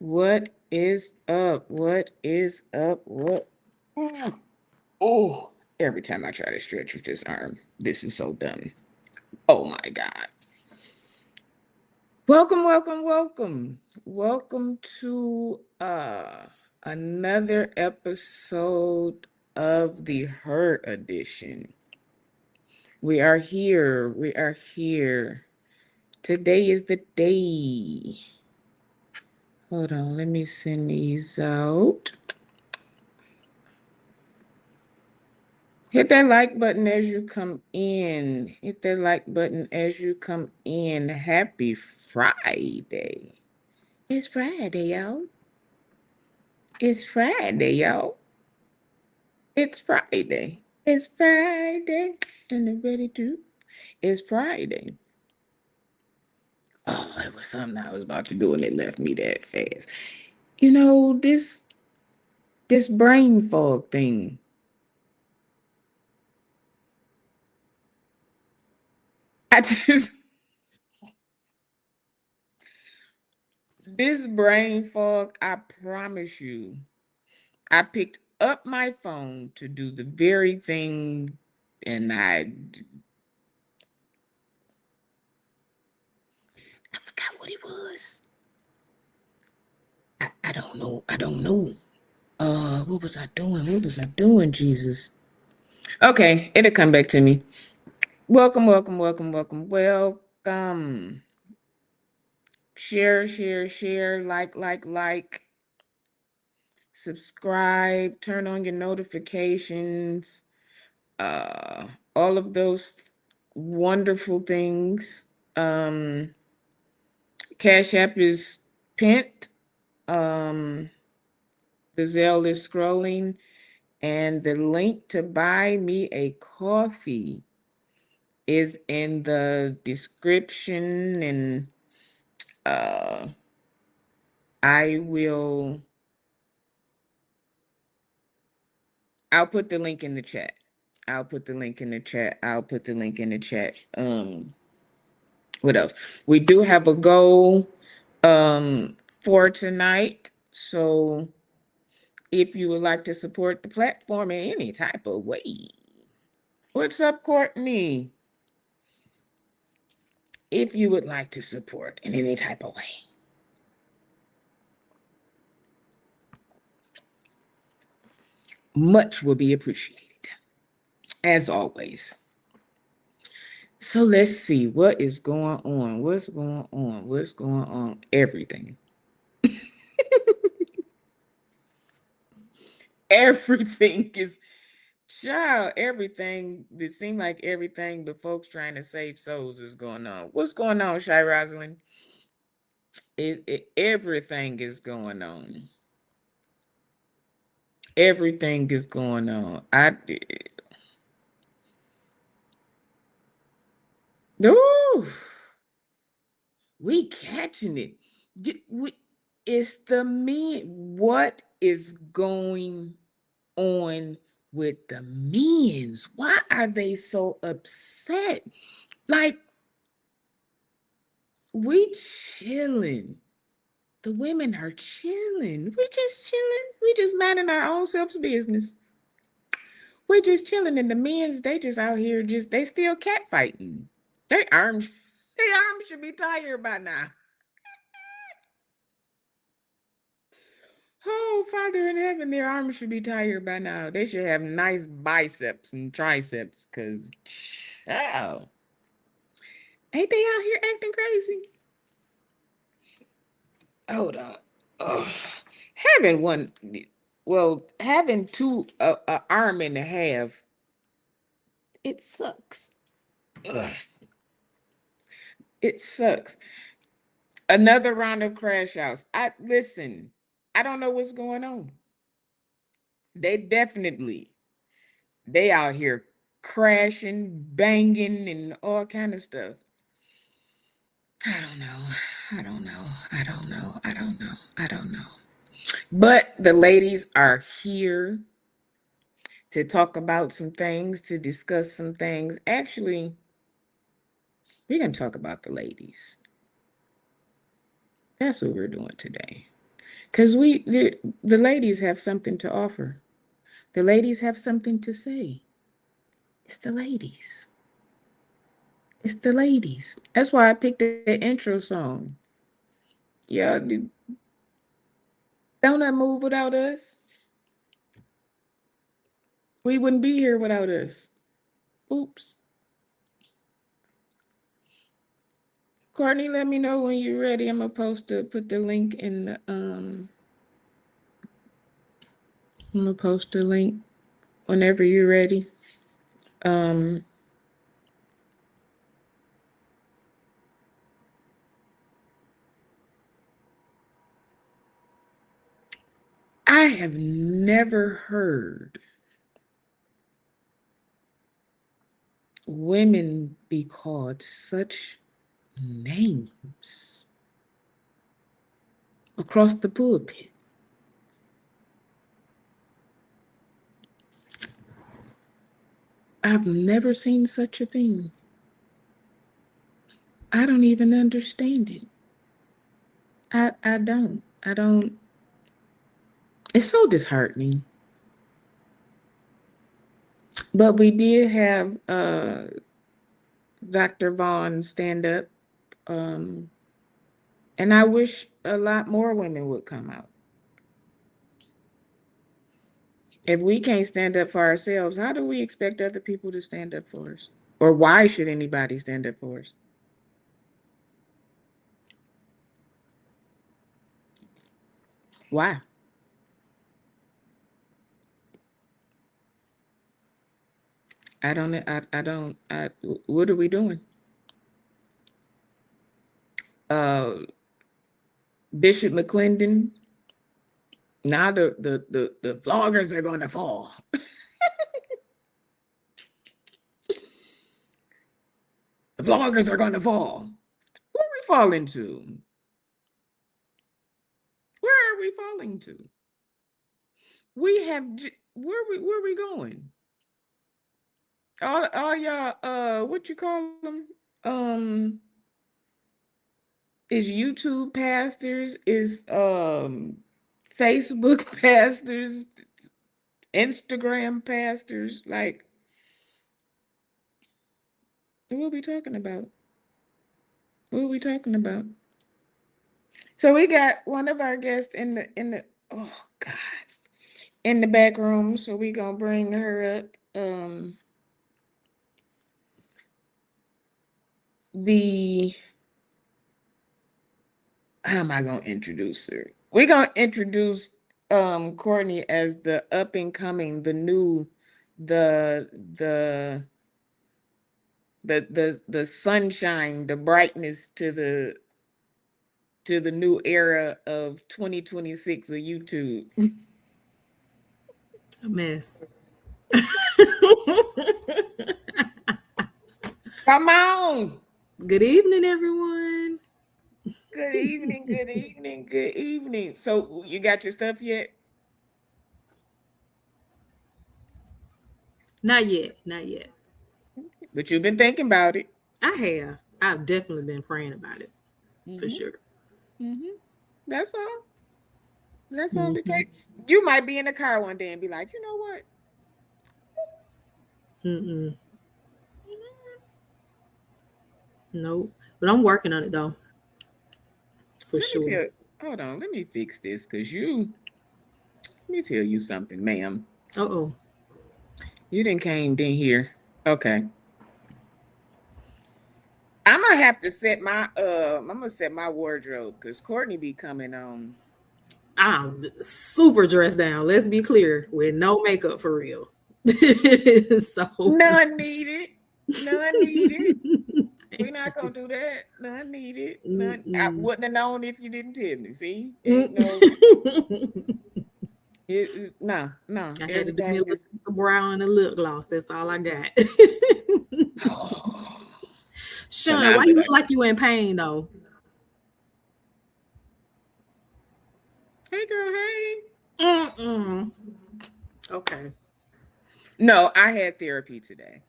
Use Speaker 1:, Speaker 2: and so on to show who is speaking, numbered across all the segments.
Speaker 1: What is up? What is up? What? Oh, every time I try to stretch with this arm, this is so dumb. Oh my God. Welcome, welcome, welcome. Welcome to another episode of the Her Edition. We are here. We are here. Today is the day. Hold on, let me send these out. Hit that like button as you come in. Hit that like button as you come in. Happy Friday. It's Friday, y'all. It's Friday, y'all. It's Friday. It's Friday. And they're ready to. It's Friday. Oh, it was something I was about to do and it left me that fast. You know, this brain fog thing. I just this brain fog, I promise you. I picked up my phone to do the very thing, and I forgot what it was. I don't know. I don't know. What was I doing? What was I doing, Jesus? Okay, it'll come back to me. Welcome, welcome, welcome, welcome, welcome. Share, share, share, like. Subscribe, turn on your notifications, uh, all of those wonderful things. Cash App is pinned. The Zelle is scrolling, and the link to buy me a coffee is in the description. And uh, I will. I'll put the link in the chat. I'll put the link in the chat. I'll put the link in the chat. What else? We do have a goal for tonight. So if you would like to support the platform in any type of way. What's up, Courtney? If you would like to support in any type of way. Much will be appreciated, as always. So let's see what is going on. What's going on? What's going on? Everything. Everything is child. Everything. It seems like everything but folks trying to save souls is going on. What's going on, Shy Rosalind? Everything is going on. Everything is going on. Ooh, we catching it. It's the men. What is going on with the men's? Why are they so upset? Like, we chilling. The women are chilling. We just chilling. We just minding our own self's business. We just chilling, and the men's they just out here they still catfighting. They arms, their arms should be tired by now. Oh, Father in heaven, their arms should be tired by now. They should have nice biceps and triceps, cause, wow, ain't they out here acting crazy? Hold on. Oh, having one, well, having two, arm and a half, it sucks. Ugh, it sucks. Another round of crash outs. I listen. I don't know what's going on. They definitely they out here crashing, banging, and all kind of stuff. I don't know. I don't know. I don't know. I don't know. I don't know. But the ladies are here to talk about some things, to discuss some things. Actually, we're going to talk about the ladies. That's what we're doing today. Because the ladies have something to offer. The ladies have something to say. It's the ladies. It's the ladies. That's why I picked the intro song. Yeah, don't that move without us? We wouldn't be here without us. Oops. Courtney, let me know when you're ready. I'm supposed to put the link in the I'm gonna post the link whenever you're ready. I have never heard women be called such names across the pulpit. I've never seen such a thing. I don't even understand it. I don't. I don't. It's so disheartening. But we did have Dr. Vaughn stand up. And I wish a lot more women would come out. If we can't stand up for ourselves, how do we expect other people to stand up for us? Or why should anybody stand up for us? Why? I don't. What are we doing? Bishop McClendon. Now the vloggers are going to fall. The vloggers are going to fall. Where are we falling to? Where are we falling to? We have. Where are we going? All y'all. What you call them? Is YouTube pastors? Is Facebook pastors? Instagram pastors? Like, what are we talking about? What are we talking about? So we got one of our guests in the oh God, in the back room. So we gonna bring her up. How am I gonna introduce her? We're gonna introduce Courtney as the up and coming, the new, the the sunshine, the brightness to the new era of 2026 of YouTube.
Speaker 2: A mess.
Speaker 1: Come on.
Speaker 2: Good evening, everyone.
Speaker 1: Good evening, good evening, good evening. So you got your stuff yet?
Speaker 2: Not yet. Not yet.
Speaker 1: But you've been thinking about it.
Speaker 2: I have. I've definitely been praying about it for
Speaker 1: Mm-hmm.
Speaker 2: sure.
Speaker 1: Mm-hmm. That's all. That's all it
Speaker 2: Mm-hmm.
Speaker 1: takes. You might be in the car one day and be like, you know what?
Speaker 2: Mm-mm. Nope. But I'm working on it though, for
Speaker 1: Let me
Speaker 2: sure.
Speaker 1: tell. Hold on. Let me fix this because you. Let me tell you something, ma'am.
Speaker 2: Oh.
Speaker 1: You didn't came in here. Okay. I'm gonna have to set my I'm gonna set my wardrobe because Courtney be coming on.
Speaker 2: I'm super dressed down. Let's be clear, with no makeup for real. So
Speaker 1: None needed. None needed. We're not gonna do that. None needed. None. I
Speaker 2: Mm-mm.
Speaker 1: wouldn't have known if you didn't tell me. See, ain't no.
Speaker 2: Mm.
Speaker 1: No, no.
Speaker 2: I had to do me a
Speaker 1: Everything
Speaker 2: little
Speaker 1: is.
Speaker 2: brow and a lip gloss. That's all I got.
Speaker 1: So now
Speaker 2: Sean,
Speaker 1: I'm
Speaker 2: why
Speaker 1: be
Speaker 2: you look
Speaker 1: like,
Speaker 2: like you in pain though?
Speaker 1: "Hey, girl, hey."
Speaker 2: Mm-mm. Okay.
Speaker 1: No, I had therapy today.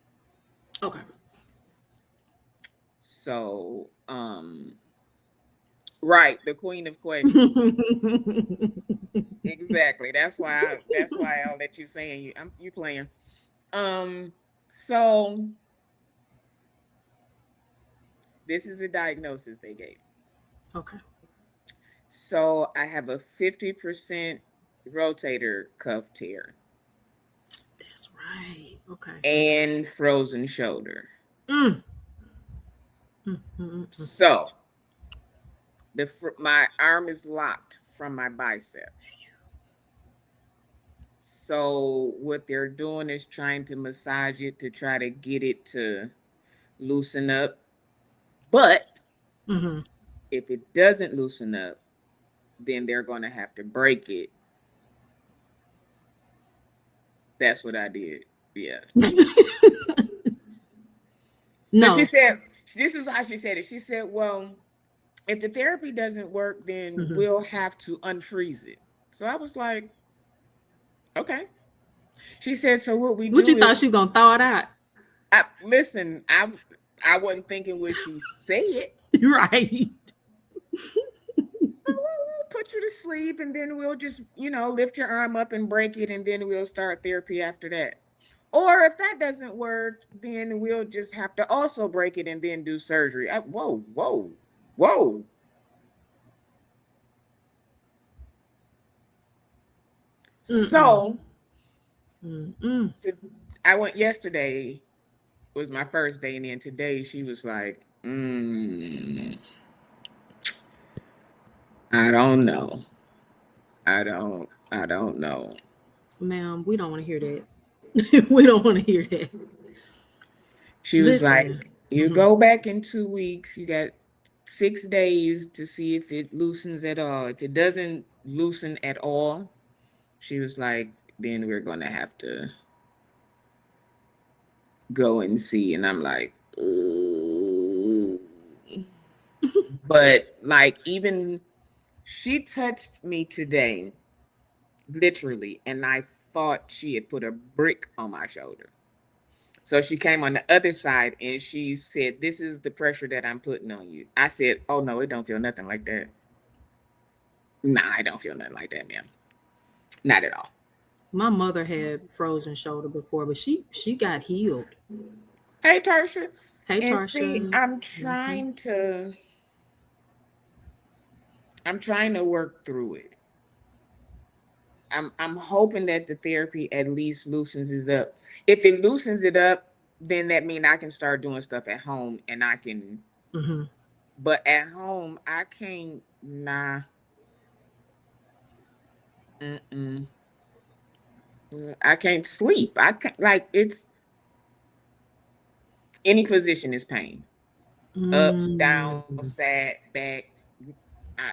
Speaker 2: Okay.
Speaker 1: So, Right, the queen of questions. Exactly. That's why I'll let you saying you playing. So this is the diagnosis they gave.
Speaker 2: Okay.
Speaker 1: So I have a 50% rotator cuff tear
Speaker 2: That's right. Okay.
Speaker 1: and frozen shoulder.
Speaker 2: Mm. Mm.
Speaker 1: So my arm is locked from my bicep. So what they're doing is trying to massage it to try to get it to loosen up. But
Speaker 2: Mm-hmm.
Speaker 1: if it doesn't loosen up, then they're going to have to break it. That's what I did. Yeah. So she
Speaker 2: No.
Speaker 1: said, this is how she said it. She said, well, if the therapy doesn't work, then
Speaker 2: Mm-hmm.
Speaker 1: we'll have to unfreeze it. So I was like, okay. She said, so what we
Speaker 2: What you
Speaker 1: do
Speaker 2: thought
Speaker 1: is,
Speaker 2: she gonna thaw it out?
Speaker 1: listen, I wasn't thinking what she said.
Speaker 2: Right.
Speaker 1: We'll put you to sleep and then we'll just, lift your arm up and break it and then we'll start therapy after that. Or if that doesn't work, then we'll just have to also break it and then do surgery. Whoa, whoa, whoa.
Speaker 2: Mm-mm.
Speaker 1: So,
Speaker 2: Mm-mm.
Speaker 1: so I went yesterday, was my first day, and then today she was like, I don't know. I don't know.
Speaker 2: Ma'am, we don't want to hear that. We don't want to hear that.
Speaker 1: She was
Speaker 2: Listen.
Speaker 1: like, you
Speaker 2: Mhm.
Speaker 1: go back in 2 weeks, you got 6 days to see if it loosens at all. If it doesn't loosen at all, she was like, then we're gonna have to go and see. And I'm like, "Ooh." But like even she touched me today, literally, and I thought she had put a brick on my shoulder. So she came on the other side and she said, this is the pressure that I'm putting on you. I said, oh no, it don't feel nothing like that. Nah, I don't feel nothing like that, ma'am. Not at all.
Speaker 2: My mother had frozen shoulder before, but she got healed.
Speaker 1: Hey, Tarsha.
Speaker 2: Hey,
Speaker 1: And see,
Speaker 2: Tarsha.
Speaker 1: I'm
Speaker 2: Mhm.
Speaker 1: trying to work through it. I'm hoping that the therapy at least loosens it up. If it loosens it up, then that means I can start doing stuff at home and I can,
Speaker 2: Mhm.
Speaker 1: but at home I can't. Nah. Mm-mm. I can't sleep. I can't, like, it's any position is pain. Up, down,
Speaker 2: Mm.
Speaker 1: sat, back. I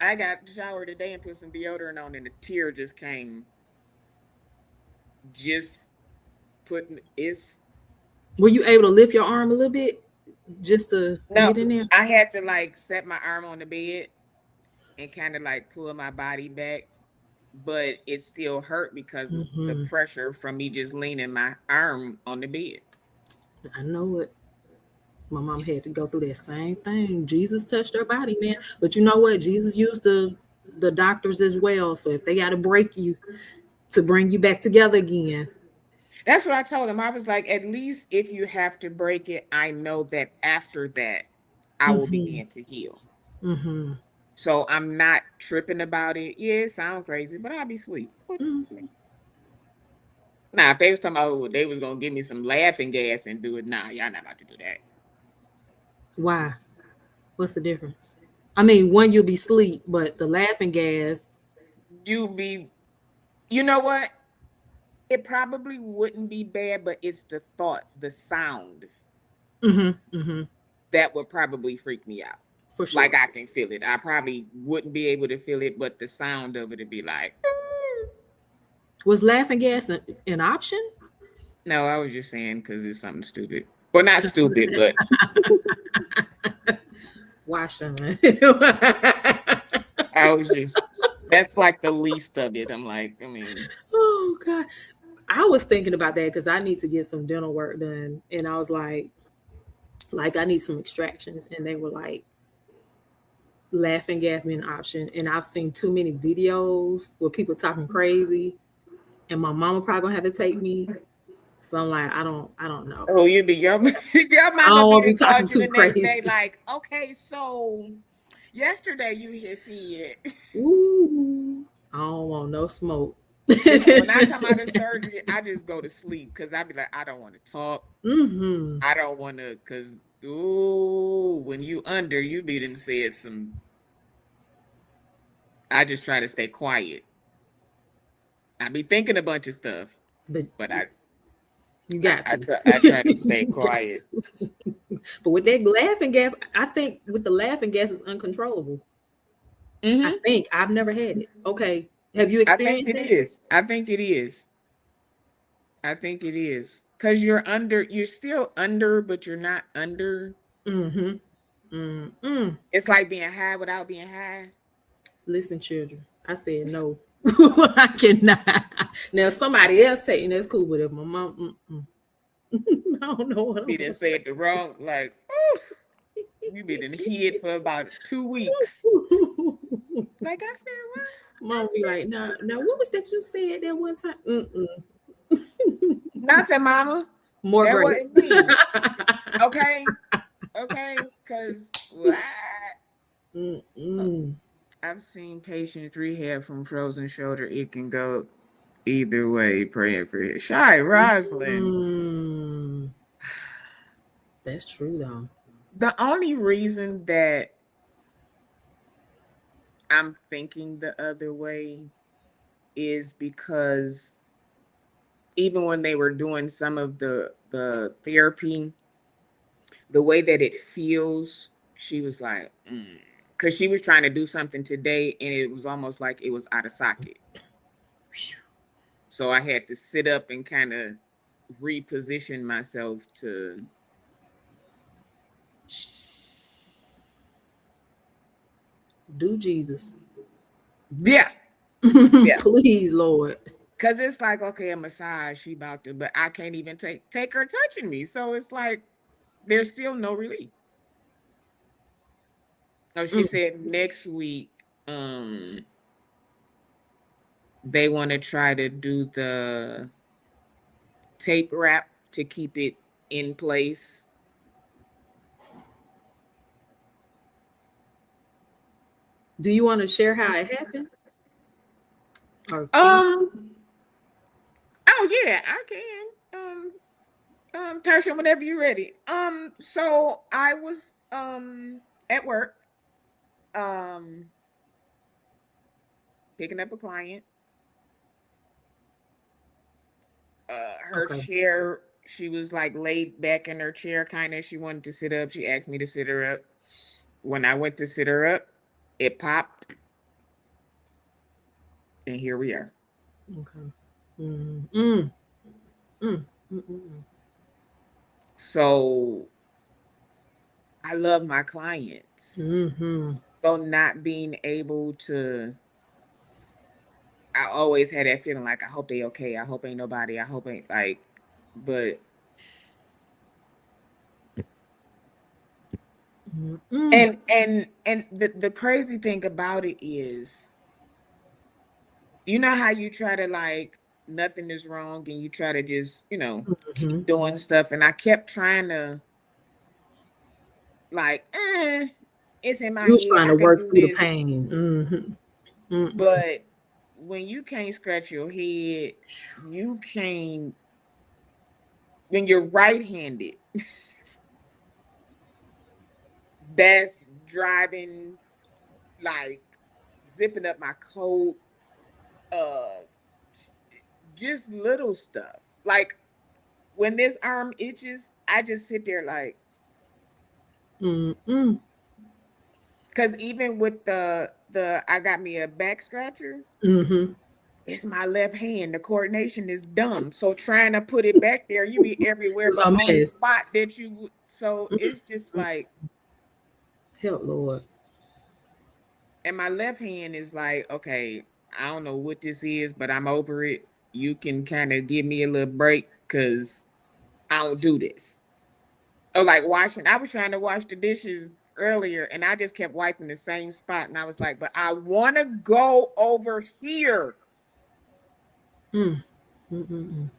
Speaker 1: I got showered today and put some deodorant on, and a tear just came. Just putting it's
Speaker 2: Were you able to lift your arm a little bit just to
Speaker 1: no.
Speaker 2: get in there?
Speaker 1: I had to like set my arm on the bed and kind of like pull my body back, but it still hurt because the
Speaker 2: Mhm.
Speaker 1: pressure from me just leaning my arm on the bed.
Speaker 2: I know it. My mom had to go through that same thing. Jesus touched her body, man. But you know what? Jesus used the doctors as well. So if they got to break you to bring you back together again.
Speaker 1: That's what I told him. I was like, at least if you have to break it, I know that after that, I will
Speaker 2: Mhm.
Speaker 1: begin to heal.
Speaker 2: Mhm.
Speaker 1: So I'm not tripping about it. Yeah, it sounds crazy, but I'll be asleep.
Speaker 2: Mm.
Speaker 1: Now, if they was talking about they was gonna give me some laughing gas and do it, nah, y'all not about to do that.
Speaker 2: Why? What's the difference? I mean, one you'll be asleep, but the laughing gas.
Speaker 1: You be, you know what? It probably wouldn't be bad, but it's the thought, the sound
Speaker 2: Mhm. Mhm.
Speaker 1: that would probably freak me out.
Speaker 2: For
Speaker 1: Like
Speaker 2: sure.
Speaker 1: I can feel it. I probably wouldn't be able to feel it, but the sound of it would be like,
Speaker 2: Was laughing gas an option?
Speaker 1: no, I was just saying because it's something stupid. Well, not stupid, but
Speaker 2: Why, Sean?
Speaker 1: I was just, that's like the least of it. I'm like, I mean,
Speaker 2: Oh God. I was thinking about that because I need to get some dental work done. And I was like, like I need some extractions, and they were like, laughing gas be an option. And I've seen too many videos where people talking crazy, and my mama probably gonna have to take me. So I'm like, I don't know.
Speaker 1: Oh, you be your
Speaker 2: I
Speaker 1: mama
Speaker 2: don't
Speaker 1: be
Speaker 2: want to
Speaker 1: to
Speaker 2: be talking
Speaker 1: called you
Speaker 2: too
Speaker 1: the next day,
Speaker 2: crazy.
Speaker 1: like, okay, so yesterday you here see it.
Speaker 2: Ooh, I don't want no smoke.
Speaker 1: Listen, when I come out of surgery, I just go to sleep because I be like, I don't want to talk.
Speaker 2: Mm-hmm.
Speaker 1: I don't want to, because, ooh, when you under, you be done said some. I just try to stay quiet. I be thinking a bunch of stuff,
Speaker 2: But
Speaker 1: but
Speaker 2: you got to.
Speaker 1: I try to stay
Speaker 2: You got
Speaker 1: quiet.
Speaker 2: to. But with that laughing gas, I think with the laughing gas is uncontrollable. I
Speaker 1: Mm-hmm.
Speaker 2: think I've never had it. Okay. Have you
Speaker 1: I think
Speaker 2: experienced
Speaker 1: it
Speaker 2: that?
Speaker 1: is. I think it is. I think it is. Because you're under, you're still under, but you're not under.
Speaker 2: Mm-hmm. Mm-mm.
Speaker 1: It's like being high without being high.
Speaker 2: Listen, children. I said no. I cannot. Now somebody else taking that's cool, but if my mom, I don't know what I'm
Speaker 1: Be
Speaker 2: gonna
Speaker 1: done said the wrong, like, oof, you be done hid for about 2 weeks.
Speaker 2: say.
Speaker 1: Like I said, what? I
Speaker 2: Mom be like,
Speaker 1: said
Speaker 2: now, what was that you said that one time?
Speaker 1: nothing, mama.
Speaker 2: More
Speaker 1: That
Speaker 2: grace.
Speaker 1: wasn't me. Okay. Okay. Because what?
Speaker 2: Mm-mm.
Speaker 1: I've seen patients rehab from frozen shoulder. It can go either way. Praying for it. Shy Roslyn.
Speaker 2: Mm. That's true though.
Speaker 1: The only reason that I'm thinking the other way is because even when they were doing some of the therapy, the way that it feels, she was like, because she was trying to do something today, and it was almost like it was out of socket. So I had to sit up and kind of reposition myself to.
Speaker 2: Do Jesus.
Speaker 1: Yeah, yeah.
Speaker 2: Please, Lord.
Speaker 1: Cause it's like, okay, a massage, she about to, but I can't even take her touching me. So it's like there's still no relief. So she
Speaker 2: Mm.
Speaker 1: said next week, they want to try to do the tape wrap to keep it in place.
Speaker 2: Do you want to share how it happened? Or can you?
Speaker 1: Um, oh yeah, I can. Tarsha, whenever you're ready. So I was at work, um, picking up a client. Her
Speaker 2: Okay.
Speaker 1: chair, she was like laid back in her chair, kind of. She wanted to sit up. She asked me to sit her up. When I went to sit her up, it popped, and here we are.
Speaker 2: Okay. Mm, mm, mm, mm, mm.
Speaker 1: So I love my clients.
Speaker 2: Mm-hmm.
Speaker 1: So not being able to, I always had that feeling like I hope they okay. I hope ain't nobody. I hope ain't like, but
Speaker 2: Mm-mm.
Speaker 1: and the crazy thing about it is, you know how you try to like nothing is wrong and you try to just
Speaker 2: Mm-hmm.
Speaker 1: keep doing stuff, and I kept trying to like, it's in my
Speaker 2: You was
Speaker 1: head.
Speaker 2: trying
Speaker 1: I
Speaker 2: to
Speaker 1: can
Speaker 2: work
Speaker 1: do
Speaker 2: through the
Speaker 1: this,
Speaker 2: pain. Mm-hmm. Mm-mm.
Speaker 1: but when you can't scratch your head, you can't. When you're right-handed, that's driving, like zipping up my coat, uh, just little stuff. Like when this arm itches, I just sit there like,
Speaker 2: Mm-mm.
Speaker 1: because even with the I got me a back scratcher.
Speaker 2: Mm-hmm.
Speaker 1: It's my left hand. The coordination is dumb. So trying to put it back there, you be everywhere,
Speaker 2: It's
Speaker 1: but
Speaker 2: a
Speaker 1: on the
Speaker 2: mess.
Speaker 1: spot that you. So it's just like,
Speaker 2: Help, Lord.
Speaker 1: and my left hand is like, okay, I don't know what this is, but I'm over it. You can kind of give me a little break because I don't do this. Oh, like washing. I was trying to wash the dishes earlier and I just kept wiping the same spot. And I was like, but I want to go over here.
Speaker 2: Mm. Mm-mm-mm.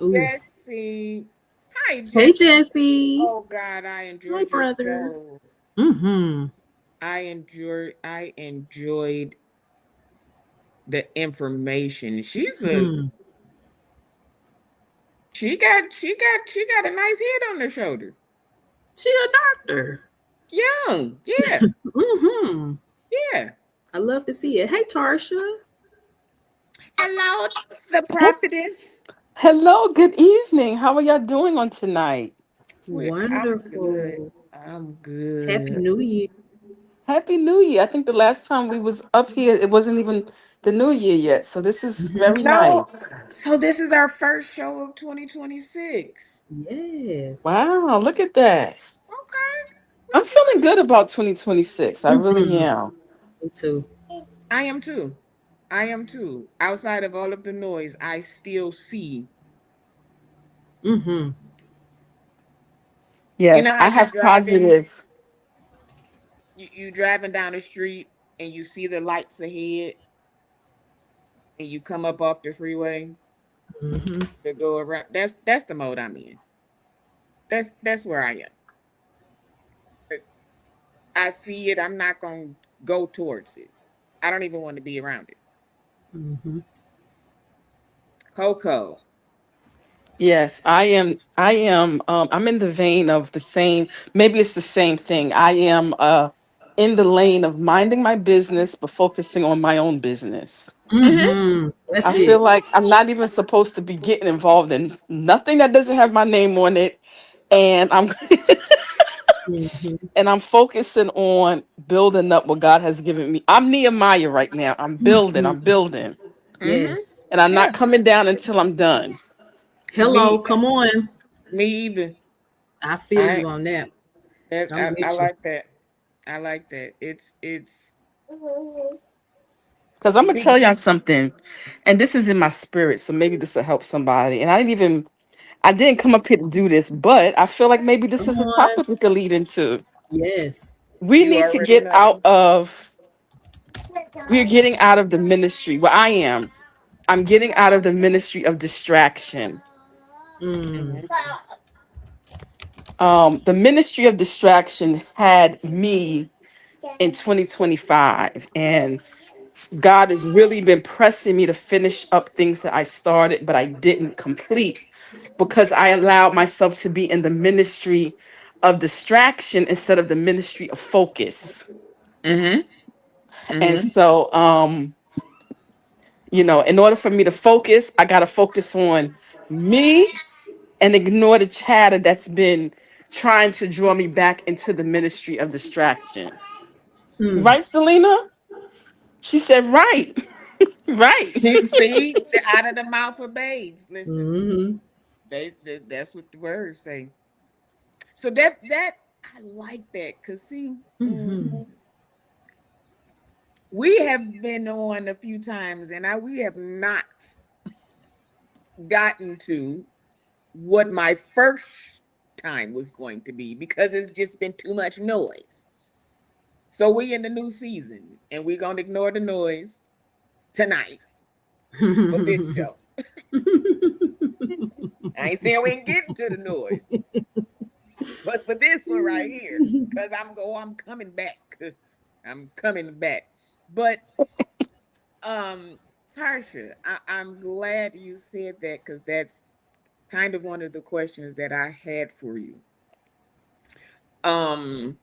Speaker 2: Ooh.
Speaker 1: Jesse. Hi,
Speaker 2: Hey,
Speaker 1: Jesse.
Speaker 2: Jesse.
Speaker 1: Oh God, I
Speaker 2: Hi,
Speaker 1: enjoyed your
Speaker 2: brother.
Speaker 1: show.
Speaker 2: Mm-hmm.
Speaker 1: I enjoyed the information.
Speaker 2: Mm.
Speaker 1: She got a nice head on her shoulder.
Speaker 2: She a doctor.
Speaker 1: Young. Yeah.
Speaker 2: Mm-hmm.
Speaker 1: Yeah.
Speaker 2: I love to see it. Hey, Tarsha.
Speaker 1: Hello, the
Speaker 3: He-
Speaker 1: prophetess.
Speaker 3: Hello, good evening. How are y'all doing on tonight?
Speaker 1: I'm good.
Speaker 2: Wonderful.
Speaker 1: I'm
Speaker 2: Happy
Speaker 1: good.
Speaker 2: New Year.
Speaker 3: Happy New Year. I think the last time we was up here, it wasn't even the New Year yet. So this is
Speaker 2: Mm-hmm.
Speaker 3: very
Speaker 1: No.
Speaker 3: nice.
Speaker 1: So this is our first show of 2026.
Speaker 2: Yes.
Speaker 3: Wow, look at that.
Speaker 1: Okay.
Speaker 3: I'm
Speaker 1: Look at
Speaker 3: feeling good about 2026. I really
Speaker 2: Mm-hmm.
Speaker 3: am.
Speaker 2: Me too.
Speaker 1: I am too. I am too. Outside of all of the noise, I still see.
Speaker 2: Mm-hmm.
Speaker 1: You know
Speaker 3: Yes,
Speaker 1: how
Speaker 3: I
Speaker 1: you
Speaker 3: have
Speaker 1: driving,
Speaker 3: positive.
Speaker 1: you driving down the street and you see the lights ahead and you come up off the freeway
Speaker 2: Mm-hmm.
Speaker 1: to go around. That's the mode I'm in. That's where I am. I see it. I'm not gonna go towards it. I don't even want to be around it.
Speaker 2: Mm-hmm.
Speaker 1: Coco.
Speaker 3: Yes, I am. I am. I'm in the vein of the same. Maybe it's the same thing. I am in the lane of minding my business, but focusing on my own business.
Speaker 1: Mm-hmm.
Speaker 2: Mm-hmm. That's
Speaker 3: I
Speaker 1: Mm-hmm.
Speaker 3: feel
Speaker 2: it.
Speaker 3: like I'm not even supposed to be getting involved in nothing that doesn't have my name on it, and I'm
Speaker 2: Mm-hmm.
Speaker 3: and I'm focusing on building up what God has given me. I'm Nehemiah right now. I'm building. I'm
Speaker 2: Mm-hmm.
Speaker 3: building,
Speaker 1: Mm-hmm.
Speaker 2: Yes.
Speaker 3: and I'm
Speaker 1: Yeah.
Speaker 3: not coming down until I'm done.
Speaker 2: Hello.
Speaker 1: Me.
Speaker 2: Come on.
Speaker 1: Me either.
Speaker 2: I feel
Speaker 1: I
Speaker 2: you on that. I'm
Speaker 1: I
Speaker 2: with you.
Speaker 1: like that. I like that. It's
Speaker 3: Because I'm gonna tell
Speaker 1: big.
Speaker 3: y'all something, and this is in my spirit, so maybe this will help somebody. And I didn't come up here to do this, but I feel like maybe this
Speaker 2: Come
Speaker 3: is a
Speaker 2: on.
Speaker 3: topic we could lead into.
Speaker 2: Yes.
Speaker 3: We
Speaker 1: You
Speaker 3: need to
Speaker 1: already
Speaker 3: get out
Speaker 1: know.
Speaker 3: of. We're getting out of the ministry. Well, I am. I'm getting out of the ministry of distraction.
Speaker 2: Mm.
Speaker 1: Mm-hmm.
Speaker 3: The ministry of distraction had me in 2025, and God has really been pressing me to finish up things that I started, but I didn't complete because I allowed myself to be in the ministry of distraction instead of the ministry of focus.
Speaker 1: Mm-hmm.
Speaker 3: And
Speaker 1: Mm-hmm.
Speaker 3: so, in order for me to focus, I got to focus on me and ignore the chatter that's been trying to draw me back into the ministry of distraction.
Speaker 2: Mm.
Speaker 3: Right, Selena? She said, right, right.
Speaker 1: See, out of the mouth of babes. Listen,
Speaker 2: Mm-hmm.
Speaker 1: that's what the words say. So that I like that because see,
Speaker 2: Mm-hmm.
Speaker 1: we have been on a few times and we have not gotten to what my first time was going to be because it's just been too much noise. So we in the new season and we're gonna ignore the noise tonight for this show. I ain't saying we ain't getting to the noise, but for this one right here, because I'm coming back. I'm coming back. But Tarsha, I'm glad you said that because that's kind of one of the questions that I had for you. Um,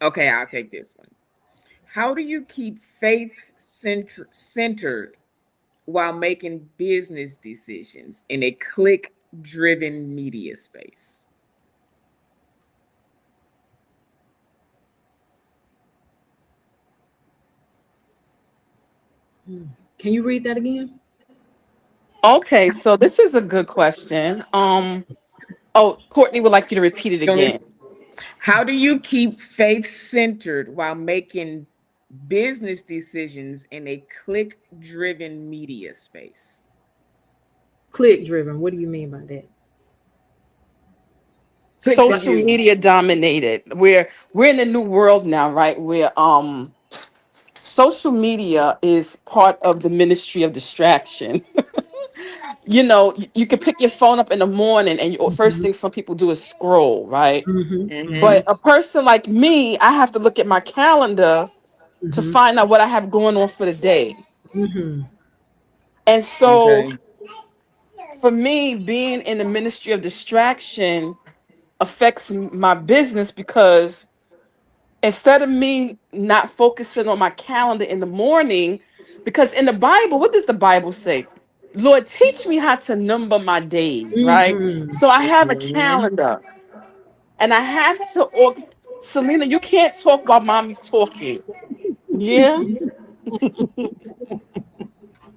Speaker 1: okay, I'll take this one. How do you keep centered while making business decisions in a click driven media space?
Speaker 2: Can you read that again?
Speaker 3: Okay, so this is a good question. Oh, Courtney would like you to repeat it again.
Speaker 1: How do you keep faith centered while making business decisions in a click driven media space?
Speaker 2: Click driven. What do you mean by that?
Speaker 1: Clicks
Speaker 2: Say,
Speaker 1: and
Speaker 3: Social
Speaker 1: views.
Speaker 3: media dominated. We're in a new world now, right? Where social media is part of the ministry of distraction. You can pick your phone up in the morning and first
Speaker 2: mm-hmm,
Speaker 3: thing some people do is scroll, right?
Speaker 2: mm-hmm,
Speaker 1: Mm-hmm.
Speaker 3: But a person like me, I have to look at my calendar to
Speaker 2: mm-hmm,
Speaker 3: find out what I have going on for the day.
Speaker 2: mm-hmm.
Speaker 3: And so
Speaker 1: Okay.
Speaker 3: for me, being in the ministry of distraction affects my business because instead of me not focusing on my calendar in the morning, because in the Bible, what does the Bible say? Lord, teach me how to number my days, right?
Speaker 2: Mm-hmm.
Speaker 3: So I have a
Speaker 2: Yeah.
Speaker 3: calendar and I have to, Selena, you can't talk while mommy's talking. Yeah.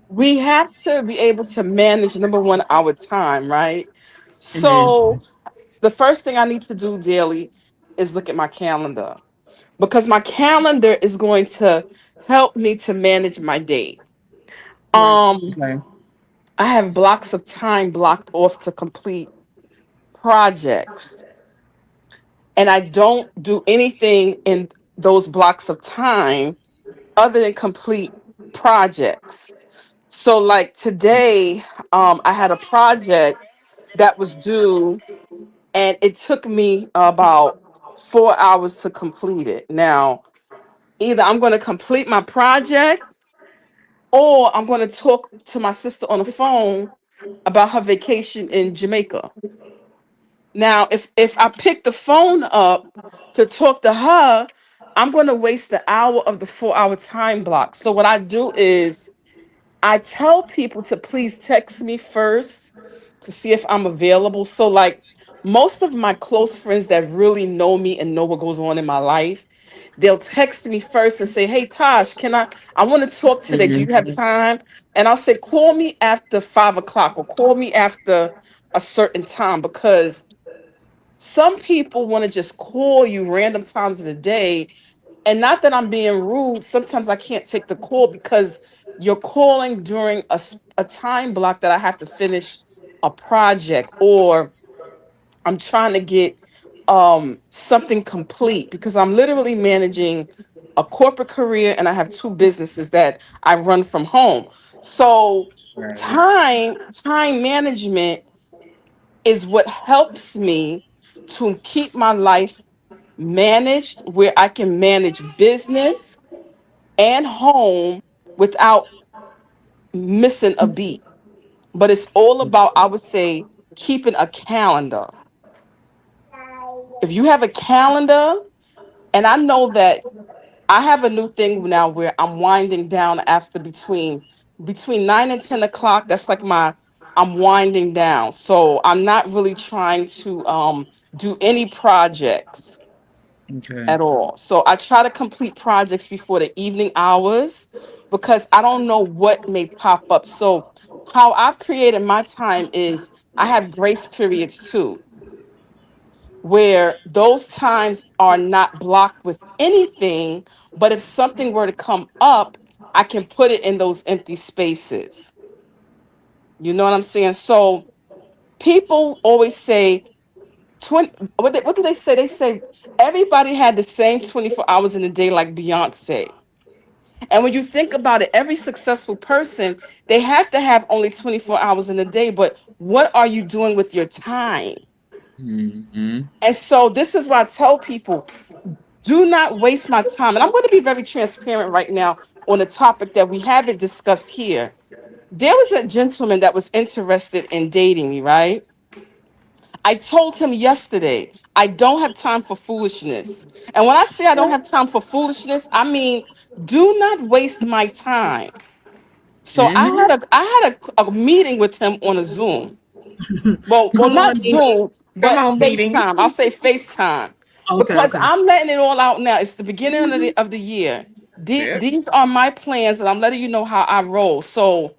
Speaker 3: We have to be able to manage number one, our time, right?
Speaker 1: Mm-hmm.
Speaker 3: So the first thing I need to do daily is look at my calendar because my calendar is going to help me to manage my day.
Speaker 2: Right.
Speaker 3: Um,
Speaker 1: Okay.
Speaker 3: I have blocks of time blocked off to complete projects, and I don't do anything in those blocks of time other than complete projects. So, like today, I had a project that was due, and it took me about 4 hours to complete it. Now, either I'm going to complete my project or I'm going to talk to my sister on the phone about her vacation in Jamaica. Now, if I pick the phone up to talk to her, I'm going to waste the hour of the 4 hour time block. So what I do is I tell people to please text me first to see if I'm available. So like most of my close friends that really know me and know what goes on in my life, they'll text me first and say, "Hey Tosh, I want to talk today. Do you have
Speaker 1: Mm-hmm.
Speaker 3: time?" And I'll say, "Call me after 5 o'clock or call me after a certain time," because some people want to just call you random times of the day. And not that I'm being rude, sometimes I can't take the call because you're calling during a time block that I have to finish a project, or I'm trying to get something complete because I'm literally managing a corporate career and I have two businesses that I run from home. So
Speaker 1: Right.
Speaker 3: time management is what helps me to keep my life managed where I can manage business and home without missing a beat. But it's all about, I would say, keeping a calendar. If you have a calendar, and I know that I have a new thing now where I'm winding down after between 9 and 10 o'clock. That's like I'm winding down. So I'm not really trying to do any projects
Speaker 1: Okay.
Speaker 3: at all. So I try to complete projects before the evening hours because I don't know what may pop up. So how I've created my time is I have grace periods too, where those times are not blocked with anything, but if something were to come up, I can put it in those empty spaces. You know what I'm saying? So people always say 20, what do they say? They say everybody had the same 24 hours in a day like Beyonce. And when you think about it, every successful person, they have to have only 24 hours in a day. But what are you doing with your time?
Speaker 1: Mm-hmm.
Speaker 3: And so this is why I tell people, do not waste my time. And I'm going to be very transparent right now on a topic that we haven't discussed here. There was a gentleman that was interested in dating me, right? I told him yesterday, I don't have time for foolishness. And when I say I don't have time for foolishness, I mean, do not waste my time. So I
Speaker 1: Mm-hmm.
Speaker 3: had a meeting with him on a Zoom. Well,
Speaker 2: Come on,
Speaker 3: not
Speaker 2: Nina.
Speaker 3: Zoom,
Speaker 1: Come
Speaker 3: but
Speaker 1: on, meeting.
Speaker 3: FaceTime. I'll say FaceTime
Speaker 2: Okay,
Speaker 3: because
Speaker 2: okay.
Speaker 3: I'm letting it all out now. It's the beginning of the year.
Speaker 1: Yep.
Speaker 3: These are my plans, and I'm letting you know how I roll. So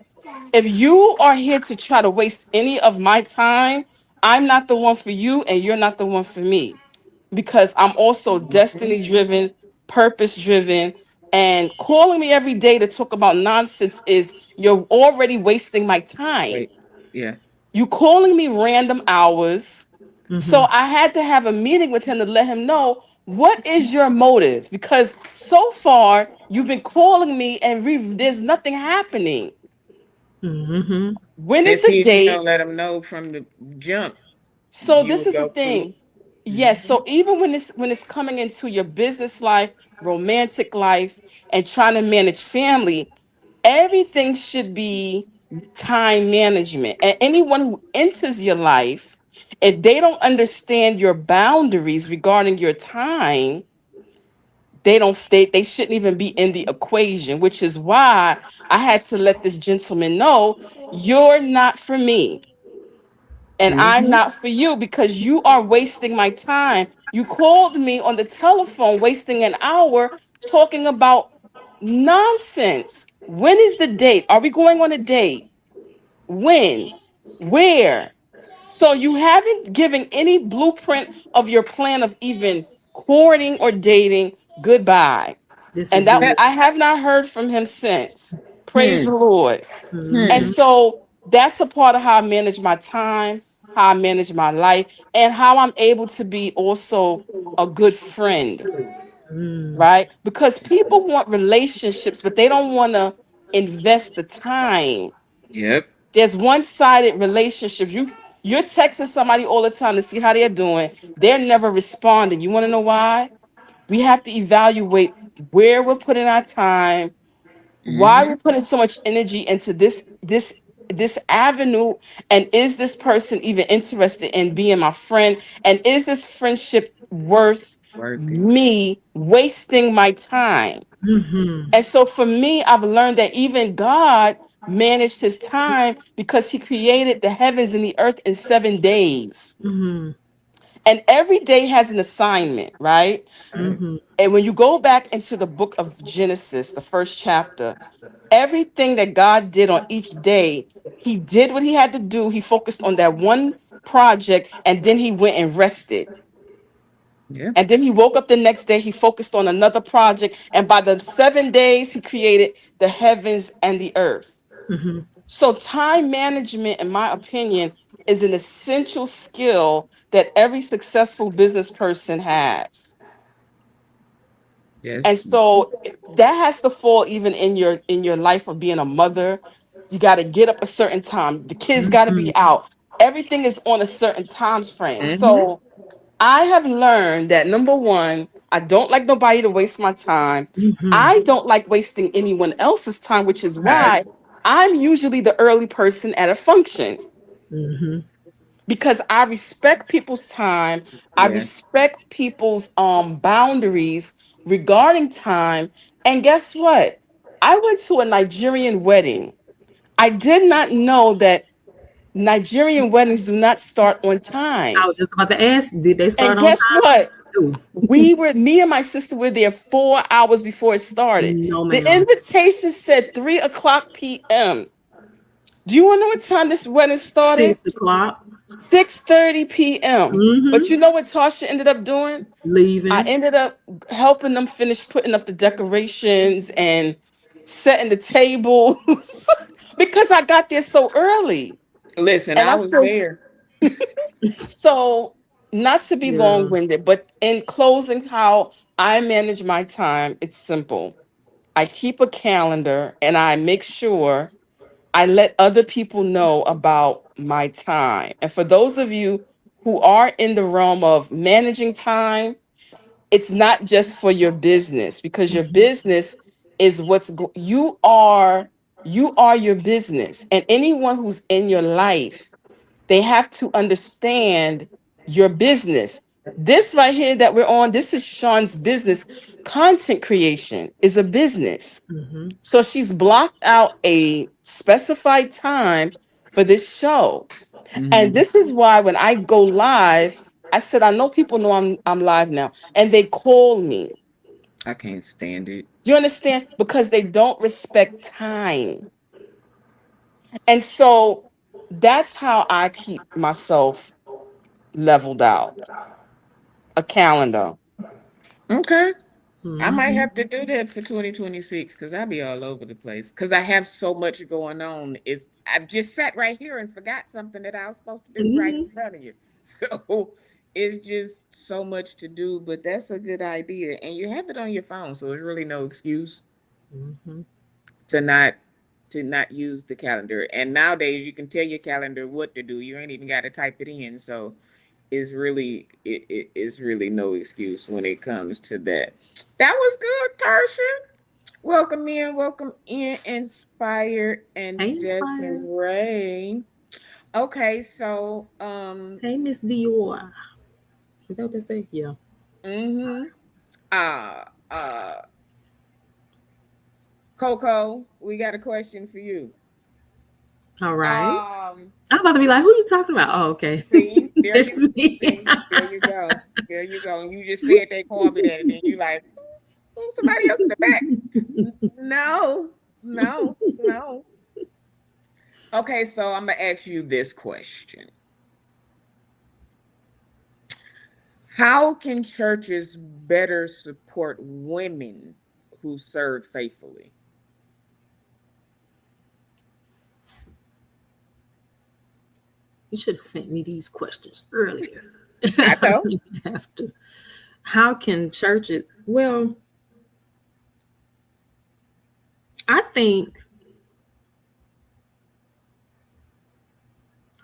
Speaker 3: if you are here to try to waste any of my time, I'm not the one for you, and you're not the one for me because I'm also destiny driven, purpose driven, and calling me every day to talk about nonsense is you're already wasting my time.
Speaker 1: Wait. Yeah.
Speaker 3: You calling me random hours. So
Speaker 2: Mm-hmm.
Speaker 3: I had to have a meeting with him to let him know what is your motive, because so far you've been calling me and there's nothing happening.
Speaker 2: Mm-hmm.
Speaker 3: When
Speaker 1: And
Speaker 3: is the
Speaker 1: see if you don't
Speaker 3: date?
Speaker 1: let them know from the jump,
Speaker 3: So
Speaker 1: you
Speaker 3: this
Speaker 1: would
Speaker 3: is the
Speaker 1: go
Speaker 3: thing.
Speaker 1: cool.
Speaker 3: Yes,
Speaker 1: Mm-hmm.
Speaker 3: so even when it's coming into your business life, romantic life, and trying to manage family, everything should be time management. And anyone who enters your life, if they don't understand your boundaries regarding your time, they shouldn't even be in the equation, which is why I had to let this gentleman know you're not for me and I'm
Speaker 1: Mm-hmm.
Speaker 3: not for you, because you are wasting my time. You called me on the telephone, wasting an hour talking about nonsense. When is the date? Are we going on a date? When? Where? So you haven't given any blueprint of your plan of even courting or dating. Goodbye.
Speaker 2: This
Speaker 3: And
Speaker 2: is
Speaker 3: that
Speaker 2: good.
Speaker 3: I have not heard from him since. Praise
Speaker 1: Hmm.
Speaker 3: the Lord. And
Speaker 1: Hmm.
Speaker 2: Mm-hmm.
Speaker 3: so that's a part of how I manage my time, how I manage my life, and how I'm able to be also a good friend,
Speaker 2: Mm.
Speaker 3: right? Because people want relationships, but they don't want to invest the time.
Speaker 1: Yep.
Speaker 3: There's one-sided relationships. You're texting somebody all the time to see how they're doing. They're never responding. You want to know why? We have to evaluate where we're putting our time, why
Speaker 1: Mm-hmm.
Speaker 3: we're putting so much energy into this avenue, and is this person even interested in being my friend, and is this friendship worth
Speaker 1: Worth it.
Speaker 3: me wasting my time?
Speaker 2: Mm-hmm.
Speaker 3: And so for me, I've learned that even God managed his time because he created the heavens and the earth in 7 days,
Speaker 2: Mm-hmm.
Speaker 3: and every day has an assignment, right?
Speaker 1: Right.
Speaker 2: Mm-hmm.
Speaker 3: And when you go back into the book of Genesis, the first chapter, everything that God did on each day, he did what he had to do. He focused on that one project, and then he went and rested.
Speaker 1: Yep.
Speaker 3: And then he woke up the next day, he focused on another project. And by the 7 days, he created the heavens and the earth.
Speaker 2: Mm-hmm.
Speaker 3: So, time management, in my opinion, is an essential skill that every successful business person has.
Speaker 1: Yes.
Speaker 3: And so that has to fall even in your life of being a mother. You got to get up a certain time. The kids got to
Speaker 2: Mm-hmm.
Speaker 3: be out. Everything is on a certain time frame.
Speaker 1: Mm-hmm.
Speaker 3: So I have learned that number one, I don't like nobody to waste my time.
Speaker 2: Mm-hmm.
Speaker 3: I don't like wasting anyone else's time, which is
Speaker 1: Right.
Speaker 3: why I'm usually the early person at a function,
Speaker 2: Mm-hmm.
Speaker 3: because I respect people's time. I
Speaker 1: Yes.
Speaker 3: respect people's boundaries regarding time. And guess what? I went to a Nigerian wedding. I did not know that Nigerian weddings do not start on
Speaker 2: I
Speaker 3: time.
Speaker 2: was just about to ask, did they start
Speaker 3: And
Speaker 2: on
Speaker 3: guess
Speaker 2: time?
Speaker 3: what?
Speaker 2: Ooh.
Speaker 3: Me and my sister were there 4 hours before it started.
Speaker 2: No,
Speaker 3: The
Speaker 2: ma'am.
Speaker 3: invitation said 3 o'clock p.m. Do you want to know what time this wedding started?
Speaker 2: 6 o'clock.
Speaker 3: 6:30 p.m. But
Speaker 2: Mm-hmm.
Speaker 3: you know what Tasha ended up doing? I
Speaker 2: Leaving.
Speaker 3: ended up helping them finish putting up the decorations and setting the tables because I got there so early.
Speaker 1: Listen,
Speaker 3: And
Speaker 1: I
Speaker 3: I
Speaker 1: was
Speaker 3: said,
Speaker 1: there.
Speaker 3: so not to be
Speaker 2: Yeah.
Speaker 3: long-winded, but in closing, how I manage my time, it's simple. I keep a calendar and I make sure I let other people know about my time. And for those of you who are in the realm of managing time, it's not just for your business, because your
Speaker 2: Mm-hmm.
Speaker 3: business is you are your business, and anyone who's in your life, they have to understand your business. This right here that we're on, this is Sean's business. Content creation is a business.
Speaker 2: Mm-hmm.
Speaker 3: So she's blocked out a specified time for this show. And
Speaker 1: Mm-hmm.
Speaker 3: this is why when I go live, I said, I know people know I'm live now, and they call me.
Speaker 1: I can't stand it.
Speaker 3: Do you understand? Because they don't respect time. And so that's how I keep myself leveled out. A calendar.
Speaker 1: Okay. I might
Speaker 2: Mhm.
Speaker 1: have to do that for 2026 because I'll be all over the place because I have so much going on. I've just sat right here and forgot something that I was supposed to do right in
Speaker 2: Mhm.
Speaker 1: front of you. So it's just so much to do, but that's a good idea. And you have it on your phone, so there's really no excuse
Speaker 2: Mhm.
Speaker 1: to not use the calendar. And nowadays you can tell your calendar what to do. You ain't even got to type it in. So it is really no excuse when it comes to that. That was good, Tarsha. Welcome in, Inspire
Speaker 2: Hey,
Speaker 1: and
Speaker 2: Inspire.
Speaker 1: Desiree. Okay, so
Speaker 2: Hey, Miss Dior. Is that what they say? Yeah.
Speaker 1: mm-hmm. Uh uh Coco, we got a question for you.
Speaker 2: All right.
Speaker 1: Um,
Speaker 2: I'm about to be like, who you talking about? Oh, okay.
Speaker 1: see, there
Speaker 2: That's
Speaker 1: you
Speaker 2: me.
Speaker 1: see, there you go. There you go. And you just said they called me that, and then you like, somebody else in the back. No, no, no. Okay, so I'm gonna ask you this question. How can churches better support women who serve faithfully?
Speaker 2: You should have sent me these questions earlier.
Speaker 1: I
Speaker 2: I
Speaker 1: know.
Speaker 2: don't even have to. How can churches? Well, I think.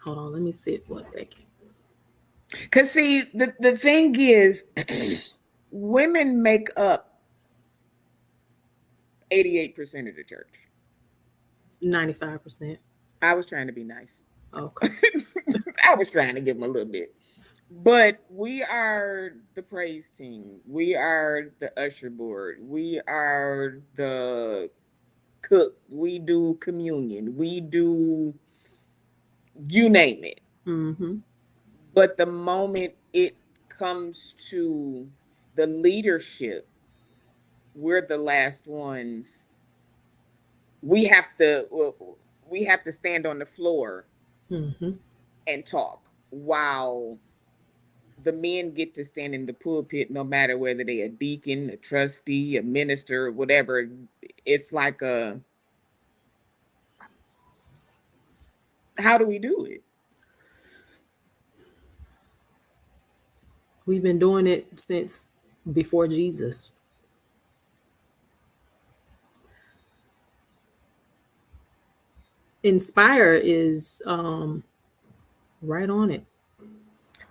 Speaker 2: Hold on, let me sit for a second.
Speaker 1: Because see, the thing is, women make up 88% of the church.
Speaker 2: 95%.
Speaker 1: I was trying to be nice.
Speaker 2: Okay.
Speaker 1: I was trying to give them a little bit. But we are the praise team. We are the usher board. We are the cook. We do communion. We do you name it.
Speaker 2: Mm-hmm.
Speaker 1: But the moment it comes to the leadership, we're the last ones. We have to we have to stand on the floor
Speaker 2: Mm-hmm.
Speaker 1: and talk while the men get to stand in the pulpit no matter whether they a deacon, a trustee, a minister, whatever. It's like a how do we do it?
Speaker 2: We've been doing it since before Jesus. Inspire is right on it.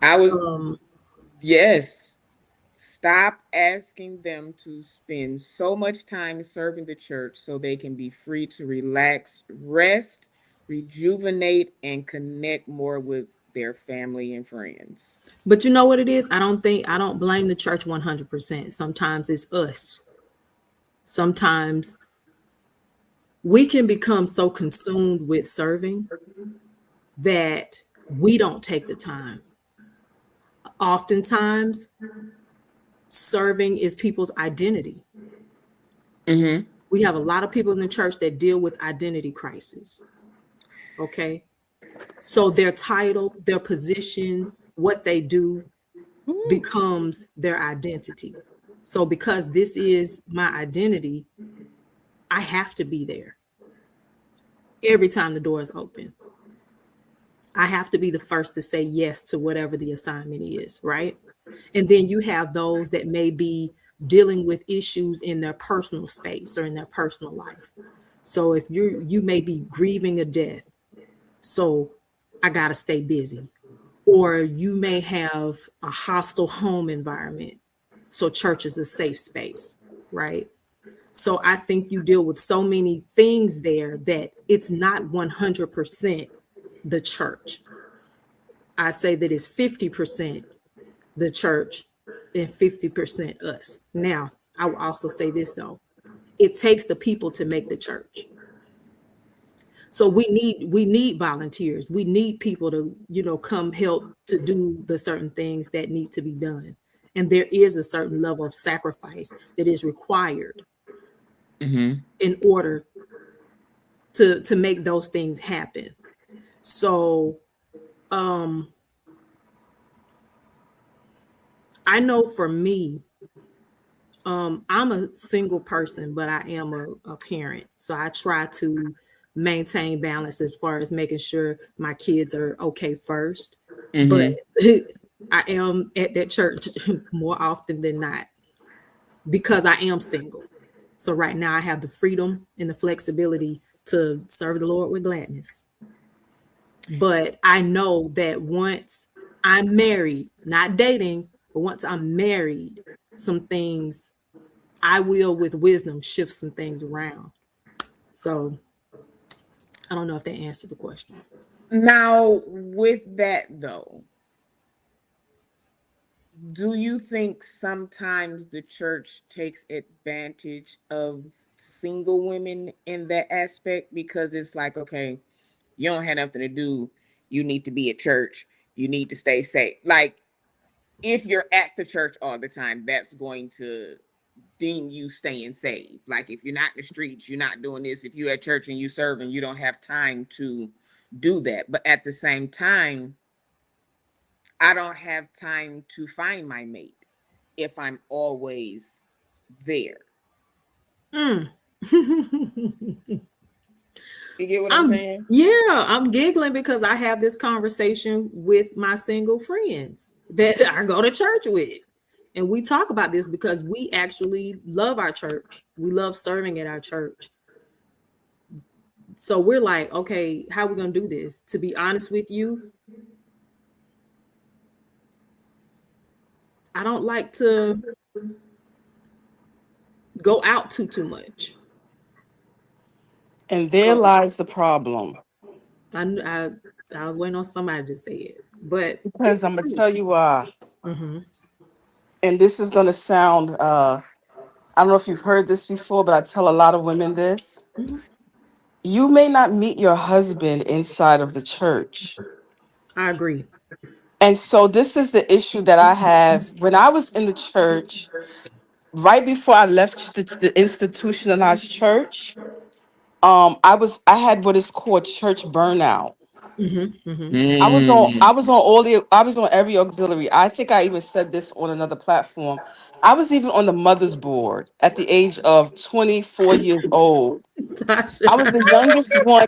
Speaker 1: I was
Speaker 2: Um,
Speaker 1: yes. Stop asking them to spend so much time serving the church so they can be free to relax, rest, rejuvenate, and connect more with their family and friends.
Speaker 2: but you know what it is? I don't blame the church 100%. Sometimes it's us. Sometimes we can become so consumed with serving that we don't take the time. Oftentimes, serving is people's identity.
Speaker 1: Mm-hmm.
Speaker 2: We have a lot of people in the church that deal with identity crisis. Okay. So their title, their position, what they do becomes their identity. So because this is my identity, I have to be there every time the door is open. I have to be the first to say yes to whatever the assignment is, right? And then you have those that may be dealing with issues in their personal space or in their personal life. So if you may be grieving a death, so I got to stay busy. Or you may have a hostile home environment. So church is a safe space, right? So I think you deal with so many things there that it's not 100% the church. I say that it's 50% the church and 50% us. Now, I will also say this though. It takes the people to make the church. So we need volunteers. We need people to, come help to do the certain things that need to be done. And there is a certain level of sacrifice that is required
Speaker 1: Mm-hmm.
Speaker 2: in order to make those things happen. So I know for me, I'm a single person, but I am a parent. So I try to maintain balance as far as making sure my kids are okay first. But
Speaker 1: Mm-hmm.
Speaker 2: I am at that church more often than not because I am single. So right now I have the freedom and the flexibility to serve the Lord with gladness. But I know that once I'm married, not dating, but once I'm married, some things I will, with wisdom, shift some things around. So I don't know if that answered the question.
Speaker 1: Now, with that though, do you think sometimes the church takes advantage of single women in that aspect? Because it's like, okay, you don't have nothing to do. You need to be at church. You need to stay safe. Like, if you're at the church all the time, that's going to deem you staying saved. Like, if you're not in the streets, you're not doing this. If you're at church and you serve and you don't have time to do that. But at the same time, I don't have time to find my mate if I'm always there.
Speaker 2: Mm.
Speaker 1: You get what I'm saying?
Speaker 2: I'm giggling because I have this conversation with my single friends that I go to church with. And we talk about this because we actually love our church. We love serving at our church. So we're like, okay, how are we going to do this? To be honest with you, I don't like to go out too much.
Speaker 3: And there lies the problem.
Speaker 2: I I was waiting on somebody to say it, but
Speaker 3: Because
Speaker 2: it's
Speaker 3: I'm gonna
Speaker 2: true.
Speaker 3: tell you why.
Speaker 2: Mm-hmm.
Speaker 3: And this is gonna sound I don't know if you've heard this before, but I tell a lot of women this.
Speaker 2: Mm-hmm.
Speaker 3: You may not meet your husband inside of the church.
Speaker 2: I agree.
Speaker 3: And so this is the issue that I have when I was in the church, right before I left the institutionalized church. I had what is called church burnout.
Speaker 2: Mm-hmm. Mm-hmm.
Speaker 1: Mm.
Speaker 3: I was on every auxiliary. I think I even said this on another platform. I was even on the mother's board at the age of 24 years old. I was
Speaker 2: Tasha.
Speaker 3: the youngest one.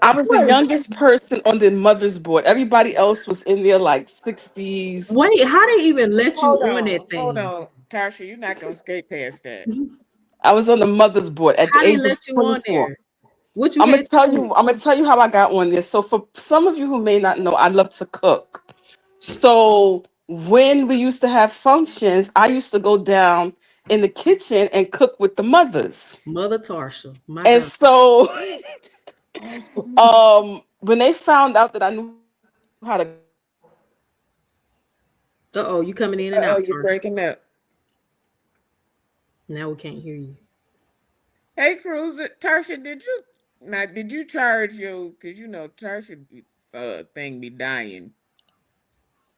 Speaker 3: I was the youngest person on the mother's board. Everybody else was in their like 60s.
Speaker 2: Wait, how they even let you on that
Speaker 1: Hold
Speaker 2: thing?
Speaker 1: on, Tasha. You're not gonna skate past that.
Speaker 3: I was on the mother's board at
Speaker 2: How
Speaker 3: the
Speaker 2: they
Speaker 3: age of
Speaker 2: let you on
Speaker 3: 24.
Speaker 2: there? What you had to do?
Speaker 3: I'm gonna tell you how I got on this. So for some of you who may not know, I love to cook. So when we used to have functions, I used to go down in the kitchen and cook with the mothers.
Speaker 2: Mother Tarsha, my
Speaker 3: And
Speaker 2: God.
Speaker 3: so when they found out that I knew how to cook,
Speaker 2: Uh-oh, you coming in and
Speaker 1: Oh,
Speaker 2: out,
Speaker 1: you're
Speaker 2: Tarsha.
Speaker 1: breaking up.
Speaker 2: Now we can't hear you.
Speaker 1: Hey, Cruiser, Tarsha, did you charge your? Because you know Tarsha thing be dying.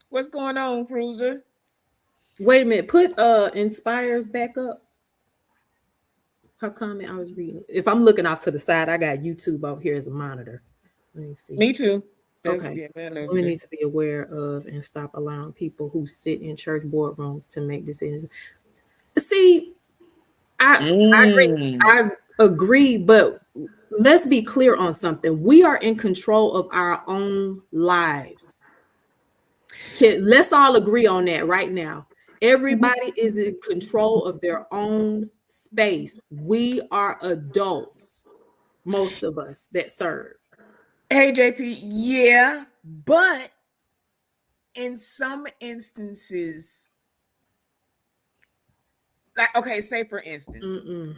Speaker 1: What's going on, Cruiser?
Speaker 2: Wait a minute. Put Inspires back up. Her comment I was reading. If I'm looking off to the side, I got YouTube over here as a monitor. Let me see.
Speaker 1: Me too.
Speaker 2: Okay.
Speaker 1: Yeah, I know what you
Speaker 2: Women
Speaker 1: do.
Speaker 2: need to be aware of and stop allowing people who sit in church boardrooms to make decisions. See, I agree.
Speaker 1: Mm.
Speaker 2: I agree, but let's be clear on something. We are in control of our own lives. Let's all agree on that right now. Everybody is in control of their own space. We are adults, most of us that serve.
Speaker 1: Hey, JP. Yeah, but in some instances, like, okay, say for instance,
Speaker 2: Mm-mm.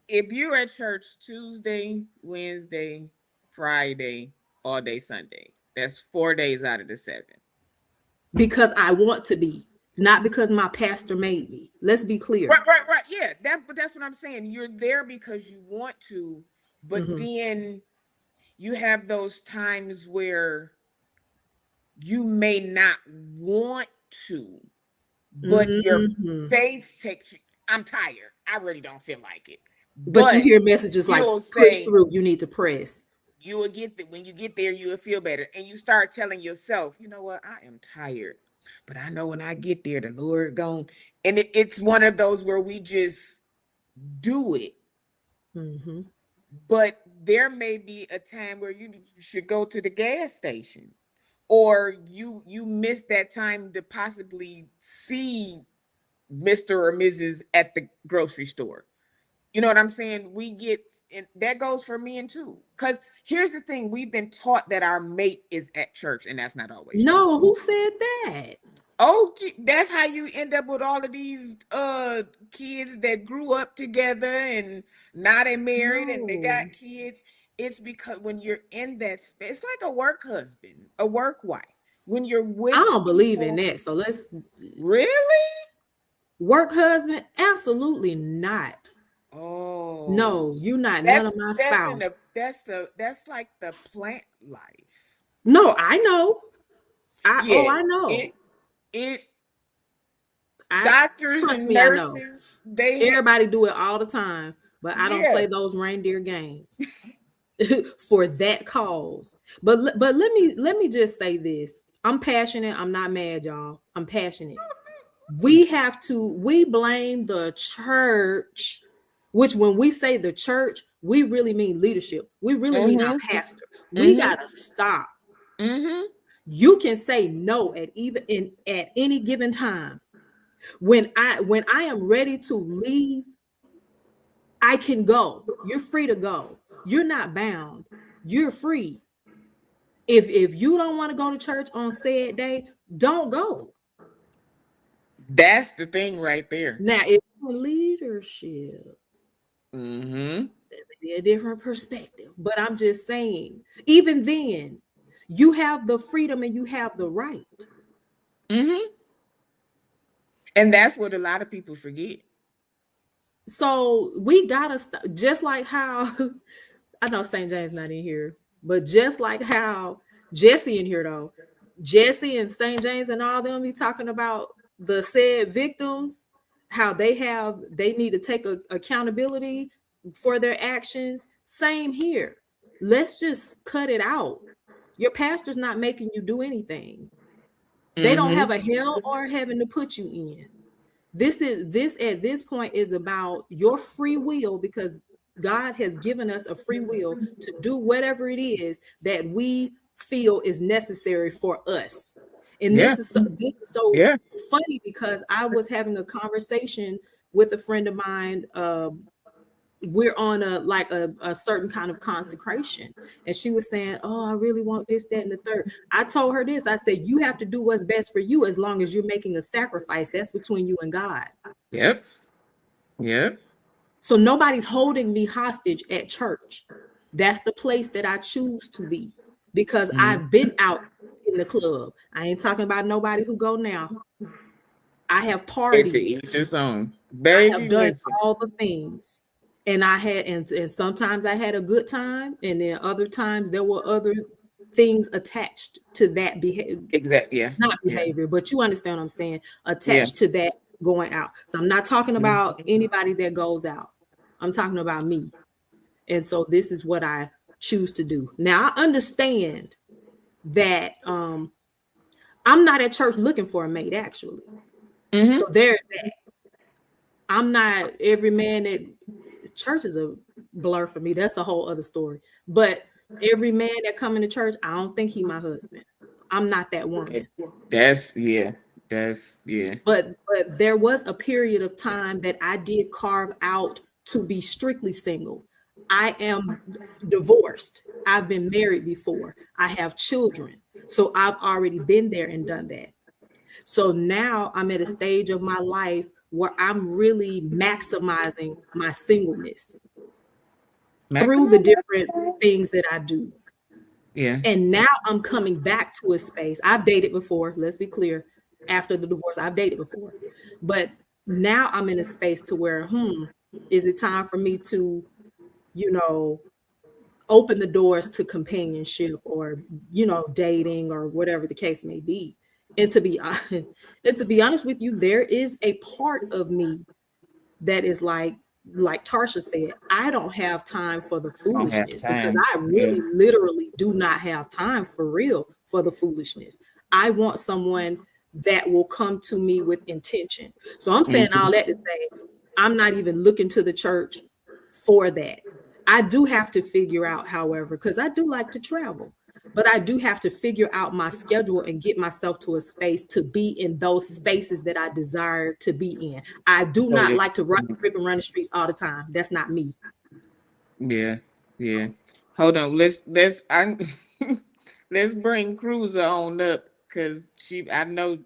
Speaker 1: if you're at church Tuesday, Wednesday, Friday, all day Sunday, that's 4 days out of the 7.
Speaker 2: Because I want to be, not because my pastor made me. Let's be clear.
Speaker 1: Right. Yeah, but that's what I'm saying. You're there because you want to, but
Speaker 2: Mhm.
Speaker 1: then you have those times where you may not want to, but your
Speaker 2: Mhm.
Speaker 1: faith takes you. I'm tired. I really don't feel like it.
Speaker 2: But you
Speaker 1: But
Speaker 2: hear messages like
Speaker 1: you'll
Speaker 2: push
Speaker 1: say,
Speaker 2: through, you need to press.
Speaker 1: you will when you get there, you will feel better. And you start telling yourself, you know what, I am tired. But I know when I get there, the Lord gone. And it's one of those where we just do it.
Speaker 2: Mm-hmm.
Speaker 1: But there may be a time where you should go to the gas station, or you miss that time to possibly see Mr. or Mrs. at the grocery store. You know what I'm saying? We get, and that goes for men too. Because here's the thing, we've been taught that our mate is at church, and that's not always true.
Speaker 2: No, who said that?
Speaker 1: Oh, that's how you end up with all of these kids that grew up together and now they're married and they
Speaker 2: No.
Speaker 1: got kids. It's because when you're in that space, it's like a work husband, a work wife. When you're with
Speaker 2: I don't believe
Speaker 1: people,
Speaker 2: in that. So let's
Speaker 1: really?
Speaker 2: work husband? Absolutely not.
Speaker 1: Oh
Speaker 2: No, you're not none of my spouse.
Speaker 1: That's like the plant life.
Speaker 2: No, I know.
Speaker 1: Yeah,
Speaker 2: I know.
Speaker 1: it doctors
Speaker 2: Trust
Speaker 1: and
Speaker 2: me, I know.
Speaker 1: nurses, they
Speaker 2: Everybody do it all the time, but I don't play those reindeer games for that cause. But let me just say this. I'm passionate. I'm not mad, y'all. I'm passionate. We blame the church, which when we say the church, we really mean leadership. We really mean our pastor. We gotta stop. You can say no at any given time. When I am ready to leave, I can go. You're free to go. You're not bound. You're free. If you don't want to go to church on said day, don't go.
Speaker 1: That's the thing right there.
Speaker 2: Now, if leadership, be a different perspective. But I'm just saying, even then, you have the freedom and you have the right.
Speaker 1: And that's what a lot of people forget.
Speaker 2: So we gotta stop, just like how I know St. James not in here, but just like how Jesse in here though, Jesse and St. James and all them be talking about the said victims, how they need to take accountability for their actions. Same here. Let's just cut it out. Your pastor's not making you do anything. They don't have a hell or heaven to put you in. This at this point is about your free will, because God has given us a free will to do whatever it is that we feel is necessary for us. And this is so funny, because I was having a conversation with a friend of mine. We're on a certain kind of consecration, and she was saying, oh, I really want this, that, and the third. I told her this. I said, you have to do what's best for you, as long as you're making a sacrifice. That's between you and God.
Speaker 1: Yep.
Speaker 2: So nobody's holding me hostage at church. That's the place that I choose to be, because I've been out in the club. I ain't talking about nobody who go now. I have partied.
Speaker 1: To each his own. Baby,
Speaker 2: I have done all the things. And I had, and sometimes I had a good time, and then other times there were other things attached to that behavior.
Speaker 1: Exactly. Yeah.
Speaker 2: Not behavior, but you understand what I'm saying? Attached to that going out. So I'm not talking about anybody that goes out. I'm talking about me. And so this is what I choose to do. Now I understand that I'm not at church looking for a mate, actually. So there's that. I'm not every man that church is a blur for me. That's a whole other story. But every man that come into church, I don't think he my husband. I'm not that woman.
Speaker 1: That's
Speaker 2: But there was a period of time that I did carve out to be strictly single. I am divorced. I've been married before. I have children. So I've already been there and done that. So now I'm at a stage of my life where I'm really maximizing my singleness through the different things that I do.
Speaker 1: Yeah.
Speaker 2: And now I'm coming back to a space. I've dated before. Let's be clear. After the divorce, I've dated before. But now I'm in a space to where, is it time for me to, open the doors to companionship, or, dating, or whatever the case may be. And to be honest with you, there is a part of me that is like Tarsha said, I don't have time for the foolishness, because I really literally do not have time for real for the foolishness. I want someone that will come to me with intention. So I'm saying
Speaker 1: Mhm.
Speaker 2: all that to say, I'm not even looking to the church for that. I do have to figure out, however, because I do like to travel, but I do have to figure out my schedule and get myself to a space to be in those spaces that I desire to be in. I do
Speaker 1: So
Speaker 2: not
Speaker 1: yeah,
Speaker 2: like to rip and run the streets all the time. That's not me.
Speaker 1: yeah, yeah. Hold on. Let's I let's bring Cruiser on up because I know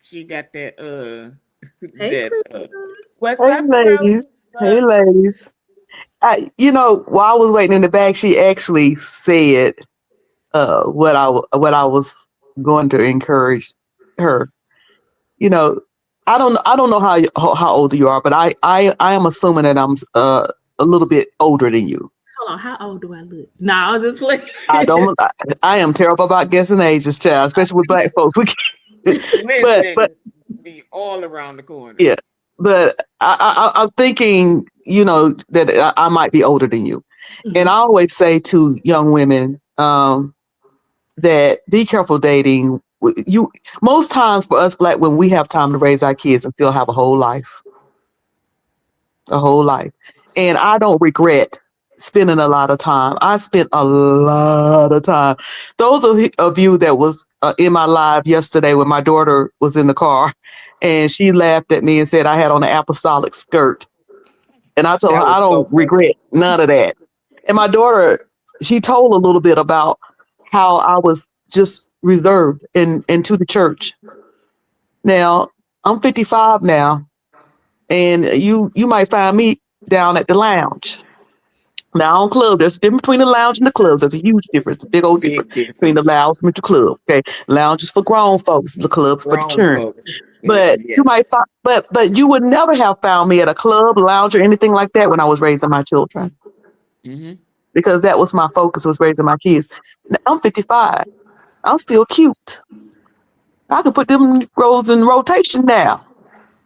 Speaker 1: she got that
Speaker 2: Hey,
Speaker 1: that
Speaker 2: Chris.
Speaker 1: what's
Speaker 4: Hey,
Speaker 1: up, bro?
Speaker 4: ladies.
Speaker 1: What's
Speaker 4: Hey,
Speaker 1: up?
Speaker 4: ladies. While I was waiting in the back, she actually said what I was going to encourage her. You know, I don't know how old you are, but I am assuming that I'm a little bit older than you.
Speaker 2: Hold on, how old do I look? Nah, I'll just play.
Speaker 4: I don't. I am terrible about guessing ages, child, especially with black folks. We can't, but
Speaker 1: Listen, be all around the corner.
Speaker 4: yeah, but I'm thinking, that I might be older than you. And I always say to young women that be careful dating. You most times for us black women, we have time to raise our kids and still have a whole life. And I don't regret spending a lot of time. I spent a lot of time. Those of you that was in my live yesterday when my daughter was in the car, and she laughed at me and said I had on an apostolic skirt, and I told her
Speaker 1: That
Speaker 4: I
Speaker 1: was so
Speaker 4: don't
Speaker 1: funny.
Speaker 4: regret none of that. And my daughter, she told a little bit about how I was just reserved into the church. Now, I'm 55 now, and you might find me down at the lounge. Now on club, there's a difference between the lounge and the clubs. There's a huge difference, a big old difference
Speaker 1: Big
Speaker 4: between the
Speaker 1: difference.
Speaker 4: lounge and the club. Okay, lounge is for grown folks, the club's for the
Speaker 1: Grown
Speaker 4: children.
Speaker 1: folks.
Speaker 4: But you might
Speaker 1: Yes.
Speaker 4: find, but you would never have found me at a club, lounge, or anything like that when I was raising my children,
Speaker 1: Mm-hmm.
Speaker 4: because that was my focus, was raising my kids. Now, I'm 55. I'm still cute. I can put them roles in rotation now.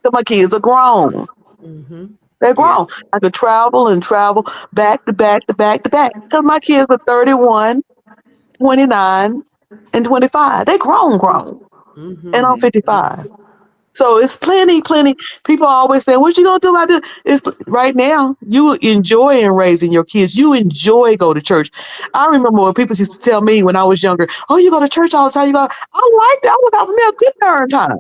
Speaker 4: So my kids are grown.
Speaker 2: Mm-hmm.
Speaker 4: They're
Speaker 1: Yeah.
Speaker 4: grown. I could travel and travel back to back to back to back. Because my kids are 31, 29, and 25. They grown. And I'm
Speaker 2: Mm-hmm.
Speaker 4: 55. So it's plenty. People always say, what you gonna do about this? It's right now, you enjoy in raising your kids. You enjoy go to church. I remember when people used to tell me when I was younger, oh, you go to church all the time. I liked it. I was having me a good darn time.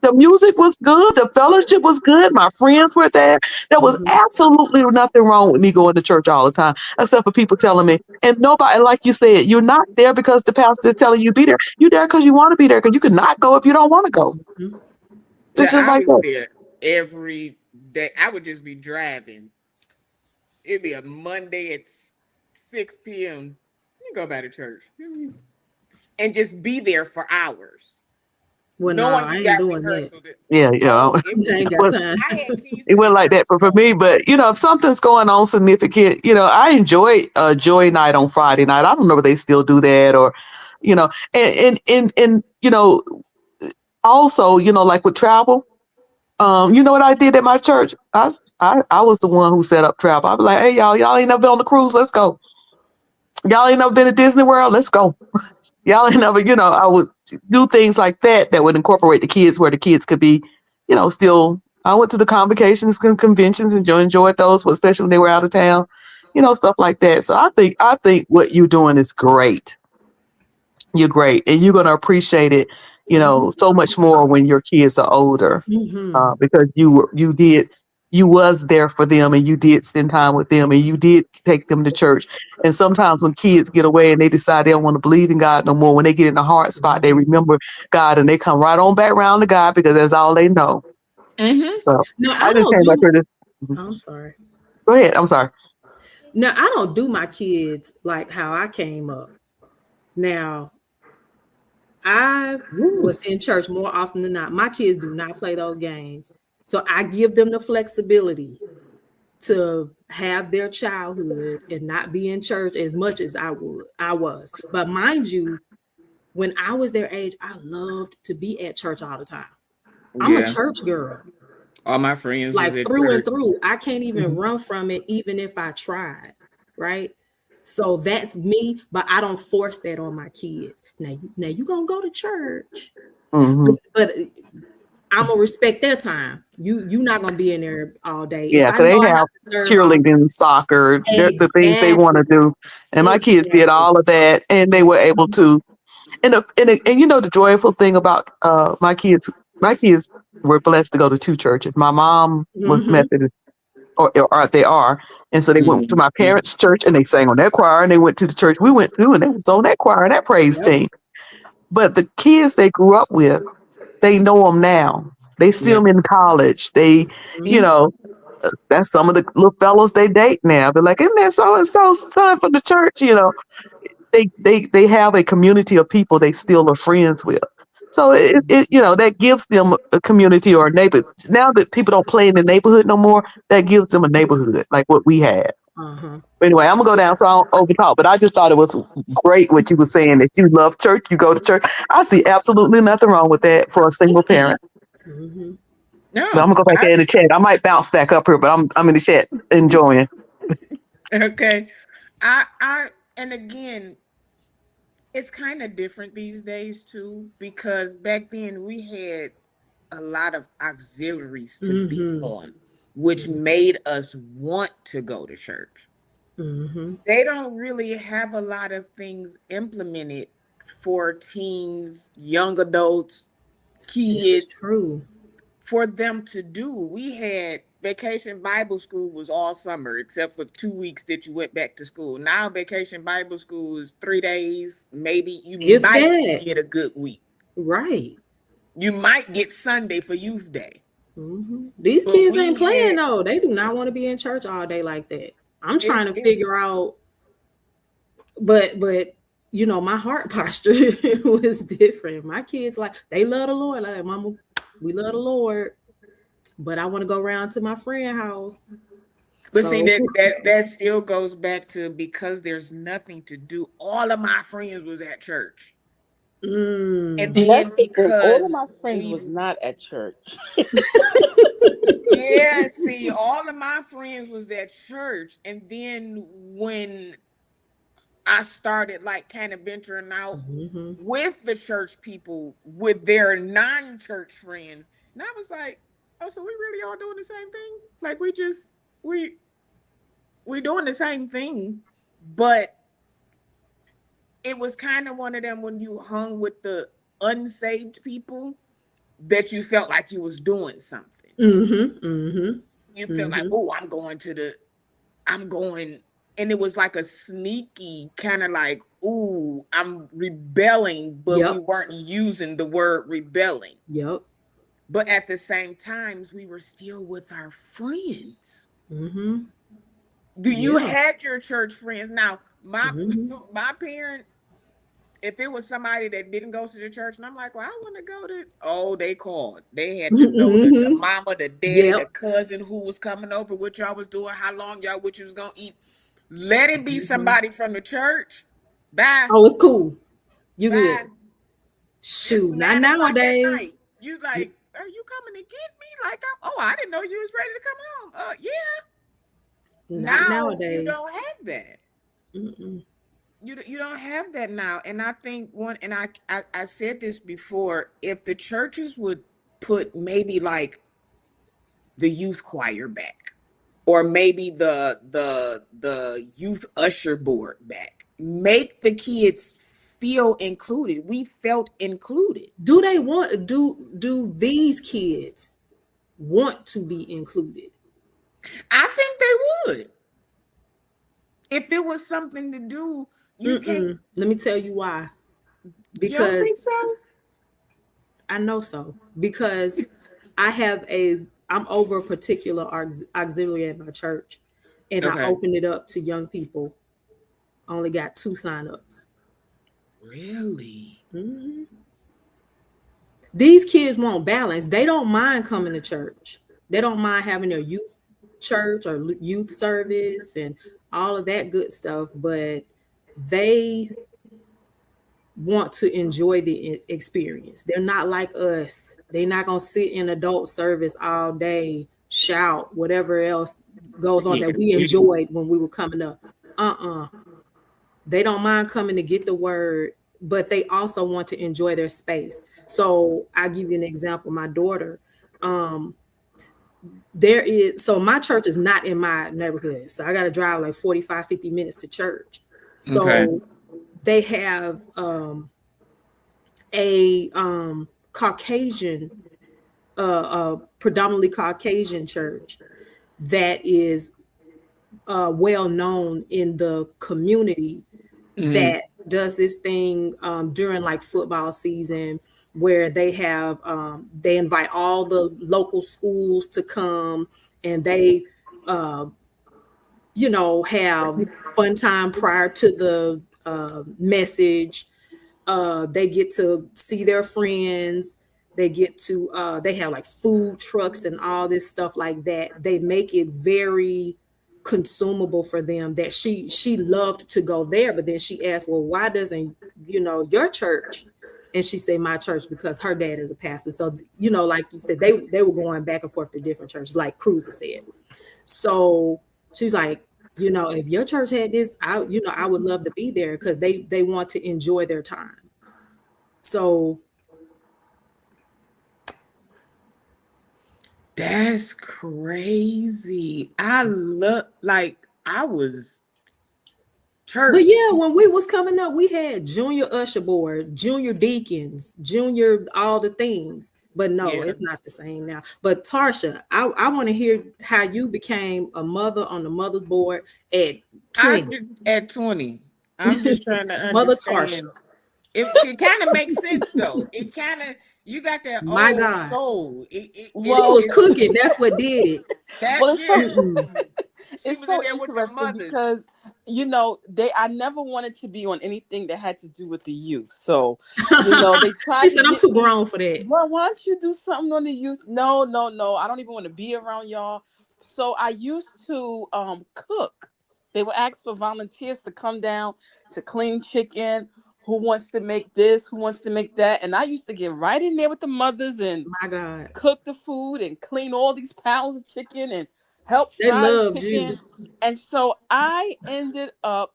Speaker 4: The music was good. The fellowship was good. My friends were there. There was
Speaker 2: Mm-hmm.
Speaker 4: absolutely nothing wrong with me going to church all the time, except for people telling me. And nobody, like you said, you're not there because the pastor is telling you to be there. You're there because you want to be there, because you could not go if you don't want to go.
Speaker 2: Mm-hmm.
Speaker 4: It's
Speaker 1: Yeah,
Speaker 4: just
Speaker 1: I
Speaker 4: like
Speaker 1: was
Speaker 4: that.
Speaker 1: there every day. I would just be driving. It'd be a Monday at 6 p.m. You go back to church and just be there for hours,
Speaker 2: Well, no,
Speaker 1: knowing
Speaker 2: I
Speaker 1: you
Speaker 2: ain't
Speaker 1: got
Speaker 2: doing that.
Speaker 1: rehearsal.
Speaker 4: Yeah,
Speaker 1: Oh, it
Speaker 2: I
Speaker 1: was.
Speaker 2: ain't got
Speaker 4: well,
Speaker 2: time.
Speaker 1: I had keys
Speaker 4: it
Speaker 1: to
Speaker 4: went like that for
Speaker 1: rehearsal.
Speaker 4: me. But if something's going on significant, I enjoy Joy Night on Friday night. I don't know if they still do that, or and also, like with travel. You know what I did at my church? I was the one who set up travel. I'd be like, hey, y'all ain't never been on the cruise. Let's go. Y'all ain't never been to Disney World. Let's go. Y'all ain't never, I would do things like that would incorporate the kids, where the kids could be, still. I went to the convocations and conventions and enjoyed those, especially when they were out of town, stuff like that. So I think what you're doing is great. You're great, and you're gonna appreciate it, so much more when your kids are older,
Speaker 2: Mm-hmm.
Speaker 4: because you was there for them, and you did spend time with them, and you did take them to church. And sometimes when kids get away and they decide they don't want to believe in God no more, when they get in a hard spot, they remember God and they come right on back around to God, because that's all they know.
Speaker 1: Mm-hmm.
Speaker 4: So
Speaker 2: No, I
Speaker 4: I just
Speaker 2: don't
Speaker 4: came back
Speaker 2: do.
Speaker 4: here to. Mhm.
Speaker 2: I'm sorry.
Speaker 4: Go ahead. I'm sorry.
Speaker 2: No, I don't do my kids like how I came up. Now, I was in church more often than not. My kids do not play those games. So I give them the flexibility to have their childhood and not be in church as much as I was. But mind you, when I was their age, I loved to be at church all the time. I'm a
Speaker 1: Yeah.
Speaker 2: church girl,
Speaker 1: All my friends was
Speaker 2: like
Speaker 1: at
Speaker 2: through and
Speaker 1: church.
Speaker 2: through. I can't even
Speaker 4: Mhm.
Speaker 2: run from it, even if I tried. Right. So that's me, but I don't force that on my kids. Now you gonna go to church.
Speaker 4: Mhm.
Speaker 2: But I'm gonna respect their time. You not gonna be in there all day. If
Speaker 4: Yeah,
Speaker 2: I
Speaker 4: because
Speaker 2: know
Speaker 4: they
Speaker 2: I have
Speaker 4: have
Speaker 2: to serve all
Speaker 4: cheerleading, soccer, the things they want to
Speaker 2: exactly,
Speaker 4: do. And my kids did
Speaker 2: exactly.
Speaker 4: all of that, and they were able to. And you know the joyful thing about my kids were blessed to go to two churches. My mom was
Speaker 2: Mm-hmm.
Speaker 4: Methodist, or they are, and so they went to my
Speaker 1: Mhm.
Speaker 4: parents' church and they sang on that choir, and they went to the church we went to, and they was on that choir and that praise
Speaker 2: Yep.
Speaker 4: team. But the kids they grew up with, they know them now. They see
Speaker 1: Yeah.
Speaker 4: them in college. They, you
Speaker 2: Mm-hmm.
Speaker 4: know, that's some of the little fellows they date now. They're like, isn't that so and so's son from the church? You know, they have a community of people they still are friends with. So you know that gives them a community or a neighbor. Now that people don't play in the neighborhood no more, that gives them a neighborhood like what we had.
Speaker 2: Uh-huh.
Speaker 4: But anyway, I'm gonna go down so I don't overtalk. But I just thought it was great what you were saying that you love church, you go to church. I see absolutely nothing wrong with that for a single parent.
Speaker 2: Mm-hmm.
Speaker 4: But I'm
Speaker 1: No.
Speaker 4: gonna go back there in the chat. I might bounce back up here, but I'm in the chat enjoying.
Speaker 1: Okay. I and again, it's kind of different these days too, because back then we had a lot of auxiliaries to be
Speaker 2: Mm-hmm.
Speaker 1: on, which made us want to go to church.
Speaker 2: Mm-hmm.
Speaker 1: They don't really have a lot of things implemented for teens, young adults,
Speaker 2: This is
Speaker 1: kids,
Speaker 2: true.
Speaker 1: for them to do. We had vacation Bible school was all summer, except for 2 weeks that you went back to school. Now vacation Bible school is 3 days. Maybe you
Speaker 2: If
Speaker 1: might
Speaker 2: that
Speaker 1: get a good week.
Speaker 2: right.
Speaker 1: You might get Sunday for youth day.
Speaker 2: Mm-hmm. These
Speaker 1: But
Speaker 2: kids ain't
Speaker 1: we
Speaker 2: playing
Speaker 1: had
Speaker 2: though. They do not want to be in church all day like that. I'm trying
Speaker 1: it's
Speaker 2: to figure
Speaker 1: it's
Speaker 2: out, but you know, my heart posture was different. My kids like they love the Lord. Like, Mama, we love the Lord, but I want to go around to my friend house.
Speaker 1: but see
Speaker 2: So
Speaker 1: that still goes back to because there's nothing to do. All of my friends was at church. And
Speaker 2: mm,
Speaker 3: See, that's
Speaker 1: then
Speaker 3: the thing. All of
Speaker 1: because
Speaker 3: my friends
Speaker 1: we
Speaker 3: was not at church.
Speaker 1: yeah, see, all of my friends was at church. And then when I started like kind of venturing out
Speaker 2: mm-hmm.
Speaker 1: with the church people, with their non-church friends, and I was like, oh, so we really all doing the same thing? Like we we doing the same thing, but it was kind of one of them when you hung with the unsaved people that you felt like you was doing something.
Speaker 2: Mm-hmm. Mm-hmm.
Speaker 1: You felt like,
Speaker 2: Mm-hmm.
Speaker 1: oh, I'm going, and it was like a sneaky kind of like, ooh, I'm rebelling, but we
Speaker 2: Yep.
Speaker 1: weren't using the word rebelling.
Speaker 2: Yep.
Speaker 1: But at the same times, we were still with our friends.
Speaker 2: Mm-hmm.
Speaker 1: Do you
Speaker 2: Yeah.
Speaker 1: had your church friends? Now, my
Speaker 2: Mm-hmm.
Speaker 1: my parents, if it was somebody that didn't go to the church, and I'm like, well, I want to go to, oh, they called. They had to know the
Speaker 2: Mm-hmm.
Speaker 1: mama, the daddy, the
Speaker 2: Yep.
Speaker 1: cousin who was coming over, what y'all was doing, how long y'all, what you was gonna eat. Let it be
Speaker 2: Mm-hmm.
Speaker 1: somebody from the church. Bye,
Speaker 2: Oh, it's cool. You
Speaker 1: bye.
Speaker 2: good.
Speaker 1: It's
Speaker 2: Shoot, not
Speaker 1: 9 o'clock at
Speaker 2: nowadays.
Speaker 1: night. You like, are you coming to get me? Like, oh, I didn't know you was ready to come home. Yeah.
Speaker 2: Not
Speaker 1: Now you
Speaker 2: nowadays.
Speaker 1: don't have that.
Speaker 2: Mm-mm.
Speaker 1: You don't have that now. And I think one, and I said this before, if the churches would put maybe like the youth choir back, or maybe the youth usher board back, make the kids feel included. We felt included.
Speaker 2: Do they want do these kids want to be included?
Speaker 1: I think they would. If it was something to do, you can't.
Speaker 2: Mm-mm. Let me tell you why.
Speaker 1: You don't think
Speaker 2: Because
Speaker 1: so?
Speaker 2: I know so. Because I'm over a particular auxiliary at my church, and I
Speaker 1: Okay.
Speaker 2: opened it up to young people. I only got 2 signups.
Speaker 1: Really?
Speaker 2: Mm-hmm. These kids want balance. They don't mind coming to church. They don't mind having their youth church or youth service and all of that good stuff, but they want to enjoy the experience. They're not like us. They're not going to sit in adult service all day, shout, whatever else goes on that we enjoyed when we were coming up. They don't mind coming to get the word, but they also want to enjoy their space. So I'll give you an example. My daughter, so my church is not in my neighborhood. So I got to drive like 45, 50 minutes to church.
Speaker 1: Okay.
Speaker 2: So they have a Caucasian, predominantly Caucasian church that is well known in the community
Speaker 1: Mm-hmm.
Speaker 2: that does this thing during like football season where they invite all the local schools to come, and they have fun time prior to the message. They get to see their friends. They have like food trucks and all this stuff like that. They make it very consumable for them. That she loved to go there, but then she asked, well, why doesn't your church? And she said, my church, because her dad is a pastor. So like you said, they were going back and forth to different churches, like Cruiser said. So she was like, if your church had this, I would love to be there, because they want to enjoy their time. So
Speaker 1: That's crazy. I was church.
Speaker 2: but yeah, when we was coming up, we had junior usher board, junior deacons, junior all the things. But no,
Speaker 1: Yeah.
Speaker 2: it's not the same now. But Tarsha, I want to hear how you became a mother on the mother's board at 20.
Speaker 1: At 20. I'm just trying to
Speaker 2: Mother Tarsha.
Speaker 1: understand. It kind of makes sense though. It kind of, you got that
Speaker 2: My
Speaker 1: old
Speaker 2: God.
Speaker 1: soul.
Speaker 2: She was cooking. That's what did it.
Speaker 3: Well, it's so
Speaker 1: She
Speaker 3: it's
Speaker 1: was
Speaker 3: so
Speaker 1: in there with the
Speaker 3: interesting
Speaker 1: mothers.
Speaker 3: because I never wanted to be on anything that had to do with the youth. So they tried.
Speaker 2: She said, "I'm too grown for that."
Speaker 3: Well, why don't you do something on the youth? No. I don't even want to be around y'all. So I used to cook. They would ask for volunteers to come down to clean chicken. Who wants to make this? Who wants to make that? And I used to get right in there with the mothers and
Speaker 2: My God,
Speaker 3: cook the food and clean all these pounds of chicken and help
Speaker 2: they
Speaker 3: fry the
Speaker 2: loved
Speaker 3: chicken.
Speaker 2: you.
Speaker 3: And so I ended up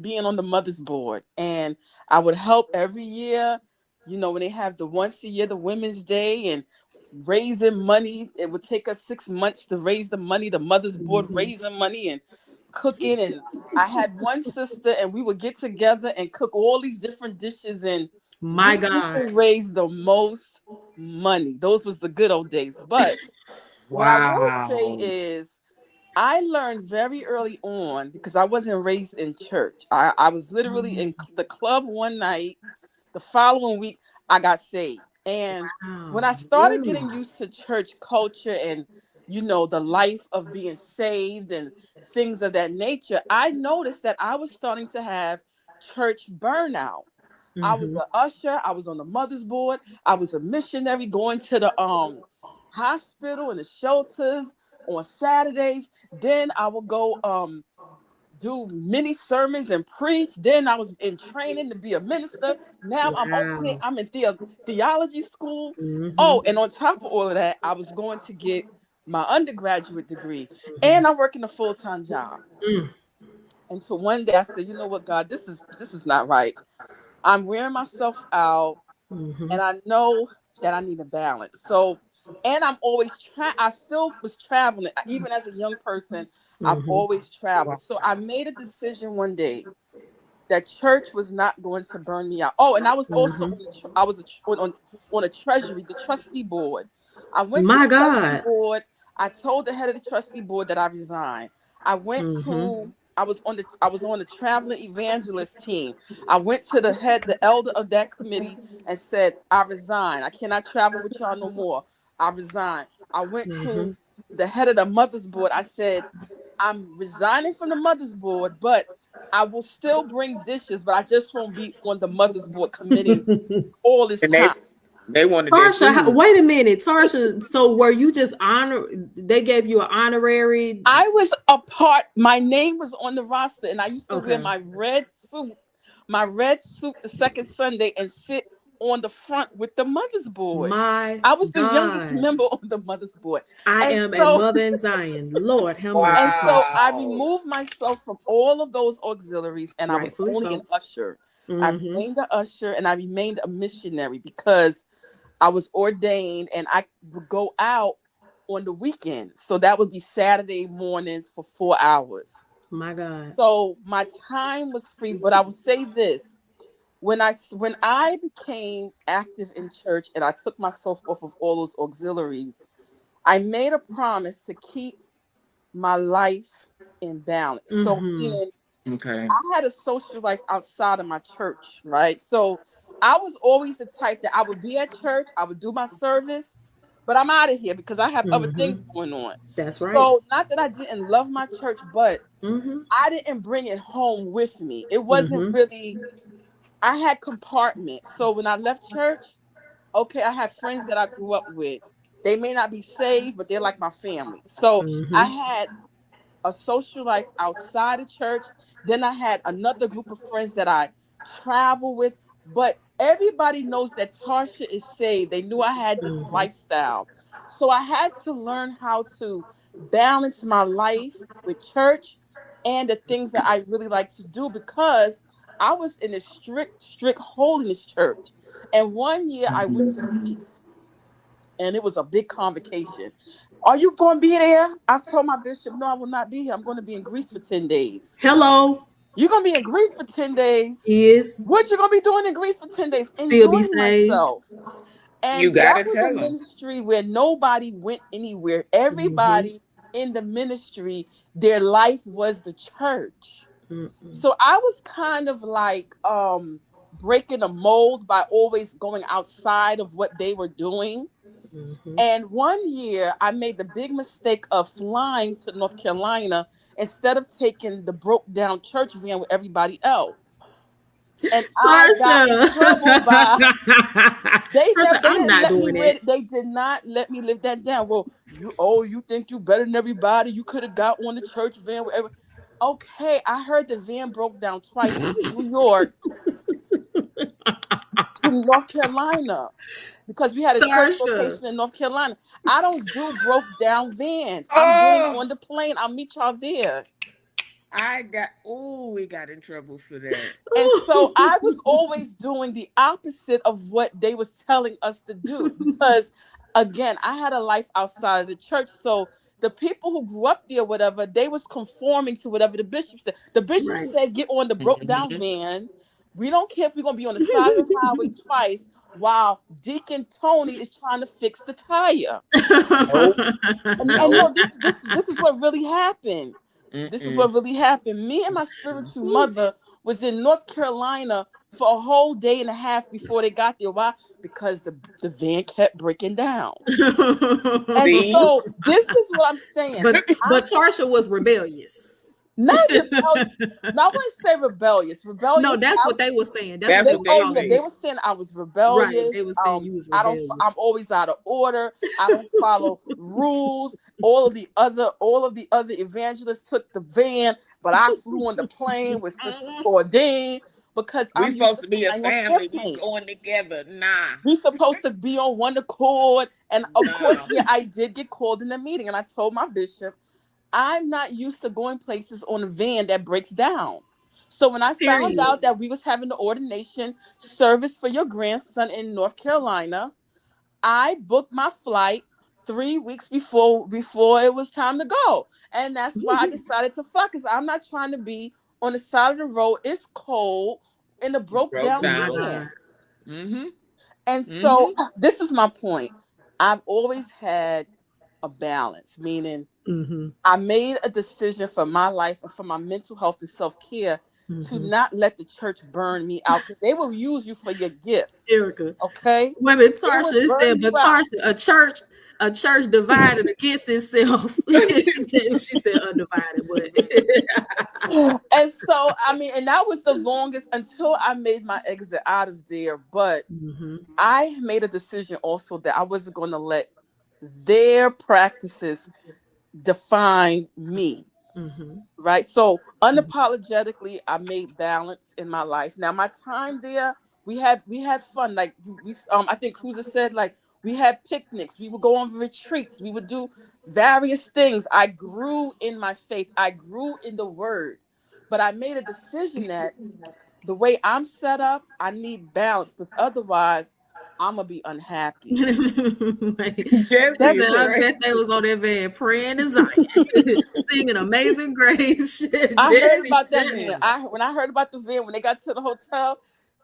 Speaker 3: being on the mother's board, and I would help every year, when they have the once a year, the Women's Day, and raising money. It would take us 6 months to raise the money, the mother's board raising money and cooking. And I had one sister, and we would get together and cook all these different dishes, and
Speaker 2: My
Speaker 3: we used
Speaker 2: God.
Speaker 3: to raise the most money. Those was the good old days. But what I will say
Speaker 1: Wow.
Speaker 3: is I learned very early on, because I wasn't raised in church. I was literally in the club one night. The following week, I got saved. And when I started
Speaker 2: Really?
Speaker 3: getting used to church culture and, the life of being saved and things of that nature, I noticed that I was starting to have church burnout. I was an usher. I was on the mother's board. I was a missionary going to the hospital and the shelters on Saturdays. Then I would go do mini sermons and preach. Then I was in training to be a minister. Now I'm over here.
Speaker 2: Wow.
Speaker 3: I'm in theology school. Oh,
Speaker 2: Mm-hmm.
Speaker 3: and on top of all of that, I was going to get my undergraduate degree, and I'm working a full-time job.
Speaker 2: Mm.
Speaker 3: Until one day I said, you know what, God, this is not right. I'm wearing myself out,
Speaker 2: Mm-hmm.
Speaker 3: and I know that I need a balance. So, and I'm always I still was traveling. Even as a young person, I've
Speaker 2: Mm-hmm.
Speaker 3: always traveled. So I made a decision one day that church was not going to burn me out. Oh, and I was also
Speaker 2: Mm-hmm.
Speaker 3: on a treasury, the trustee board. I went to
Speaker 2: My
Speaker 3: the trustee
Speaker 2: God.
Speaker 3: board. I told the head of the trustee board that I resigned. I went
Speaker 2: Mm-hmm.
Speaker 3: to I was on the traveling evangelist team. I went to the elder of that committee and said, I resign. I cannot travel with y'all no more. I resign. I went
Speaker 2: Mm-hmm.
Speaker 3: to the head of the mother's board. I said, I'm resigning from the mother's board, but I will still bring dishes, but I just won't be on the mother's board committee all this
Speaker 1: And
Speaker 3: time.
Speaker 1: they wanted their
Speaker 2: Tarsha,
Speaker 1: food.
Speaker 2: wait a minute, Tarsha. So were you just they gave you an honorary?
Speaker 3: I was a part, my name was on the roster, and I used to wear
Speaker 2: Okay.
Speaker 3: my red suit the second Sunday and sit on the front with the mother's board.
Speaker 2: My
Speaker 3: I was the youngest
Speaker 2: God.
Speaker 3: member on the mother's board.
Speaker 2: I
Speaker 3: And
Speaker 2: am a
Speaker 3: so
Speaker 2: mother in Zion. Lord, have
Speaker 3: and
Speaker 2: mercy,
Speaker 3: so
Speaker 2: Tarsha.
Speaker 3: I
Speaker 1: Wow.
Speaker 3: removed myself from all of those auxiliaries, and I was
Speaker 2: Rightfully
Speaker 3: only an
Speaker 2: so.
Speaker 3: usher. I
Speaker 2: Mm-hmm.
Speaker 3: remained an usher, and I remained a missionary because I was ordained, and I would go out on the weekends. So that would be Saturday mornings for 4 hours.
Speaker 2: My God.
Speaker 3: So my time was free, but I will say this: when I became active in church and I took myself off of all those auxiliaries, I made a promise to keep my life in balance. So
Speaker 2: Mm-hmm.
Speaker 3: meaning
Speaker 1: Okay.
Speaker 3: I had a social life outside of my church, right? So I was always the type that I would be at church, I would do my service, but I'm out of here because I have other
Speaker 2: Mm-hmm.
Speaker 3: things going on.
Speaker 2: That's right.
Speaker 3: So not that I didn't love my church, but
Speaker 2: Mm-hmm.
Speaker 3: I didn't bring it home with me. It wasn't
Speaker 2: Mm-hmm.
Speaker 3: really, I had compartments. So when I left church, okay, I have friends that I grew up with. They may not be saved, but they're like my family. So I
Speaker 2: Mm-hmm.
Speaker 3: had a social life outside of church. Then I had another group of friends that I travel with. But everybody knows that Tarsha is saved. They knew I had this
Speaker 2: Mm-hmm.
Speaker 3: lifestyle. So I had to learn how to balance my life with church and the things that I really like to do because I was in a strict holiness church. And one year I went to Greece and it was a big convocation. Are you going to be there? I told my bishop, no, I will not be here. I'm going to be in Greece for 10 days.
Speaker 2: Hello.
Speaker 3: You're going to be in Greece for 10 days?
Speaker 2: Is
Speaker 3: What you going to be doing in Greece for 10 days?
Speaker 2: still be
Speaker 3: Enjoying
Speaker 2: saved.
Speaker 3: myself.
Speaker 1: You
Speaker 3: And that
Speaker 1: gotta
Speaker 3: was a
Speaker 1: tell them.
Speaker 3: ministry where nobody went anywhere.
Speaker 2: Mm-hmm.
Speaker 3: Everybody in the ministry, their life was the church.
Speaker 2: Mm-hmm.
Speaker 3: So I was kind of like breaking a mold by always going outside of what they were doing.
Speaker 2: Mm-hmm.
Speaker 3: And one year I made the big mistake of flying to North Carolina instead of taking the broke down church van with everybody else. And I got in
Speaker 2: Tarsha.
Speaker 3: trouble by
Speaker 2: Tarsha,
Speaker 3: they
Speaker 2: I'm
Speaker 3: didn't
Speaker 2: not
Speaker 3: let me
Speaker 2: doing that.
Speaker 3: they did not let me live that down. Well, you think you better than everybody. You could have got on the church van wherever. Okay, I heard the van broke down twice from New York to North Carolina because we had a church
Speaker 2: Tarsha.
Speaker 3: location in North Carolina. I don't do broke down vans. I'm getting
Speaker 1: Oh,
Speaker 3: on the plane. I'll meet y'all there.
Speaker 1: we got in trouble for that.
Speaker 3: And so I was always doing the opposite of what they was telling us to do because again, I had a life outside of the church. So the people who grew up there, whatever, they was conforming to whatever the bishop said. The bishop
Speaker 2: Right.
Speaker 3: said, get on the broke down
Speaker 1: Mhm.
Speaker 3: van. We don't care if we're gonna be on the side of the highway twice while Deacon Tony is trying to fix the tire.
Speaker 1: Nope.
Speaker 3: And no,
Speaker 1: Nope.
Speaker 3: this is what really happened. This is
Speaker 1: Mm-mm.
Speaker 3: what really happened. Me and my spiritual mother was in North Carolina for a whole day and a half before they got there. Why? Because the van kept breaking down. And
Speaker 1: See?
Speaker 3: so this is what I'm saying.
Speaker 2: but Tarsha was rebellious.
Speaker 3: Not rebellious. Now I wouldn't say rebellious.
Speaker 2: No,
Speaker 3: Rebellious.
Speaker 2: that's what they were saying. That's what
Speaker 1: That's
Speaker 2: they
Speaker 3: They
Speaker 1: what
Speaker 2: were
Speaker 1: they
Speaker 3: oh yeah,
Speaker 2: calling
Speaker 3: they
Speaker 2: it.
Speaker 1: said.
Speaker 3: were saying I was
Speaker 2: Right. They
Speaker 3: rebellious.
Speaker 2: were saying you was
Speaker 3: I don't.
Speaker 2: rebellious.
Speaker 3: I'm always out of order. I don't follow rules. All of the other evangelists took the van, but I flew on the plane with Sister Claudine because
Speaker 1: We
Speaker 3: I'm used
Speaker 1: supposed
Speaker 3: to
Speaker 1: to be a
Speaker 3: flying on
Speaker 1: family. We
Speaker 3: airplanes.
Speaker 1: going together. Nah.
Speaker 3: We supposed to be on one accord, and of course,
Speaker 1: No.
Speaker 3: yeah, I did get called in a meeting, and I told my bishop I'm not used to going places on a van that breaks down. So when I found
Speaker 2: Period.
Speaker 3: out that we was having the ordination service for your grandson in North Carolina, I booked my flight 3 weeks before it was time to go. And that's why I decided to fly because I'm not trying to be on the side of the road. It's cold in a broke
Speaker 1: Broke
Speaker 3: down
Speaker 2: My
Speaker 1: down.
Speaker 2: God.
Speaker 3: van.
Speaker 1: Mm-hmm.
Speaker 3: And
Speaker 1: Mm-hmm.
Speaker 3: so this is my point. I've always had a balance, meaning
Speaker 2: Mm-hmm.
Speaker 3: I made a decision for my life and for my mental health and self care to
Speaker 2: Mm-hmm.
Speaker 3: not let the church burn me out because they will use you for your gift.
Speaker 2: Erica.
Speaker 3: Okay?
Speaker 2: Women,
Speaker 3: They
Speaker 2: Tarsha,
Speaker 3: would
Speaker 2: it
Speaker 3: burn
Speaker 2: said,
Speaker 3: you
Speaker 2: but
Speaker 3: out.
Speaker 2: Tarsha, a church divided against itself. She said undivided, but
Speaker 3: And so, I mean, and that was the longest until I made my exit out of there. But
Speaker 2: mm-hmm.
Speaker 3: I made a decision also that I wasn't going to let their practices define me.
Speaker 2: Mm-hmm.
Speaker 3: Right. So unapologetically, I made balance in my life. Now, my time there we had fun. Like I think Cruiser said, like we had picnics, we would go on retreats, we would do various things. I grew in my faith, I grew in the word, but I made a decision that the way I'm set up, I need balance because otherwise I'm gonna be unhappy.
Speaker 2: Like,
Speaker 1: Jesse
Speaker 3: That's
Speaker 1: is
Speaker 2: I
Speaker 3: it.
Speaker 2: bet they
Speaker 1: crazy.
Speaker 2: was on that van praying to Zion, singing Amazing Grace. Shit,
Speaker 3: I heard
Speaker 2: Jesse
Speaker 3: about that van.
Speaker 2: said.
Speaker 3: When I heard about the van when they got to the hotel,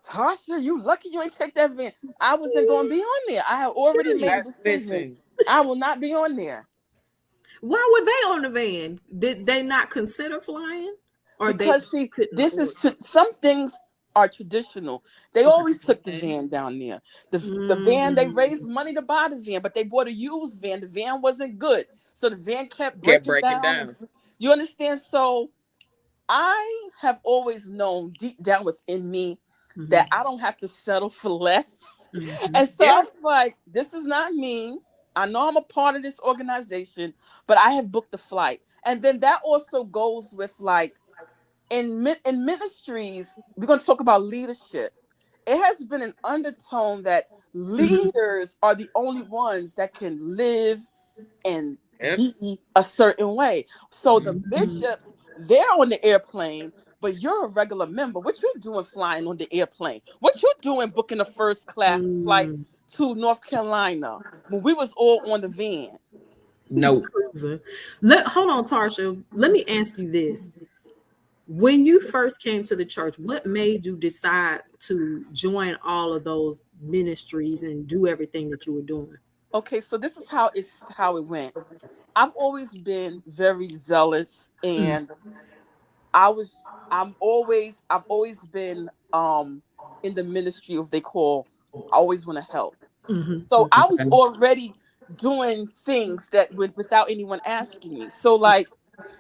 Speaker 3: Tasha, you lucky you ain't take that van. I wasn't gonna be on there. I had already made a decision.
Speaker 1: Listen,
Speaker 3: I will not be on there.
Speaker 2: Why were they on the van? Did they not consider flying, or they
Speaker 3: Because see,
Speaker 2: couldn't
Speaker 3: this is
Speaker 2: afford
Speaker 3: some things are traditional. They
Speaker 2: it?
Speaker 3: always took the
Speaker 1: mhm.
Speaker 3: van down there. The van, they
Speaker 2: Mm.
Speaker 3: raised money to buy the van, but they bought a used van. The van wasn't good, so the van kept
Speaker 1: Kept
Speaker 3: breaking
Speaker 1: breaking
Speaker 3: down.
Speaker 1: down.
Speaker 3: You understand? So I have always known deep down within me that
Speaker 2: Mhm.
Speaker 3: I don't have to settle for less.
Speaker 2: Mhm.
Speaker 3: And so I
Speaker 1: Yeah.
Speaker 3: was like, this is not me. I know I'm a part of this organization, but I have booked the flight. And then that also goes with like in ministries, we're going to talk about leadership. It has been an undertone that
Speaker 2: Mhm.
Speaker 3: leaders are the only ones that can live and
Speaker 1: Yep.
Speaker 3: be a certain way. So the
Speaker 2: Mhm.
Speaker 3: bishops, they're on the airplane, but you're a regular member. What you doing flying on the airplane? What you doing booking a first class flight
Speaker 2: Mm.
Speaker 3: to North Carolina when we was all on the van?
Speaker 1: No.
Speaker 2: Cruiser. Hold on, Tarsha. Let me ask you this. When you first came to the church, what made you decide to join all of those ministries and do everything that you were doing?
Speaker 3: Okay, so this is how it went. I've always been very zealous,
Speaker 2: Mm.
Speaker 3: and I've always been in the ministry of they call I always want to help.
Speaker 2: Mhm.
Speaker 3: So I was
Speaker 1: Okay.
Speaker 3: already doing things that without anyone asking me. So like,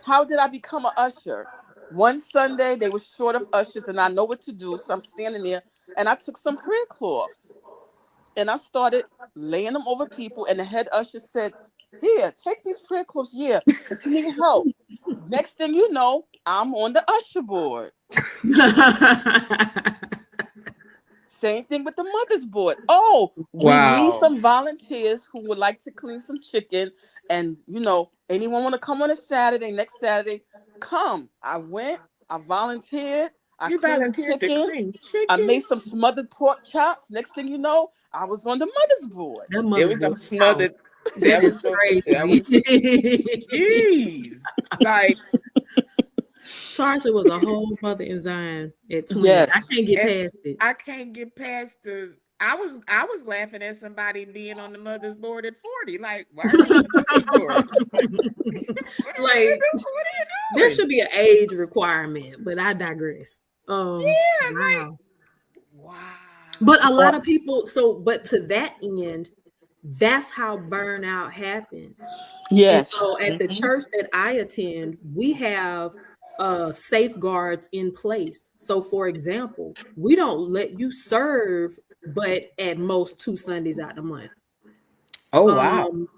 Speaker 3: how did I become an usher? One Sunday they were short of ushers and I know what to do. So I'm standing there and I took some prayer cloths and I started laying them over people. And the head usher said, here, take these prayer cloths. Yeah, if you need help. Next thing you know, I'm on the usher board. Same thing with the mother's board. Oh, we need
Speaker 1: Wow.
Speaker 3: some volunteers who would like to clean some chicken. And, anyone want to come on a Saturday, next Saturday, come. I went, I volunteered, I
Speaker 1: You
Speaker 3: cleaned the
Speaker 1: volunteered to
Speaker 3: chicken,
Speaker 1: clean
Speaker 3: I
Speaker 1: chicken.
Speaker 3: made some smothered pork chops. Next thing you know, I was on the mother's board.
Speaker 2: That
Speaker 1: It
Speaker 2: mother's
Speaker 1: was
Speaker 2: boy
Speaker 1: some
Speaker 2: is powerful.
Speaker 1: smothered.
Speaker 2: That
Speaker 1: That
Speaker 2: is
Speaker 1: was so. That was.
Speaker 2: crazy.
Speaker 1: Jeez. Like,
Speaker 2: Tarsha was a whole mother in Zion at 20. I
Speaker 3: Yes.
Speaker 2: can't get
Speaker 1: and
Speaker 2: past it.
Speaker 1: I can't get past the. I was laughing at somebody being on the mother's board at 40. Like, why are you on the mother's board? What are you
Speaker 2: Like,
Speaker 1: doing? What are
Speaker 2: there
Speaker 1: you doing?
Speaker 2: should be an age requirement, but I digress.
Speaker 1: Yeah, like,
Speaker 2: Wow. But a
Speaker 1: wow.
Speaker 2: lot of people, but to that end, that's how burnout happens. And so
Speaker 3: Yes.
Speaker 2: at the
Speaker 1: Mhm.
Speaker 2: church that I attend, we have safeguards in place. So for example, we don't let you serve but at most 2 Sundays out the month.
Speaker 1: Oh wow.
Speaker 2: Um,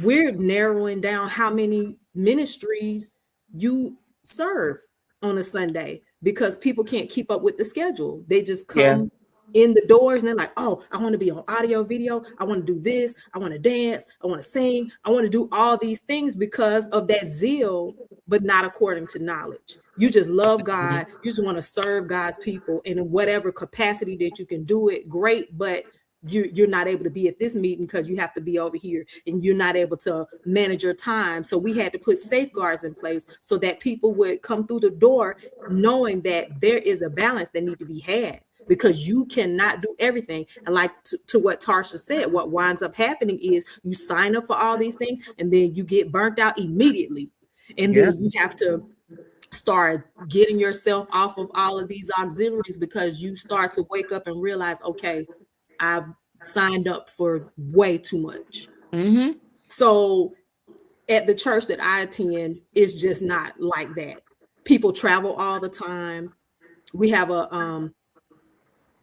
Speaker 2: we're narrowing down how many ministries you serve on a Sunday because people can't keep up with the schedule. They just
Speaker 1: Yeah.
Speaker 2: come in the doors and they're like, oh, I want to be on audio, video. I want to do this. I want to dance. I want to sing. I want to do all these things because of that zeal, but not according to knowledge. You just love
Speaker 1: Mhm.
Speaker 2: God. You just want to serve God's people. And in whatever capacity that you can do it, great. But you're not able to be at this meeting because you have to be over here and you're not able to manage your time. So we had to put safeguards in place so that people would come through the door knowing that there is a balance that need to be had because you cannot do everything. And like to what Tarsha said, what winds up happening is you sign up for all these things and then you get burnt out immediately. And
Speaker 1: Yeah.
Speaker 2: then you have to start getting yourself off of all of these auxiliaries because you start to wake up and realize, okay, I've signed up for way too much.
Speaker 1: Mm-hmm.
Speaker 2: So at the church that I attend, it's just not like that. People travel all the time. We have a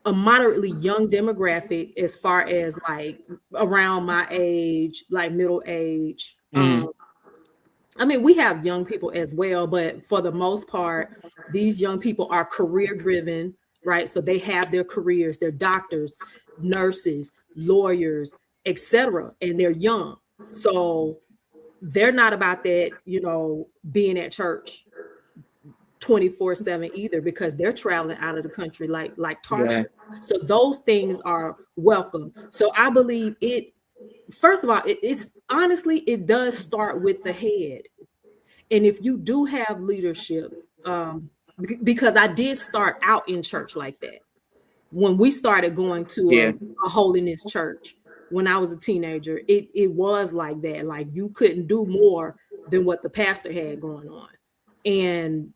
Speaker 2: moderately young demographic as far as like around my age, like middle age.
Speaker 1: Mm.
Speaker 2: I mean, we have young people as well, but for the most part, these young people are career driven. right? So they have their careers, they're doctors, nurses, lawyers, etc., and they're young. So they're not about that, being at church 24/7 either, because they're traveling out of the country like
Speaker 1: Yeah.
Speaker 2: Tarsha. So those things are welcome. So I believe it, first of all, it's honestly, it does start with the head. And if you do have leadership, because I did start out in church like that. When we started going to
Speaker 1: Yeah.
Speaker 2: a holiness church when I was a teenager, it was like that. Like you couldn't do more than what the pastor had going on. And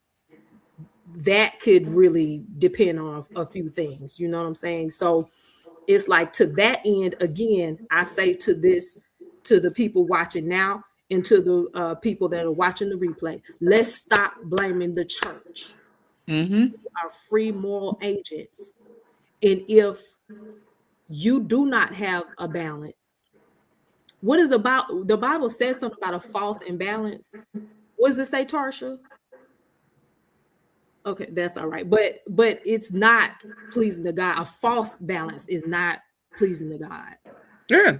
Speaker 2: that could really depend on a few things, you know what I'm saying? So it's like, to that end, again, I say to the people watching now, and to the people that are watching the replay, let's stop blaming the church.
Speaker 1: Mm-hmm.
Speaker 2: Our free moral agents. And if you do not have a balance, what is about, the Bible says something about a false imbalance. What does it say, Tarsha? Okay, that's all right. But it's not pleasing to God. A false balance is not pleasing to God.
Speaker 1: Yeah.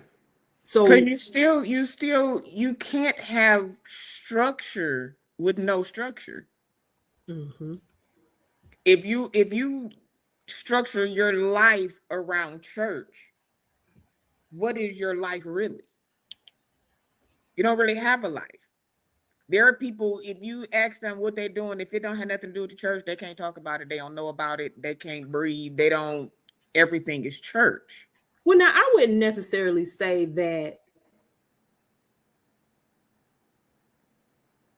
Speaker 1: Because
Speaker 2: So
Speaker 1: you can't have structure with no structure.
Speaker 2: mhm.
Speaker 1: If you structure your life around church, what is your life really? You don't really have a life. There are people, if you ask them what they're doing, if it don't have nothing to do with the church, they can't talk about it. They don't know about it. They can't breathe. They don't, everything is church.
Speaker 2: Well, now I wouldn't necessarily say that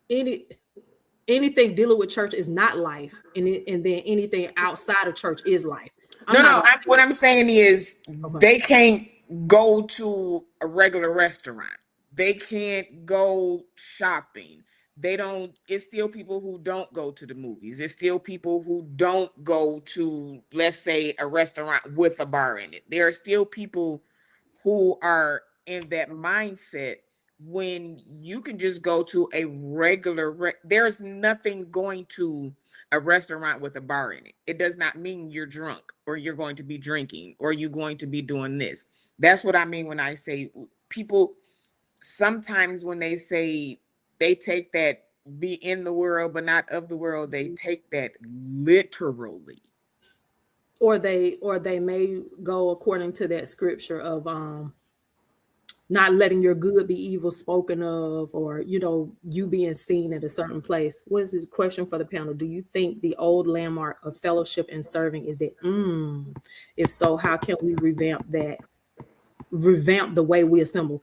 Speaker 2: anything dealing with church is not life, and then anything outside of church is life. I'm
Speaker 1: No,
Speaker 2: not
Speaker 1: no.
Speaker 2: gonna.
Speaker 1: What I'm saying is
Speaker 2: Okay.
Speaker 1: they can't go to a regular restaurant. They can't go shopping. They don't. It's still people who don't go to the movies. It's still people who don't go to, let's say, a restaurant with a bar in it. There are still people who are in that mindset when you can just go to a there's nothing going to a restaurant with a bar in it. It does not mean you're drunk or you're going to be drinking or you're going to be doing this. That's what I mean when I say people sometimes when they say they take that be in the world but not of the world, they take that literally.
Speaker 2: Or they may go according to that scripture of not letting your good be evil spoken of, or you being seen at a certain place. What is this question for the panel? Do you think the old landmark of fellowship and serving is that? If so, how can we revamp the way we assemble?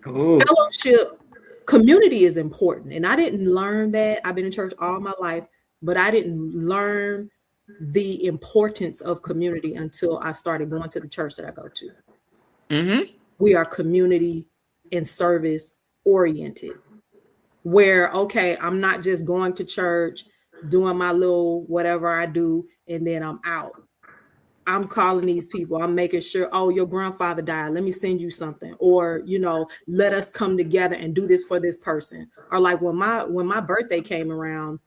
Speaker 1: Oh.
Speaker 2: Fellowship, community is important, and I didn't learn that. I've been in church all my life, but I didn't learn the importance of community until I started going to the church that I go to.
Speaker 1: Mm-hmm.
Speaker 2: We are community and service oriented, where, okay, I'm not just going to church, doing my little whatever I do, and then I'm out. I'm calling these people. I'm making sure, oh, your grandfather died. Let me send you something. Or, let us come together and do this for this person. Or like when my birthday came around,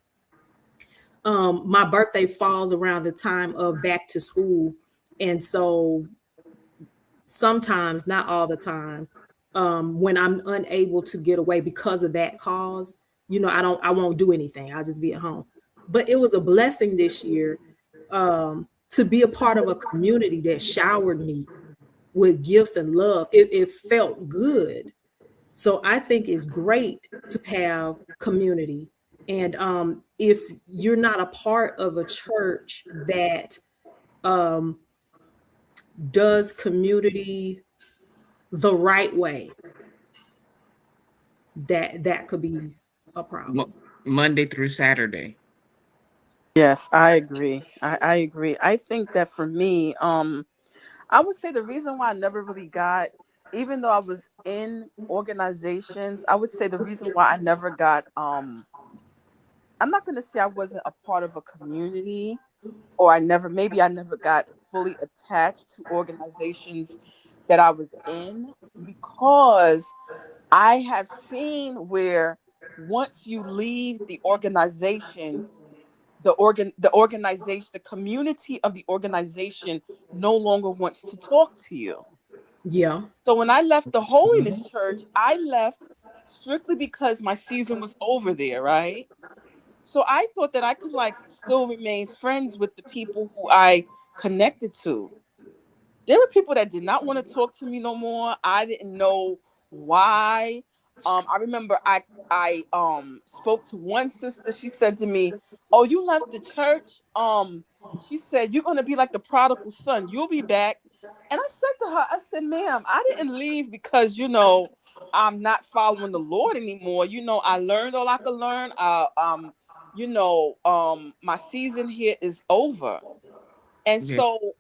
Speaker 2: my birthday falls around the time of back to school. And so sometimes, not all the time, when I'm unable to get away because of that cause, I won't do anything. I'll just be at home. But it was a blessing this year, to be a part of a community that showered me with gifts and love. It felt good. So I think it's great to have community. And if you're not a part of a church that does community the right way, that could be a problem.
Speaker 1: Monday through Saturday.
Speaker 3: Yes, I agree. I agree. I think that for me, I would say the reason why I never really got, even though I was in organizations, I would say the reason why I never got, I'm not going to say I wasn't a part of a community, or maybe I never got fully attached to organizations that I was in, because I have seen where once you leave the organization, the organization, the community of the organization no longer wants to talk to you.
Speaker 2: Yeah.
Speaker 3: So when I left the Holiness Church, I left strictly because my season was over there, right? So I thought that I could like still remain friends with the people who I connected to. There were people that did not want to talk to me no more. I didn't know why. I remember I spoke to one sister. She said to me, "Oh, you left the church?" She said, "You're gonna be like the prodigal son. You'll be back." And I said to her, I said, "Ma'am, I didn't leave because I'm not following the Lord anymore. I learned all I could learn. My season here is over." And
Speaker 1: Yeah.
Speaker 3: so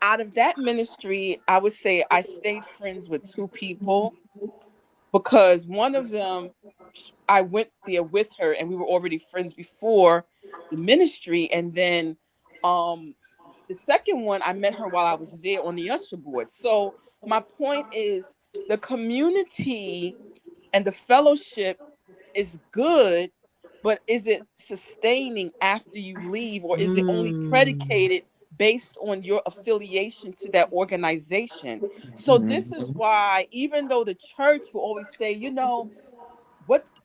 Speaker 3: out of that ministry, I would say I stayed friends with two people, because one of them, I went there with her and we were already friends before the ministry. And then the second one, I met her while I was there on the usher board. So my point is, the community and the fellowship is good, but is it sustaining after you leave, or is it only
Speaker 2: Mm.
Speaker 3: predicated based on your affiliation to that organization? So this is
Speaker 1: Mhm.
Speaker 3: why, even though the church will always say,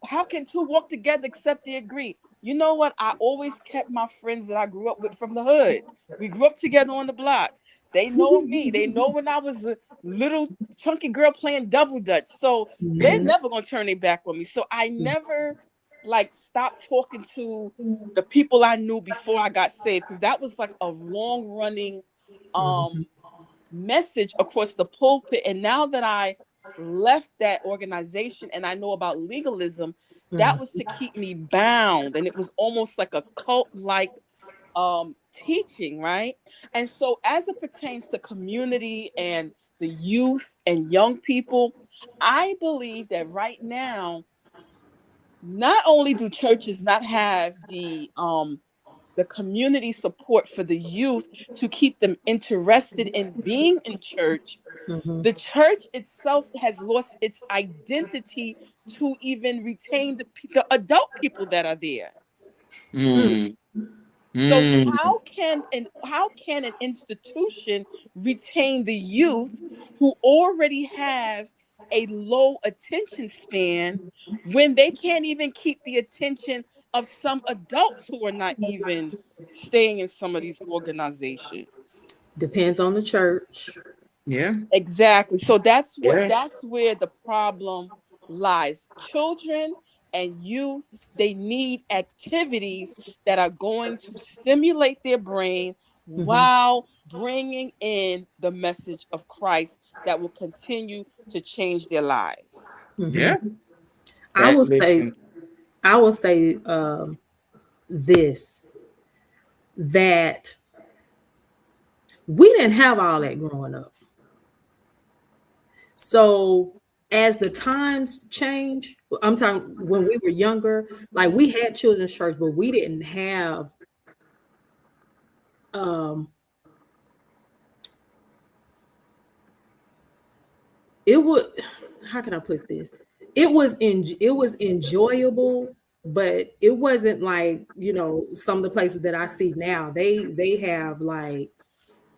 Speaker 3: how can two walk together except they agree? You know what? I always kept my friends that I grew up with from the hood. We grew up together on the block. They know me. They know when I was a little chunky girl playing double dutch. So they're
Speaker 2: Mhm.
Speaker 3: never gonna turn their back on me. So I never like stopped talking to the people I knew before I got saved, because that was like a long running
Speaker 2: Mhm.
Speaker 3: message across the pulpit. And now that I left that organization and I know about legalism, that
Speaker 2: Mhm.
Speaker 3: was to keep me bound. And it was almost like a cult like teaching, right? And so, as it pertains to community and the youth and young people, I believe that right now, not only do churches not have the community support for the youth to keep them interested in being in church,
Speaker 2: Mhm.
Speaker 3: the church itself has lost its identity to even retain the adult people that are there.
Speaker 2: Mm.
Speaker 1: Mm.
Speaker 3: So
Speaker 1: Mm.
Speaker 3: how can an institution retain the youth who already have a low attention span, when they can't even keep the attention of some adults who are not even staying in some of these organizations?
Speaker 2: Depends on the church.
Speaker 1: Yeah.
Speaker 3: Exactly. So
Speaker 1: Yeah.
Speaker 3: that's where the problem lies. Children and youth, they need activities that are going to stimulate their brain
Speaker 2: Mhm.
Speaker 3: while bringing in the message of Christ that will continue to change their lives.
Speaker 1: Yeah.
Speaker 2: Mhm. I
Speaker 1: That
Speaker 2: will say,
Speaker 1: listen.
Speaker 2: I will say this, that we didn't have all that growing up. So as the times change, I'm talking when we were younger, like we had children's church, but we didn't have um it would, how can I put this? It was enjoyable, but it wasn't like, some of the places that I see now, they have like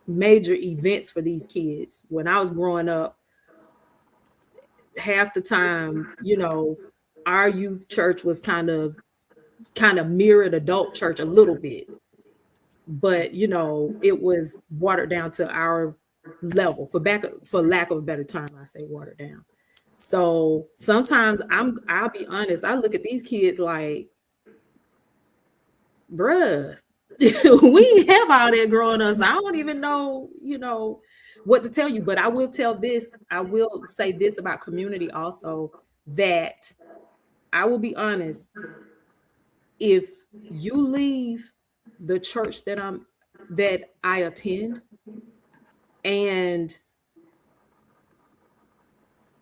Speaker 2: major events for these kids. When I was growing up, half the time, our youth church was kind of mirrored adult church a little bit, but it was watered down to our level, for lack of a better term. I say watered down. So sometimes I'll be honest, I look at these kids like, bruh, we have all that growing us. I don't even know, what to tell you. But I will say this about community also, that I will be honest, if you leave the church that I attend, and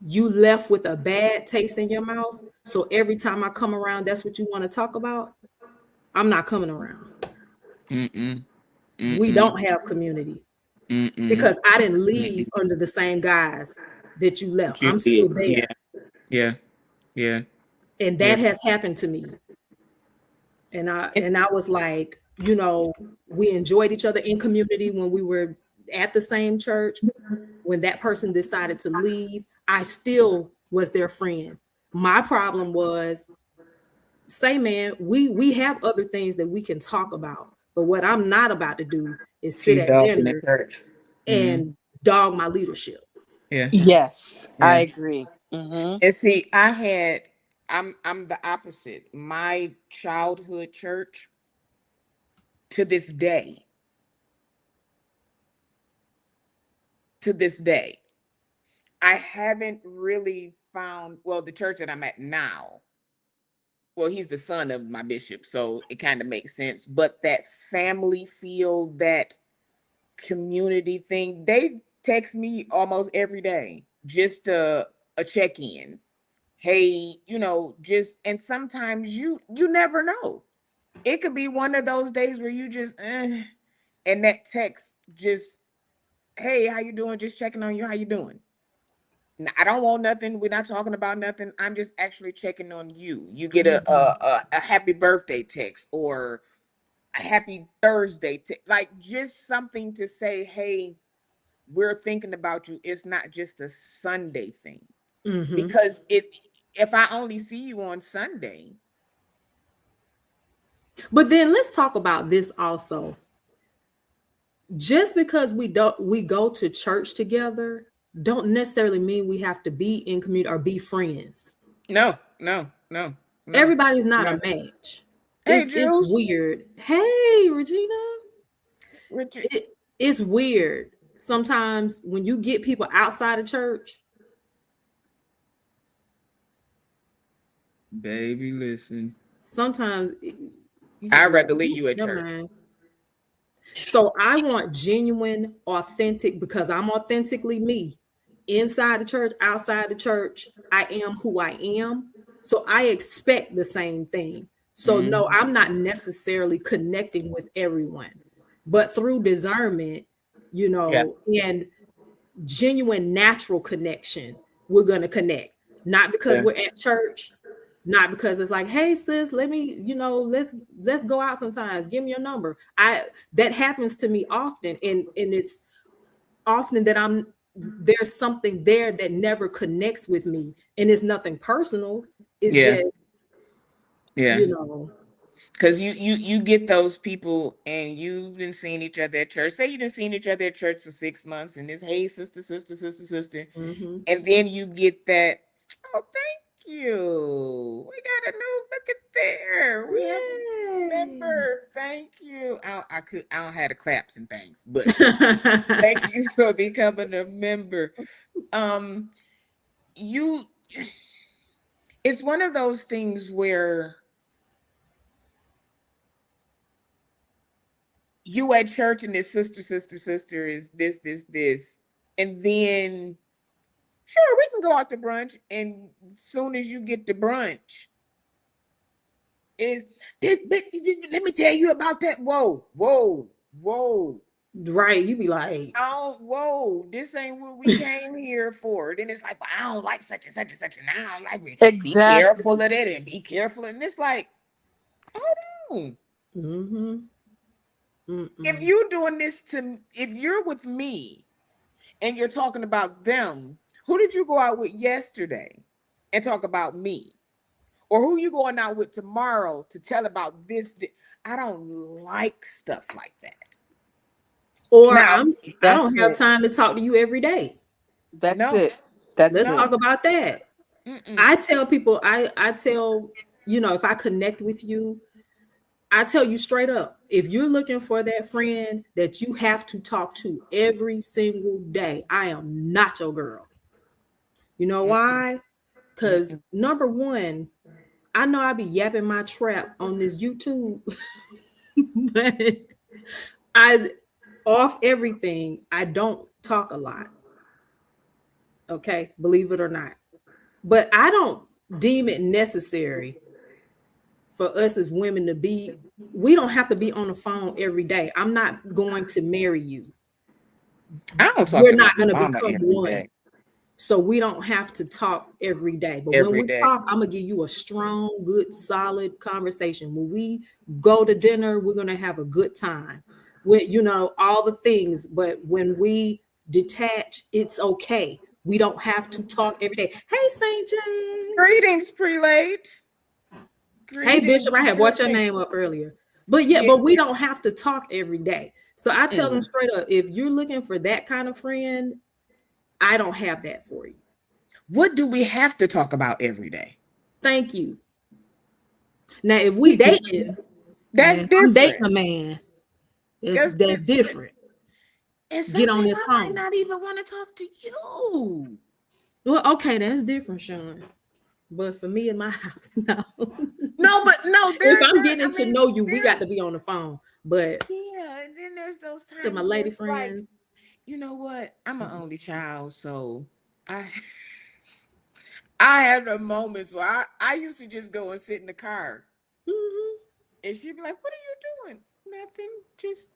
Speaker 2: you left with a bad taste in your mouth, so every time I come around, that's what you want to talk about, I'm not coming around.
Speaker 1: Mm-mm.
Speaker 2: We
Speaker 1: Mm-mm.
Speaker 2: don't have community,
Speaker 1: Mm-mm.
Speaker 2: because I didn't
Speaker 1: Mm-mm.
Speaker 2: leave under the same guys that you left.
Speaker 1: What you
Speaker 2: I'm still
Speaker 1: did. Yeah.
Speaker 2: there.
Speaker 1: Yeah. Yeah.
Speaker 2: And
Speaker 1: Yeah.
Speaker 2: that has happened to me. And I was like, you know, we enjoyed each other in community when we were at the same church. When that person decided to leave, I still was their friend. My problem was, say, man, we have other things that we can talk about, but what I'm not about to do is sit
Speaker 1: She's
Speaker 2: at
Speaker 1: dog in the
Speaker 2: dinner
Speaker 1: church.
Speaker 2: and dog my leadership.
Speaker 1: Yeah.
Speaker 4: Yes, I
Speaker 1: Yeah.
Speaker 4: agree. Mm-hmm.
Speaker 1: And see, I'm the opposite. My childhood church to this day, I haven't really found, well, the church that I'm at now, well, he's the son of my bishop, so it kind of makes sense. But that family feel, that community thing, they text me almost every day, just a check-in. Hey, just, and sometimes you never know. It could be one of those days where you just and that text just, hey, how you doing? Just checking on you. How you doing? I don't want nothing. We're not talking about nothing. I'm just actually checking on you. You get a happy birthday text or a happy Thursday like just something to say, hey, we're thinking about you. It's not just a Sunday thing.
Speaker 2: Mm-hmm.
Speaker 1: Because if I only see you on Sunday.
Speaker 2: But then let's talk about this also. Just because we go to church together don't necessarily mean we have to be in community or be friends.
Speaker 1: No.
Speaker 2: Everybody's not a match.
Speaker 1: Hey,
Speaker 2: It's
Speaker 1: Jules.
Speaker 2: weird. Hey, Regina.
Speaker 1: Richard.
Speaker 2: It's weird. Sometimes when you get people outside of church.
Speaker 1: Baby, listen.
Speaker 2: Sometimes
Speaker 1: I'd rather leave you at church.
Speaker 2: Mind. So I want genuine, authentic, because I'm authentically me. Inside the church, outside the church, I am who I am. So I expect the same thing. So no, I'm not necessarily connecting with everyone, but through discernment, and genuine natural connection, we're going to connect. Not because we're at church, not because it's like, hey sis, let me, let's go out sometimes. Give me your number. That happens to me often, and it's often that there's something there that never connects with me, and it's nothing personal. It's just
Speaker 1: because you get those people and you've been seeing each other at church. Say you've been seeing each other at church for 6 months, and it's, hey, sister,
Speaker 2: mm-hmm.
Speaker 1: and then you get that, oh, thank you, we got a new, look at there, we have a member, thank you. I don't have the claps and things, but thank you for becoming a member. It's one of those things where you at church and this sister is this, and then sure, we can go out to brunch, and as soon as you get to brunch, is this, let me tell you about that. Whoa.
Speaker 2: Right, you be like,
Speaker 1: oh, whoa, this ain't what we came here for. Then it's like, well, I don't like such and such and such, and I don't like it.
Speaker 4: Exactly.
Speaker 1: Be careful of that and be careful. And it's like, hold on.
Speaker 2: Mm-hmm.
Speaker 1: If you're doing this if you're with me and you're talking about them, who did you go out with yesterday and talk about me? Or who you going out with tomorrow to tell about this? I don't like stuff like that.
Speaker 2: Or now, I don't have time to talk to you every day.
Speaker 4: Let's talk
Speaker 2: about that. I tell people, I tell, if I connect with you, I tell you straight up, if you're looking for that friend that you have to talk to every single day, I am not your girl. You know why? Because number one, I know I be yapping my trap on this YouTube, but off everything, I don't talk a lot. Okay, believe it or not. But I don't deem it necessary for us as women we don't have to be on the phone every day. I'm not going to marry you.
Speaker 1: I don't talk
Speaker 2: We're not going to become one.
Speaker 1: Day.
Speaker 2: So we don't have to talk every day. But when
Speaker 1: Every
Speaker 2: we
Speaker 1: day.
Speaker 2: talk, I'm gonna give you a strong, good, solid conversation. When we go to dinner, we're gonna have a good time. With all the things, but when we detach, it's okay. We don't have to talk every day. Hey, St. James.
Speaker 1: Greetings, prelate.
Speaker 2: Hey,
Speaker 1: Greetings,
Speaker 2: Bishop. I had watched your
Speaker 1: prelate.
Speaker 2: name up earlier. But
Speaker 1: Yeah.
Speaker 2: but we don't have to talk every day. So I tell them
Speaker 1: Mm.
Speaker 2: straight up, if you're looking for that kind of friend, I don't have that for you.
Speaker 1: What do we have to talk about every day?
Speaker 2: Thank you. Now, if we dating,
Speaker 1: That's
Speaker 2: and I'm dating a
Speaker 1: different.
Speaker 2: man,
Speaker 1: That's
Speaker 2: that's different.
Speaker 1: And
Speaker 2: Get on
Speaker 1: sometimes
Speaker 2: this
Speaker 1: I might
Speaker 2: phone.
Speaker 1: not even want to talk to you.
Speaker 2: Well, okay, that's different, Sean. But for me in my house, no.
Speaker 1: No, but no,
Speaker 2: If
Speaker 1: there,
Speaker 2: I'm getting to know you, we got
Speaker 1: there's
Speaker 2: to be on the phone. But
Speaker 1: yeah, and then there's those
Speaker 2: to my
Speaker 1: times where
Speaker 2: lady
Speaker 1: it's like,
Speaker 2: friends,
Speaker 1: you know what? I'm an only child, so I I have the moments where I used to just go and sit in the car,
Speaker 2: mhm.
Speaker 1: and she'd be like, "What are you doing? Nothing, just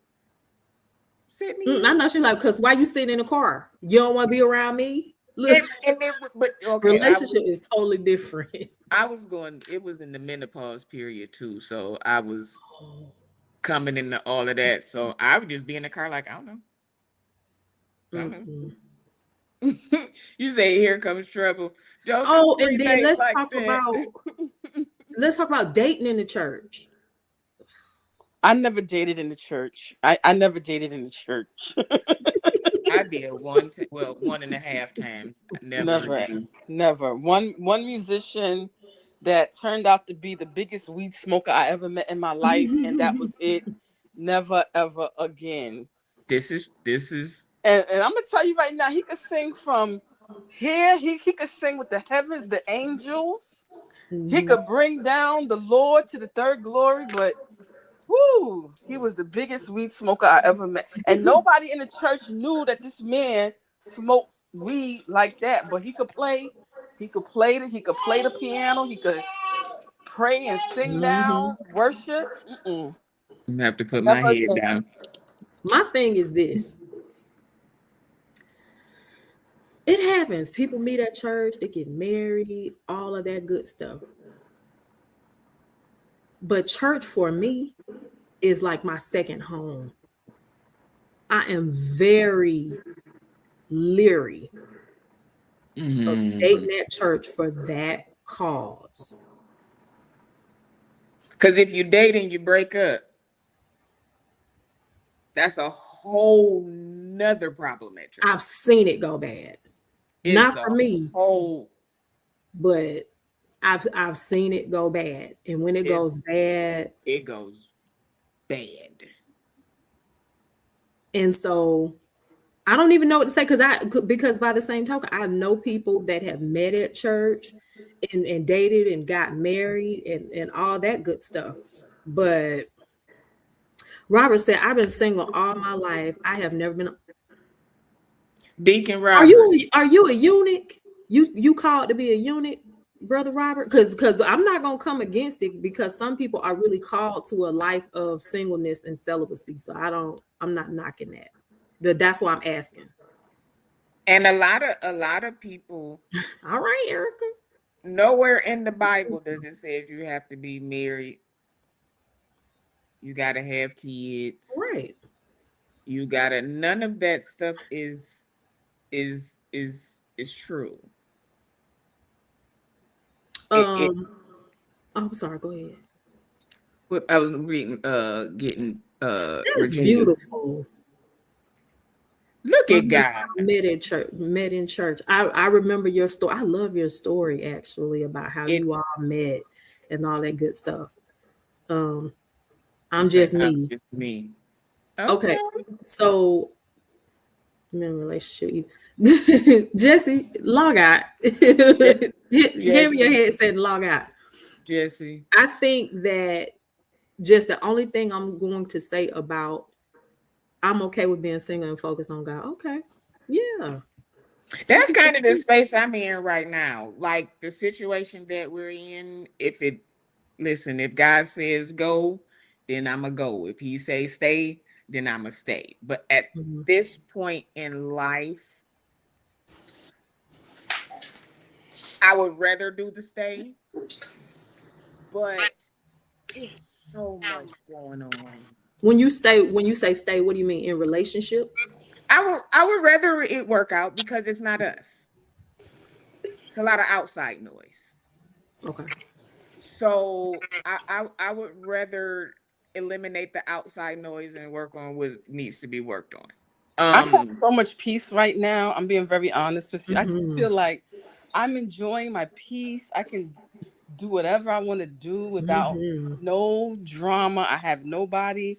Speaker 1: sitting
Speaker 2: I
Speaker 1: here."
Speaker 2: know she like, because why you sitting in the car? You don't want to be around me? Look,
Speaker 1: And it, but okay,
Speaker 2: relationship is totally different.
Speaker 1: I was going. It was in the menopause period too, so I was coming into all of that. So I would just be in the car like, I don't know. I don't
Speaker 2: Mm-mm.
Speaker 1: know. You say here comes trouble. Don't do
Speaker 2: Oh, and then
Speaker 1: prelate like that.
Speaker 2: let's talk about dating in the church.
Speaker 3: I never dated in the church. I never dated in the church.
Speaker 1: I did well, 1.5 times. Never
Speaker 3: Never,
Speaker 1: again.
Speaker 3: never. One musician that turned out to be the biggest weed smoker I ever met in my life, and that was it. Never ever again.
Speaker 1: This is
Speaker 3: And I'm gonna tell you right now, he could sing from here. He could sing with the heavens, the angels. He
Speaker 2: Mhm.
Speaker 3: could bring down the Lord to the third glory, but whoo, he was the biggest weed smoker I ever met. And nobody in the church knew that this man smoked weed like that. But he could play the piano, he could pray and sing
Speaker 2: Mhm.
Speaker 3: down, worship. Mm-mm.
Speaker 1: I'm gonna have to put my
Speaker 3: Never
Speaker 1: head
Speaker 3: again.
Speaker 1: down.
Speaker 2: My thing is this. It happens. People meet at church, they get married, all of that good stuff. But church for me is like my second home. I am very leery of dating
Speaker 1: Mhm.
Speaker 2: at church for that cause.
Speaker 1: Because if you date and you break up, that's a whole nother problem at church.
Speaker 2: I've seen it go bad.
Speaker 1: It's
Speaker 2: Not
Speaker 1: a
Speaker 2: for me,
Speaker 1: whole
Speaker 2: but I've seen it go bad. And when it goes
Speaker 1: it's
Speaker 2: bad,
Speaker 1: it goes bad.
Speaker 2: and so I don't even know what to say because by the same token, I know people that have met at church and dated and got married and all that good stuff. But Robert said, I've been single all my life. I have never been.
Speaker 1: Deacon
Speaker 2: Are
Speaker 1: Robert.
Speaker 2: you a eunuch? You called to be a eunuch, brother Robert? Because I'm not gonna come against it because some people are really called to a life of singleness and celibacy. So I'm not knocking that. That's why I'm asking.
Speaker 1: And a lot of people,
Speaker 2: All right, Erica.
Speaker 1: nowhere in the Bible does it say you have to be married. You gotta have kids.
Speaker 2: Right.
Speaker 1: You gotta none of that stuff is true. It
Speaker 2: Oh, sorry, go ahead.
Speaker 1: I was reading getting
Speaker 2: That's
Speaker 1: Virginia.
Speaker 2: beautiful.
Speaker 1: Look
Speaker 2: My
Speaker 1: at
Speaker 2: husband
Speaker 1: God.
Speaker 2: met in church. I remember your story. I love your story actually about how
Speaker 1: It
Speaker 2: you all met and all that good stuff. I'm
Speaker 1: say
Speaker 2: just
Speaker 1: I'm
Speaker 2: me.
Speaker 1: just me.
Speaker 2: Okay.
Speaker 1: Okay.
Speaker 2: So I'm in a relationship. Jesse, log out.
Speaker 1: Je-
Speaker 2: Hand me your
Speaker 1: Jesse.
Speaker 2: headset and log out.
Speaker 1: Jesse.
Speaker 2: I think that just the only thing I'm going to say about I'm okay with being single and focused on God. Okay. Yeah. Some
Speaker 1: That's
Speaker 2: people
Speaker 1: kind of the space I'm in right now. Like the situation that we're in, if God says go, then I'ma go. If he says stay, then I'ma stay. But at
Speaker 2: Mhm.
Speaker 1: this point in life, I would rather do the stay, but it's so much going on.
Speaker 2: When you say stay, what do you mean, in relationship?
Speaker 1: I would rather it work out because it's not us. It's a lot of outside noise.
Speaker 2: Okay.
Speaker 1: So I would rather eliminate the outside noise and work on what needs to be worked on.
Speaker 5: I have so much peace right now. I'm being very honest with you. I just
Speaker 2: Mm-hmm.
Speaker 5: feel like I'm enjoying my peace. I can do whatever I want to do without
Speaker 2: Mm-hmm.
Speaker 5: no drama. I have nobody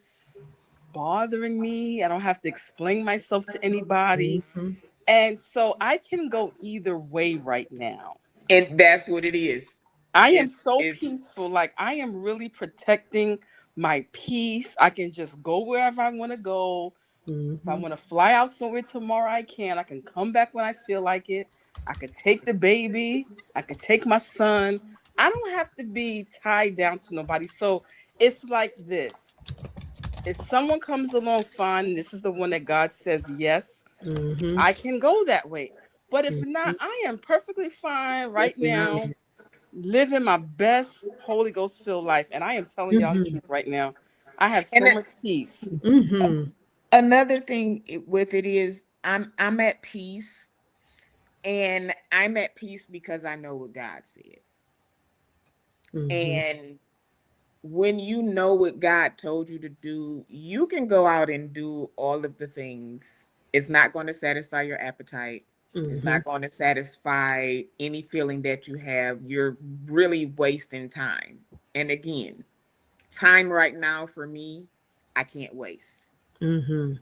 Speaker 5: bothering me. I don't have to explain myself to anybody.
Speaker 2: Mm-hmm.
Speaker 5: And so I can go either way right now.
Speaker 1: And that's what it is.
Speaker 5: I am so
Speaker 1: It's
Speaker 5: peaceful. Like I am really protecting my peace. I can just go wherever I want to go. If I
Speaker 2: Mm-hmm.
Speaker 5: want to fly out somewhere tomorrow, I can. I can come back when I feel like it. I could take the baby. I could take my son. I don't have to be tied down to nobody. So it's like this. If someone comes along, fine, and this is the one that God says yes,
Speaker 2: Mm-hmm.
Speaker 5: I can go that way. But if
Speaker 2: Mm-hmm.
Speaker 5: not, I am perfectly fine right
Speaker 2: Definitely not.
Speaker 5: now, living my best Holy Ghost filled life. And I am telling y'all the
Speaker 2: Mm-hmm.
Speaker 5: truth right now. I have
Speaker 1: and
Speaker 5: so much peace.
Speaker 2: Mm-hmm.
Speaker 1: another thing with it is I'm at peace, and I'm at peace because I know what God said.
Speaker 2: Mm-hmm.
Speaker 1: And when you know what God told you to do, you can go out and do all of the things. It's not going to satisfy your appetite. It's
Speaker 2: Mm-hmm.
Speaker 1: not going to satisfy any feeling that you have. You're really wasting time. And again, time right now for me, I can't waste.
Speaker 2: Mm-hmm.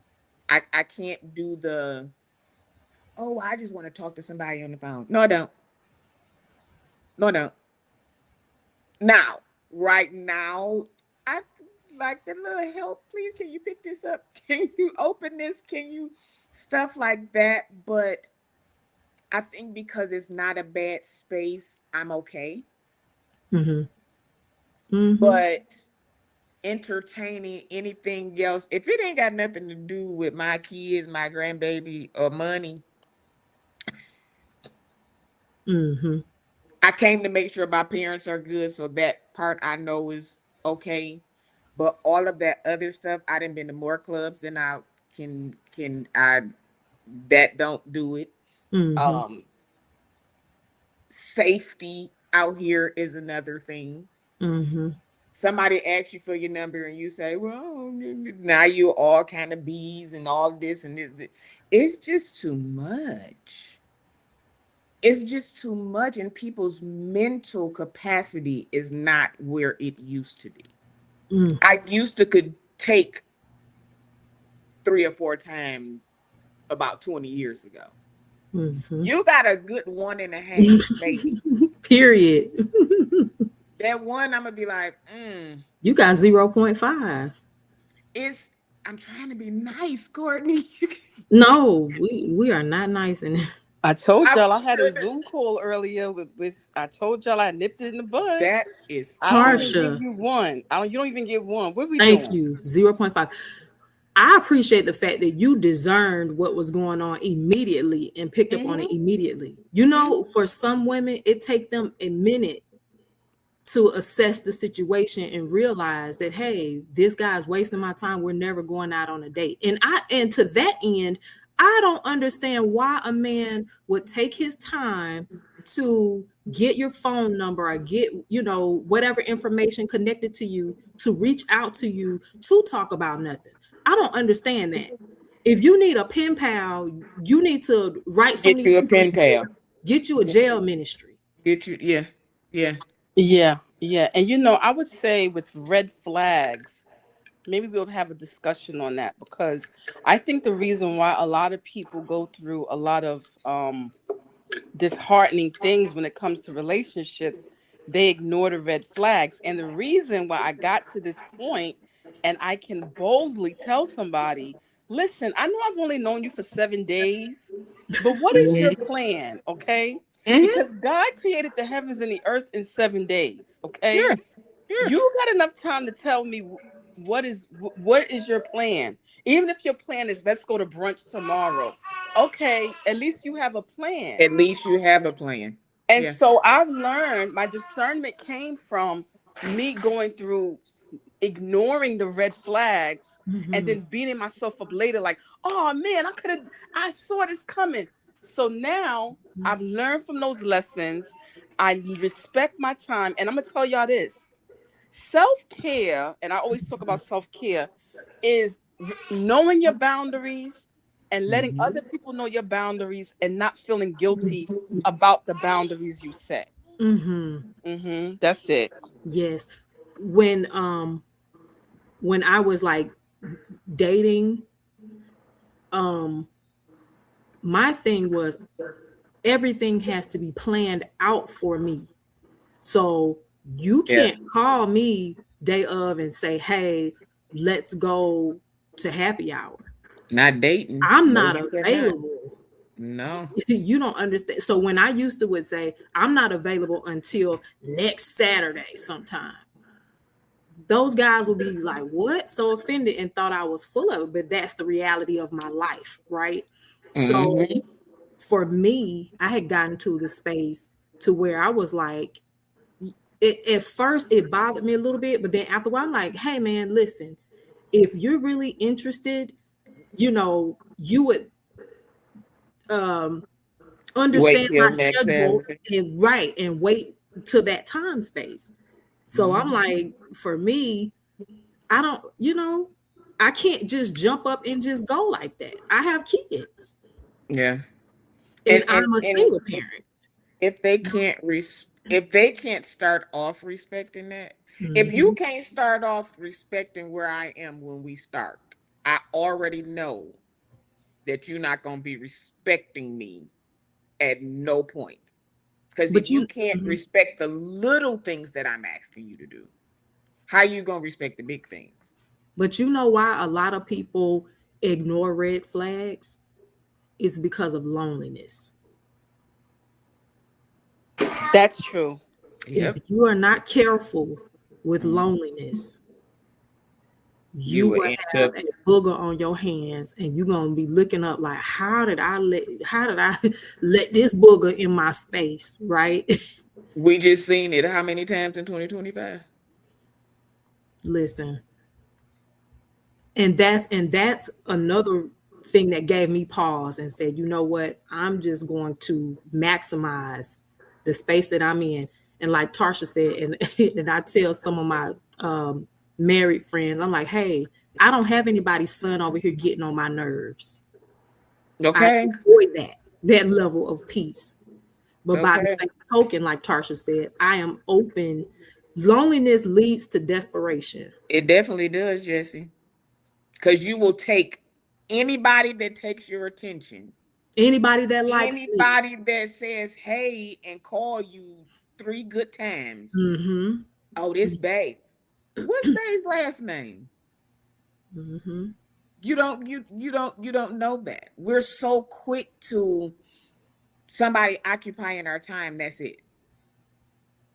Speaker 1: I can't do the, oh, I just want to talk to somebody on the phone. No, I don't. No, I don't. Now, right now, I like the little help. Please, can you pick this up? Can you open this? Can you stuff like that? But I think because it's not a bad space, I'm okay.
Speaker 2: Mm-hmm. Mm-hmm.
Speaker 1: But entertaining anything else, if it ain't got nothing to do with my kids, my grandbaby, or money,
Speaker 2: Mm-hmm.
Speaker 1: I came to make sure my parents are good. So that part I know is okay. But all of that other stuff, I done been to more clubs than I can I that don't do it.
Speaker 2: Mm-hmm.
Speaker 1: Um Safety out here is another thing.
Speaker 2: Mm-hmm.
Speaker 1: Somebody asks you for your number and you say, well, now you all kind of bees and all this and this. It's just too much. It's just too much, and people's mental capacity is not where it used to be.
Speaker 2: Mm-hmm.
Speaker 1: I used to could take 3 or 4 times about 20 years ago.
Speaker 2: Mm-hmm.
Speaker 1: You got a good 1.5, maybe.
Speaker 2: Period.
Speaker 1: That one, I'm gonna be like,
Speaker 2: You got 0.5.
Speaker 1: it's. I'm trying to be nice, Courtney.
Speaker 2: No, we are not nice in
Speaker 5: I told
Speaker 1: I'm
Speaker 5: y'all I had a
Speaker 1: sure
Speaker 5: Zoom call earlier with I told y'all I nipped it in the bud.
Speaker 1: that is
Speaker 5: I don't even
Speaker 1: fine.
Speaker 5: give
Speaker 2: Tarsha.
Speaker 5: you one. I don't. You don't even get one. What are we
Speaker 2: Thank
Speaker 5: doing?
Speaker 2: you. 0.5. I appreciate the fact that you discerned what was going on immediately and picked up on it
Speaker 1: Mm-hmm.
Speaker 2: immediately. You know, for some women, it takes them a minute to assess the situation and realize that, hey, this guy's wasting my time. We're never going out on a date. And to that end, I don't understand why a man would take his time to get your phone number or get, whatever information connected to you to reach out to you to talk about nothing. I don't understand that. If you need a pen pal, you need to write some of
Speaker 1: Get
Speaker 2: these
Speaker 1: you a
Speaker 2: people in
Speaker 1: pen pal.
Speaker 2: jail. Get you a jail ministry.
Speaker 1: Get you, yeah, yeah.
Speaker 5: Yeah, yeah. And I would say with red flags, maybe we'll have a discussion on that because I think the reason why a lot of people go through a lot of disheartening things when it comes to relationships, they ignore the red flags. And the reason why I got to this point and I can boldly tell somebody, listen, I know I've only known you for 7 days, but what is your
Speaker 1: Mm-hmm.
Speaker 5: plan? Okay.
Speaker 1: Mm-hmm.
Speaker 5: Because God created the heavens and the earth in 7 days. Okay.
Speaker 1: Yeah, yeah.
Speaker 5: You got enough time to tell me what is your plan, even if your plan is let's go to brunch tomorrow. Okay, at least you have a plan.
Speaker 1: At least you have a plan.
Speaker 5: And
Speaker 1: Yeah.
Speaker 5: so I've learned my discernment came from me going through ignoring the red flags and then beating myself up later like, oh man, I saw this coming. So now I've learned from those lessons. I respect my time. And I'm gonna tell y'all this. Self-care, and I always talk about self-care, is knowing your boundaries and letting
Speaker 1: Mhm.
Speaker 5: other people know your boundaries and not feeling guilty about the boundaries you set. That's it.
Speaker 2: Yes. When I was like dating, my thing was everything has to be planned out for me. So you
Speaker 1: Yeah.
Speaker 2: can't call me day of and say, hey, let's go to happy hour.
Speaker 1: Not dating.
Speaker 2: I'm
Speaker 1: No,
Speaker 2: not
Speaker 1: you cannot.
Speaker 2: available.
Speaker 1: No.
Speaker 2: You don't understand. So when I used to would say, I'm not available until next Saturday sometime, those guys would be like, what? So offended and thought I was full of it. But that's the reality of my life, right? So
Speaker 1: Mhm.
Speaker 2: for me, I had gotten to the space to where I was like, at first it bothered me a little bit, but then after a while, I'm like, hey man, listen, if you're really interested, you would
Speaker 1: Wait
Speaker 2: understand
Speaker 1: till
Speaker 2: my
Speaker 1: next
Speaker 2: schedule
Speaker 1: Saturday.
Speaker 2: and wait to that time space. So I'm
Speaker 1: Mhm.
Speaker 2: like, for me, I don't, I can't just jump up and just go like that. I have kids
Speaker 1: Yeah.
Speaker 2: and
Speaker 1: And
Speaker 2: I'm a
Speaker 1: and
Speaker 2: single parent.
Speaker 1: if they can't if they can't start off respecting that, if you
Speaker 2: Mhm.
Speaker 1: can't start off respecting where I am when we start, I already know that you're not going to be respecting me at no point. Because if
Speaker 2: But
Speaker 1: you
Speaker 2: you,
Speaker 1: can't
Speaker 2: mhm.
Speaker 1: respect the little things that I'm asking you to do, how you going to respect the big things?
Speaker 2: But you know why a lot of people ignore red flags? Is because of loneliness.
Speaker 5: That's true.
Speaker 2: If
Speaker 1: Yep.
Speaker 2: you are not careful with
Speaker 1: Mhm.
Speaker 2: loneliness,
Speaker 1: You
Speaker 2: you
Speaker 1: will
Speaker 2: will
Speaker 1: end
Speaker 2: have
Speaker 1: up,
Speaker 2: a booger on your hands and you're gonna be looking up like, how did I let this booger in my space, right?
Speaker 1: we just seen it how many times in 2025?
Speaker 2: Listen, and that's another thing that gave me pause and said, you know what, I'm just going to maximize the space that I'm in. And like Tarsha said, and and I tell some of my married friends, I'm like, hey, I don't have anybody's son over here getting on my nerves. I
Speaker 1: Okay.
Speaker 2: enjoy that level of peace. But by the
Speaker 1: Okay.
Speaker 2: same token, like Tarsha said, I am open. Loneliness leads to desperation.
Speaker 1: It definitely does, Jesse. Because you will take anybody that takes your attention,
Speaker 2: Anybody that likes me.
Speaker 1: anybody that says hey and call you 3 good times.
Speaker 2: Mm-hmm.
Speaker 1: Oh, this babe. What's babe's last name?
Speaker 2: Mm-hmm.
Speaker 1: You don't know that. We're so quick to somebody occupying our time. That's it.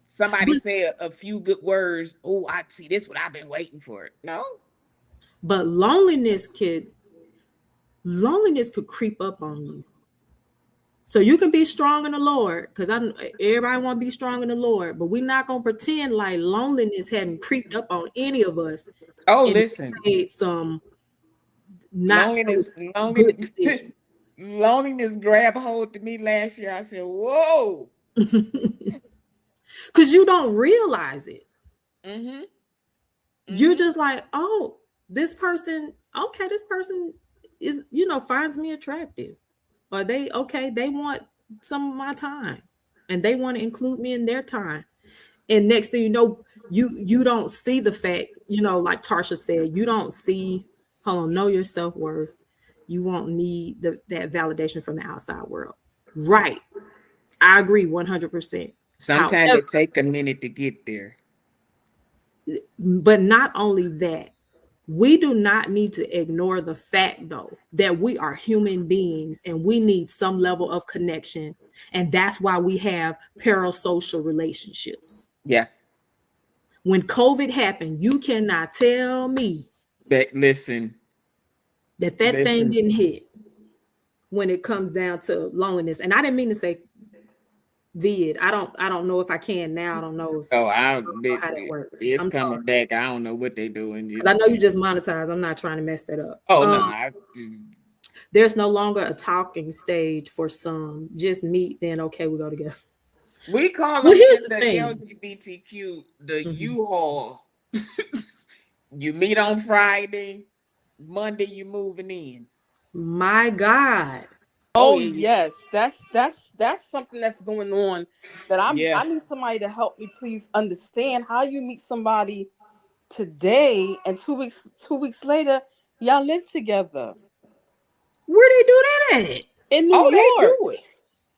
Speaker 1: Somebody
Speaker 2: But
Speaker 1: say a few good words. Oh, I see this what I've been waiting for. No.
Speaker 2: but loneliness could creep up on you. So you can be strong in the Lord, because everybody want to be strong in the Lord, but we're not gonna pretend like loneliness hadn't creeped up on any of us
Speaker 1: Oh,
Speaker 2: and
Speaker 1: listen.
Speaker 2: made some not so
Speaker 1: Loneliness,
Speaker 2: good
Speaker 1: loneliness,
Speaker 2: decisions.
Speaker 1: loneliness grabbed hold to me last year. I said, "Whoa."
Speaker 2: Because you don't realize it.
Speaker 1: Mm-hmm.
Speaker 2: You're
Speaker 1: Mm-hmm.
Speaker 2: just like, oh, this person, okay, this person is, finds me attractive. Or they want some of my time and they want to include me in their time. And next thing you know, you don't see the fact, like Tarsha said, you don't see, hold on, know your self-worth. You won't need that validation from the outside world. Right. I agree 100%.
Speaker 1: Sometimes
Speaker 2: However,
Speaker 1: it take a minute to get there.
Speaker 2: but not only that, we do not need to ignore the fact, though, that we are human beings and we need some level of connection. And that's why we have parasocial relationships.
Speaker 1: Yeah.
Speaker 2: When COVID happened, you cannot tell me
Speaker 1: But listen,
Speaker 2: that thing
Speaker 1: listen.
Speaker 2: didn't hit when it comes down to loneliness. And I didn't mean to say vid. I don't know if I can now. I don't know if
Speaker 1: Oh,
Speaker 2: how that works.
Speaker 1: it's
Speaker 2: I'm
Speaker 1: coming
Speaker 2: sorry.
Speaker 1: back. I don't know what they're doing.
Speaker 2: Because I know you just monetized. I'm not trying to mess that up.
Speaker 1: Oh no,
Speaker 2: There's no longer a talking stage for some. Just meet, then okay, we go together.
Speaker 1: we call
Speaker 2: Well,
Speaker 1: them
Speaker 2: here's
Speaker 1: in
Speaker 2: the
Speaker 1: the
Speaker 2: thing.
Speaker 1: LGBTQ the
Speaker 2: Mhm.
Speaker 1: U-Haul. You meet on Friday, Monday you moving in.
Speaker 2: My God.
Speaker 1: Oh
Speaker 5: Oh
Speaker 1: yeah,
Speaker 5: yes, that's something that's going on that
Speaker 1: yeah.
Speaker 5: I need somebody to help me please understand how you meet somebody today and 2 weeks later y'all live together
Speaker 2: Where they do that at?
Speaker 5: in New
Speaker 1: Oh, they
Speaker 5: York.
Speaker 1: do it.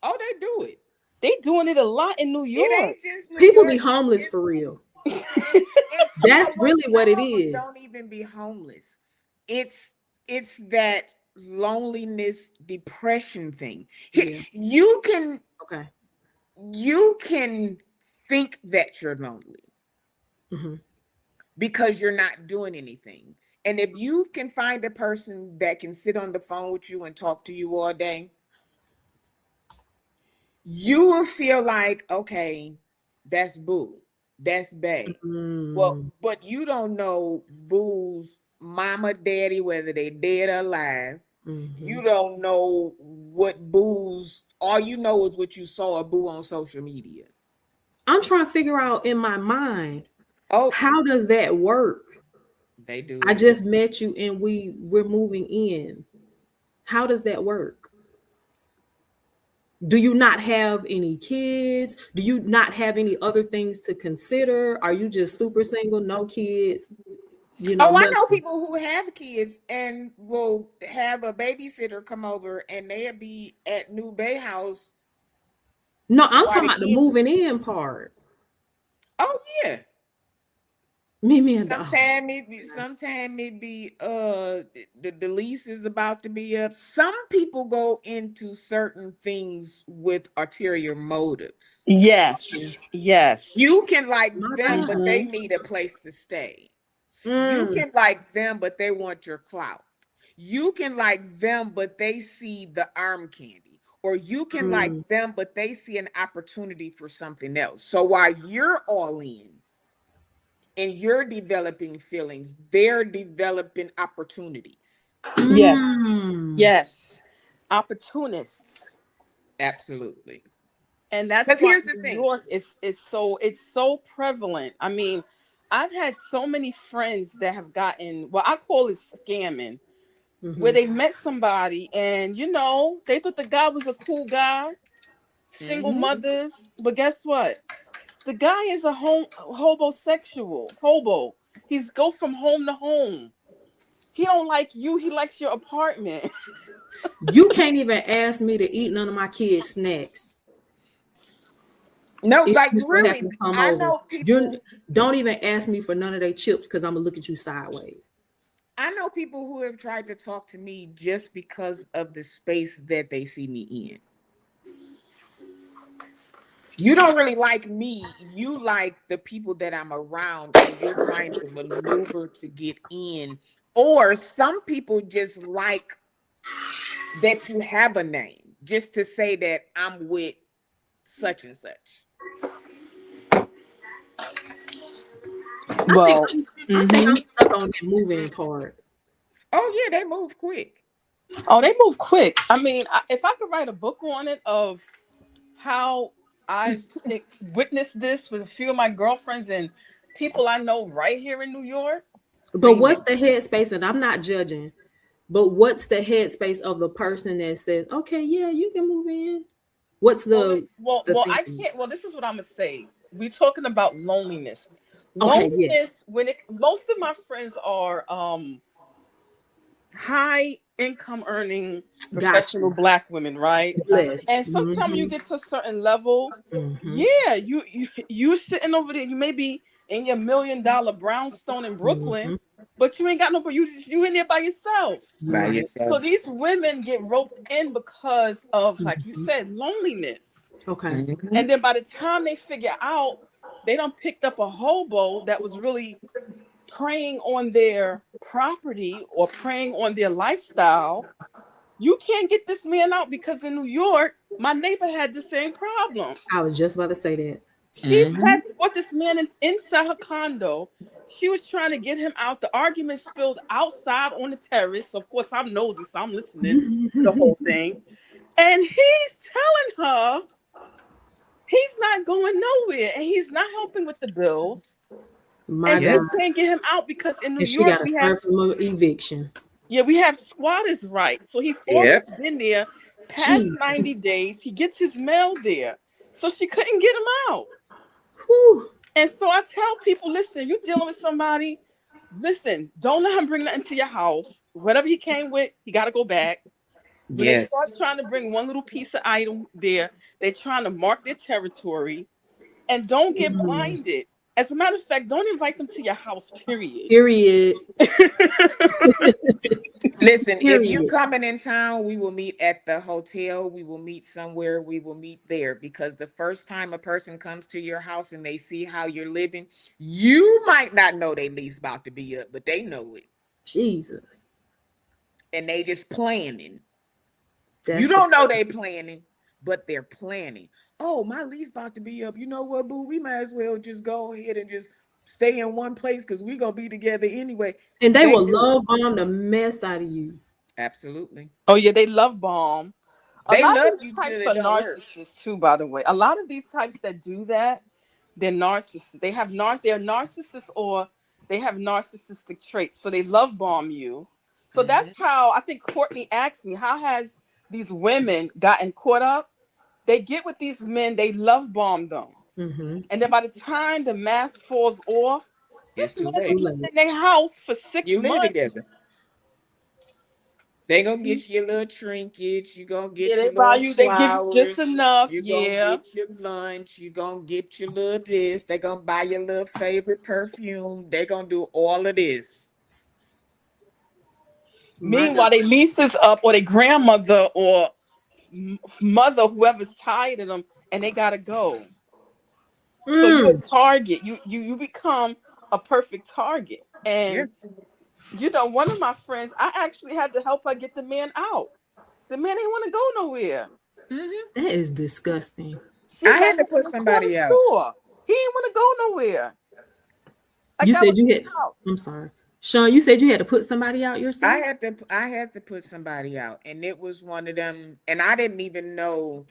Speaker 1: Oh, they do it.
Speaker 5: They doing it a lot in New
Speaker 1: It
Speaker 5: York.
Speaker 1: ain't just New
Speaker 2: People be
Speaker 1: York.
Speaker 2: homeless for real.
Speaker 1: And you know
Speaker 2: That's
Speaker 1: what?
Speaker 2: really what
Speaker 1: Some
Speaker 2: it
Speaker 1: of them
Speaker 2: is.
Speaker 1: don't even be homeless. It's it's that loneliness, depression thing.
Speaker 2: Yeah.
Speaker 1: You can
Speaker 2: Okay.
Speaker 1: you can think that you're lonely
Speaker 2: Hmm.
Speaker 1: because you're not doing anything. And if you can find a person that can sit on the phone with you and talk to you all day, you will feel like, okay, that's boo, that's bad. Well,
Speaker 2: Mm.
Speaker 1: but you don't know boo's mama, daddy, whether they dead or alive.
Speaker 2: Hmm.
Speaker 1: You don't know what boo's, all you know is what you saw a boo on social media.
Speaker 2: I'm trying to figure out in my mind,
Speaker 1: Oh,
Speaker 2: how does that work?
Speaker 1: they do
Speaker 2: I
Speaker 1: it.
Speaker 2: just met you and we're moving in. How does that work? Do you not have any kids? Do you not have any other things to consider? Are you just super single, no kids?
Speaker 1: Oh, I know
Speaker 2: Nothing.
Speaker 1: people who have kids and will have a babysitter come over and they'll be at New Bay House
Speaker 2: No, I'm
Speaker 1: while
Speaker 2: talking
Speaker 1: the
Speaker 2: about the
Speaker 1: kids is.
Speaker 2: moving in part.
Speaker 1: Oh yeah.
Speaker 2: Me and dogs.
Speaker 1: Sometime it be the lease is about to be up. Some people go into certain things with ulterior motives.
Speaker 2: Yeah.
Speaker 5: Yes, yes.
Speaker 1: You can like
Speaker 2: My
Speaker 1: them, but
Speaker 2: God.
Speaker 1: they
Speaker 5: Mhm.
Speaker 1: need a place to stay. You
Speaker 2: Mm,
Speaker 1: can like them, but they want your clout. You can like them, but they see the arm candy. Or you can
Speaker 2: mm.
Speaker 1: like them, but they see an opportunity for something else. So while you're all in and you're developing feelings, they're developing opportunities.
Speaker 5: Yes,
Speaker 2: Mm.
Speaker 5: yes. Opportunists.
Speaker 1: Absolutely.
Speaker 5: And that's
Speaker 1: Because
Speaker 5: why
Speaker 1: here's the
Speaker 5: New
Speaker 1: thing.
Speaker 5: York is it's so prevalent. I mean, I've had so many friends that have gotten what I call it scamming, where
Speaker 2: Hmm.
Speaker 5: they met somebody and they thought the guy was a cool guy, single
Speaker 1: Mhm.
Speaker 5: mothers, but guess what? The guy is a hobosexual hobo. He's go from home to home. He don't like you. He likes your apartment.
Speaker 2: You can't even ask me to eat none of my kids' snacks
Speaker 1: No,
Speaker 2: if
Speaker 1: like
Speaker 2: you so
Speaker 1: really,
Speaker 2: happen to come
Speaker 1: I
Speaker 2: over.
Speaker 1: know
Speaker 2: You
Speaker 1: people.
Speaker 2: don't even ask me for none of their chips because I'm gonna look at you sideways.
Speaker 1: I know people who have tried to talk to me just because of the space that they see me in. You don't really like me. You like the people that I'm around, and you're trying to maneuver to get in. Or some people just like that you have a name, just to say that I'm with such and such.
Speaker 2: I think
Speaker 5: Well,
Speaker 2: I think
Speaker 5: hmm
Speaker 2: I'm stuck on that moving part.
Speaker 1: Oh yeah, they move quick.
Speaker 5: oh, they move quick. I mean, if I could write a book on it of how I've witnessed this with a few of my girlfriends and people I know right here in New York,
Speaker 2: But
Speaker 5: say
Speaker 2: what's
Speaker 5: no.
Speaker 2: the headspace? And I'm not judging, but what's the headspace of the person that says, "Okay, yeah, you can move in"? What's
Speaker 5: Well,
Speaker 2: the
Speaker 5: I
Speaker 2: thinking?
Speaker 5: can't. Well, this is what I'm gonna say. We're talking about loneliness.
Speaker 2: Okay, yes,
Speaker 5: Loneliness when it most of my friends are high income earning
Speaker 2: got
Speaker 5: professional
Speaker 2: you.
Speaker 5: black women, right?
Speaker 2: Blessed.
Speaker 5: And sometimes you get to a certain level,
Speaker 2: Mm-hmm.
Speaker 5: yeah, you're sitting over there, you may be in your $1 million brownstone in
Speaker 2: Mm-hmm.
Speaker 5: Brooklyn, but you ain't got nobody, you in there by yourself.
Speaker 2: You're
Speaker 1: By
Speaker 2: right.
Speaker 5: So
Speaker 1: yourself.
Speaker 5: these women get roped in because of, like you
Speaker 2: Mhm.
Speaker 5: said, loneliness.
Speaker 2: Okay.
Speaker 1: Mhm.
Speaker 5: And then by the time they figure out they done picked up a hobo that was really preying on their property or preying on their lifestyle, You can't get this man out because in New York, my neighbor had the same problem.
Speaker 2: I was just about to say that.
Speaker 5: She had brought this man inside her condo. She was trying to get him out. The argument spilled outside on the terrace. Of course, I'm nosy, so I'm listening to the whole thing. And he's telling her he's not going nowhere and he's not helping with the bills.
Speaker 2: My
Speaker 5: And
Speaker 2: God.
Speaker 5: she can't get him out because in New
Speaker 2: And she
Speaker 5: York
Speaker 2: got to serve him an eviction.
Speaker 5: Yeah, we have squatters' rights. So he's already been there past 90 days. He gets his mail there. So she couldn't get him out.
Speaker 2: Whew.
Speaker 5: And so I tell people, listen, you're dealing with somebody, listen, don't let him bring that into your house. Whatever he came with, he got to go back. When they start trying to bring one little piece of item there, they're trying to mark their territory. And don't get blinded. As a matter of fact, don't invite them to your house, period.
Speaker 1: Listen, if you coming in town, we will meet at the hotel. We will meet somewhere. We will meet there, because the first time a person comes to your house and they see how you're living, you might not know they lease about to be up, but they know it.
Speaker 2: Jesus.
Speaker 1: And they just planning. You don't know they planning, but they're planning. Oh, my lease about to be up. You know what, boo? We might as well just go ahead and just stay in one place because we're going to be together anyway.
Speaker 2: And they will love bomb the mess out of you.
Speaker 1: Absolutely.
Speaker 5: Oh, yeah, they love bomb.
Speaker 1: They
Speaker 5: love
Speaker 1: you
Speaker 5: types of narcissists too, by the way. A lot of these types that do that, they're narcissists. They're narcissists, or they have narcissistic traits. So they love bomb you. So that's how I think Courtney asked me, how has these women gotten caught up? They get with these men, they love bomb them. And then by the time the mask falls off, this man's been in their house for 6 months.
Speaker 1: Together. They gonna get you a little trinkets. You gonna get your
Speaker 5: buy
Speaker 1: little
Speaker 5: you,
Speaker 1: flowers.
Speaker 5: they give you just enough.
Speaker 1: You gonna get your lunch. You gonna get your little this. They gonna buy your little favorite perfume. They gonna do all of this.
Speaker 5: Meanwhile, their niece is up, or their grandmother or mother, whoever's tired of them, and they gotta go. So you're a target. You become a perfect target. And you know, one of my friends, I actually had to help her get the man out. The man didn't want to go nowhere.
Speaker 2: That is disgusting.
Speaker 1: I had to put somebody out.
Speaker 5: He didn't want to go nowhere.
Speaker 2: You said you had. I'm sorry, Sean. You said you had to put somebody out yourself.
Speaker 1: I had to put somebody out, and it was one of them. And I didn't even know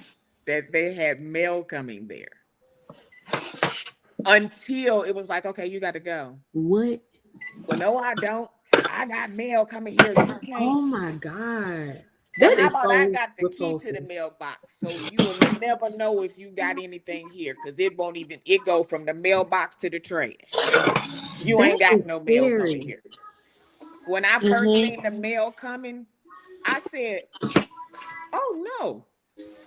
Speaker 1: that they had mail coming there until it was like, okay, you got to go.
Speaker 2: What?
Speaker 1: Well, no, I don't. I got mail coming here. You can't.
Speaker 2: Oh my God.
Speaker 1: That is so I got the key to the mailbox, so you will never know if you got anything here, because it won't even, it go from the mailbox to the trash. You ain't got no mail coming here. When I first seen the mail coming, I said, oh no.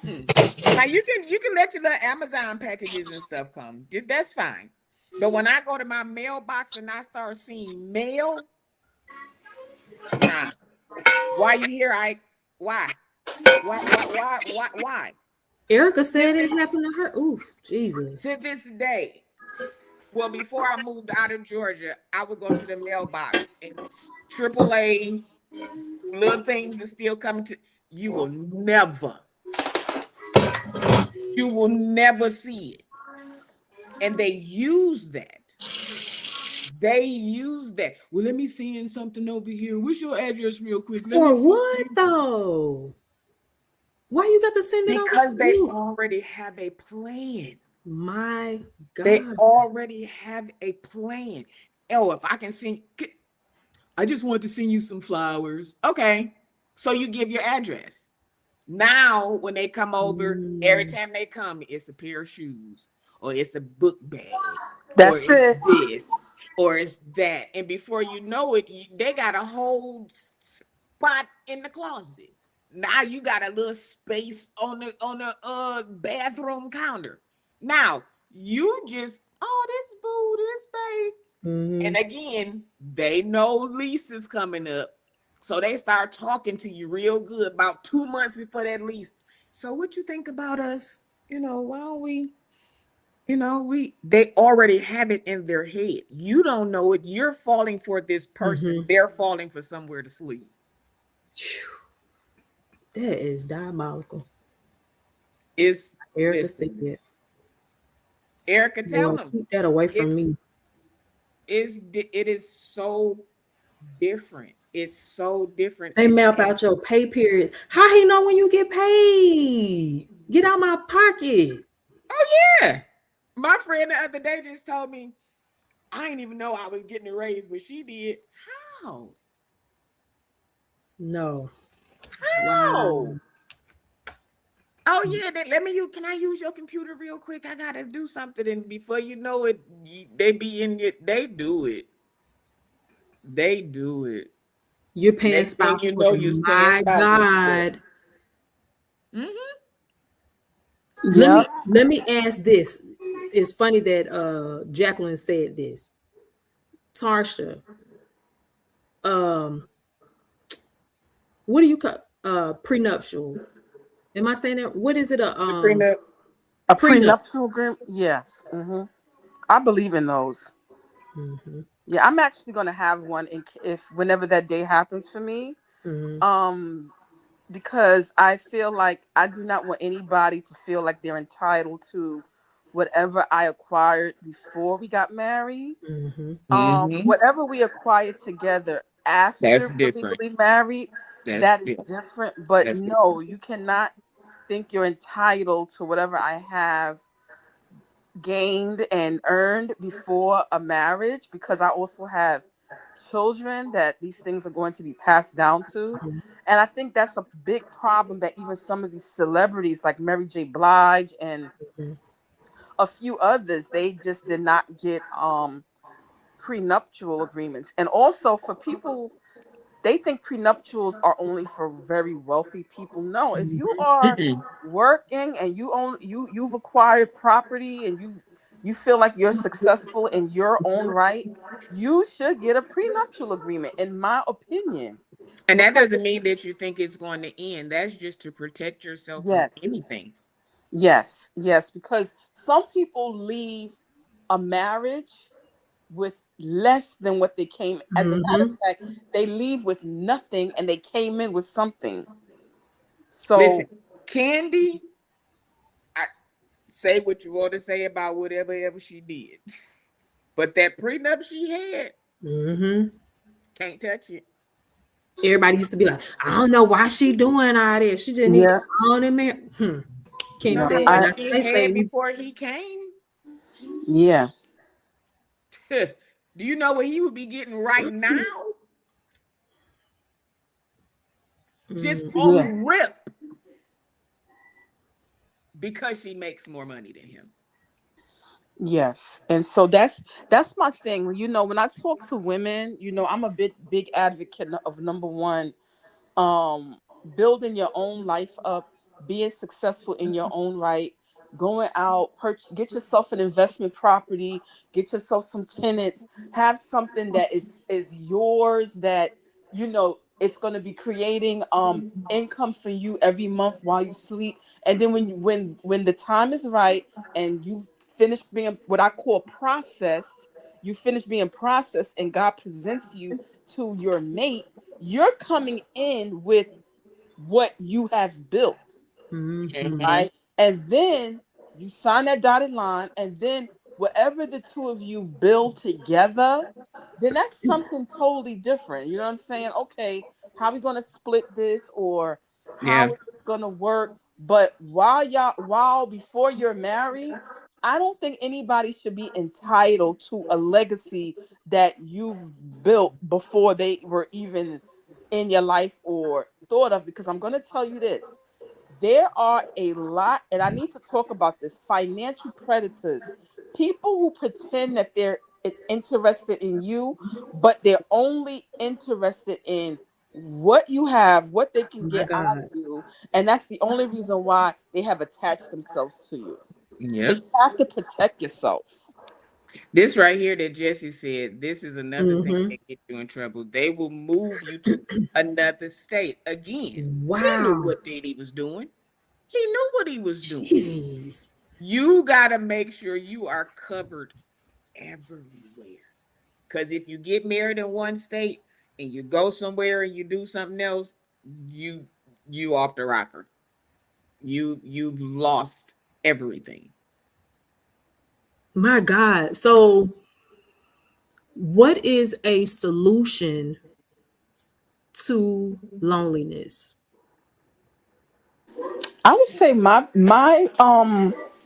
Speaker 1: Now you can let your little Amazon packages and stuff come. That's fine. But when I go to my mailbox and I start seeing mail, nah. Why you here? Why?
Speaker 2: Erica said it happened to her. Ooh, Jesus.
Speaker 1: To this day. Well, before I moved out of Georgia, I would go to the mailbox and AAA, little things are still coming to. You will never see it. And they use that. Well, let me see something over here. What's your address real quick?
Speaker 2: For what though? Why you got to send it over?
Speaker 1: Because they already have a plan.
Speaker 2: My God.
Speaker 1: They already have a plan. Oh, if I can send, I just want to send you some flowers. Okay. So you give your address. Now, when they come over, every time they come, it's a pair of shoes, or it's a book bag.
Speaker 5: That's
Speaker 1: or it's this, or it's that. And before you know it, they got a whole spot in the closet. Now you got a little space on the bathroom counter. Now you just, this boo, this babe. And again, they know lease is coming up. So they start talking to you real good about 2 months before that lease. So what you think about us? Why don't we, they already have it in their head. You don't know it. You're falling for this person. They're falling for somewhere to sleep.
Speaker 2: That is diabolical.
Speaker 1: It's
Speaker 2: Erica said
Speaker 1: listen,
Speaker 2: it.
Speaker 1: Erica, tell
Speaker 2: Lord,
Speaker 1: them
Speaker 2: keep that away from
Speaker 1: it's
Speaker 2: me.
Speaker 1: it is so different. It's so different.
Speaker 2: They map out your pay period. How he know when you get paid? Get out my pocket.
Speaker 1: Oh yeah. My friend the other day just told me I didn't even know I was getting a raise, but she did. How?
Speaker 2: No. Wow.
Speaker 1: How? Oh yeah, let me use. Can I use your computer real quick? I gotta do something, and before you know it, they be in it. They do it. They do it.
Speaker 2: You're paying
Speaker 1: Next thing
Speaker 2: spouse
Speaker 1: you know,
Speaker 2: support.
Speaker 1: you're paying
Speaker 2: My
Speaker 1: spousal support.
Speaker 2: God.
Speaker 1: Mm-hmm.
Speaker 2: Let
Speaker 4: Yep.
Speaker 2: me let me ask this. It's funny that Jacqueline said this. Tarsha, um, what do you call prenuptial? Am I saying that? What is it?
Speaker 1: The prenup.
Speaker 5: A
Speaker 2: Prenup.
Speaker 5: prenuptial agreement? Yes. I believe in those.
Speaker 2: Mm-hmm.
Speaker 5: Yeah, I'm actually gonna have one if whenever that day happens for me.
Speaker 2: Mm-hmm.
Speaker 5: Um, because I feel like I do not want anybody to feel like they're entitled to whatever I acquired before we got married.
Speaker 2: Mm-hmm.
Speaker 1: Mm-hmm.
Speaker 5: Whatever we acquired together
Speaker 1: That's
Speaker 5: after we're
Speaker 1: different.
Speaker 5: legally married,
Speaker 1: That's
Speaker 5: that is
Speaker 1: different.
Speaker 5: different. But
Speaker 1: That's different.
Speaker 5: no, you cannot think you're entitled to whatever I have gained and earned before a marriage, because I also have children that these things are going to be passed down to. And I think that's a big problem that even some of these celebrities like Mary J. Blige and
Speaker 2: Mm-hmm.
Speaker 5: a few others, they just did not get prenuptial agreements. And also for people, they think prenuptials are only for very wealthy people. No, if you are
Speaker 1: Mm-mm.
Speaker 5: working and you've acquired property and you feel like you're successful in your own right, you should get a prenuptial agreement, in my opinion.
Speaker 1: And that
Speaker 5: Because
Speaker 1: doesn't mean that you think it's going to end. That's just to protect yourself from
Speaker 5: yes,
Speaker 1: anything.
Speaker 5: yes, because some people leave a marriage with less than what they came. As a matter of
Speaker 2: Mm-hmm.
Speaker 5: fact, they leave with nothing and they came in with something.
Speaker 1: Listen,
Speaker 5: So
Speaker 1: Candy, I say what you want to say about whatever ever she did. But that prenup she had,
Speaker 2: Mm-hmm.
Speaker 1: can't touch it.
Speaker 2: Everybody used to be like, I don't know why she doing all this. She just need to
Speaker 5: yeah,
Speaker 2: go on and marry.
Speaker 1: You
Speaker 2: Kim
Speaker 1: know
Speaker 5: no,
Speaker 1: how
Speaker 2: said,
Speaker 1: much
Speaker 5: I
Speaker 1: she
Speaker 2: they
Speaker 1: had
Speaker 2: say,
Speaker 1: before he came?
Speaker 5: yeah,
Speaker 1: Do you know what he would be getting right now? Just off
Speaker 5: yeah,
Speaker 2: mm-hmm.
Speaker 1: rip because she makes more money than him.
Speaker 5: yes. And so that's my thing. When I talk to women, I'm a big advocate of number one, um building your own life up, being successful in your own right, going out, get yourself an investment property, get yourself some tenants, have something that is yours, that it's going to be creating income for you every month while you sleep. And then when the time is right and you've finished being what I call processed, you finish being processed and God presents you to your mate, you're coming in with what you have built,
Speaker 2: Mm-hmm.
Speaker 1: Mm-hmm.
Speaker 5: right? And then you sign that dotted line, and then whatever the two of you build together, then that's something totally different. You know what I'm saying? Okay, how are we gonna split this, or
Speaker 1: Yeah.
Speaker 5: how is this gonna work? But while before you're married, I don't think anybody should be entitled to a legacy that you've built before they were even in your life or thought of. Because I'm gonna tell you this, there are a lot, and I need to talk about this, financial predators, people who pretend that they're interested in you, but they're only interested in what you have, what they can
Speaker 2: My
Speaker 5: get out of
Speaker 2: God.
Speaker 5: you, and that's the only reason why they have attached themselves to you. So
Speaker 1: Yep.
Speaker 5: you have to protect yourself.
Speaker 1: This right here that Jesse said, this is another thing
Speaker 2: Mm-hmm.
Speaker 1: that get you in trouble. They will move you to another state. Again, he knew
Speaker 2: Wow.
Speaker 1: what he was doing. He knew what he was doing.
Speaker 2: Jeez.
Speaker 1: You got to make sure you are covered everywhere. Because if you get married in one state and you go somewhere and you do something else, you you off the rocker. You've lost everything.
Speaker 2: My God. So, what is a solution to loneliness?
Speaker 3: I would say my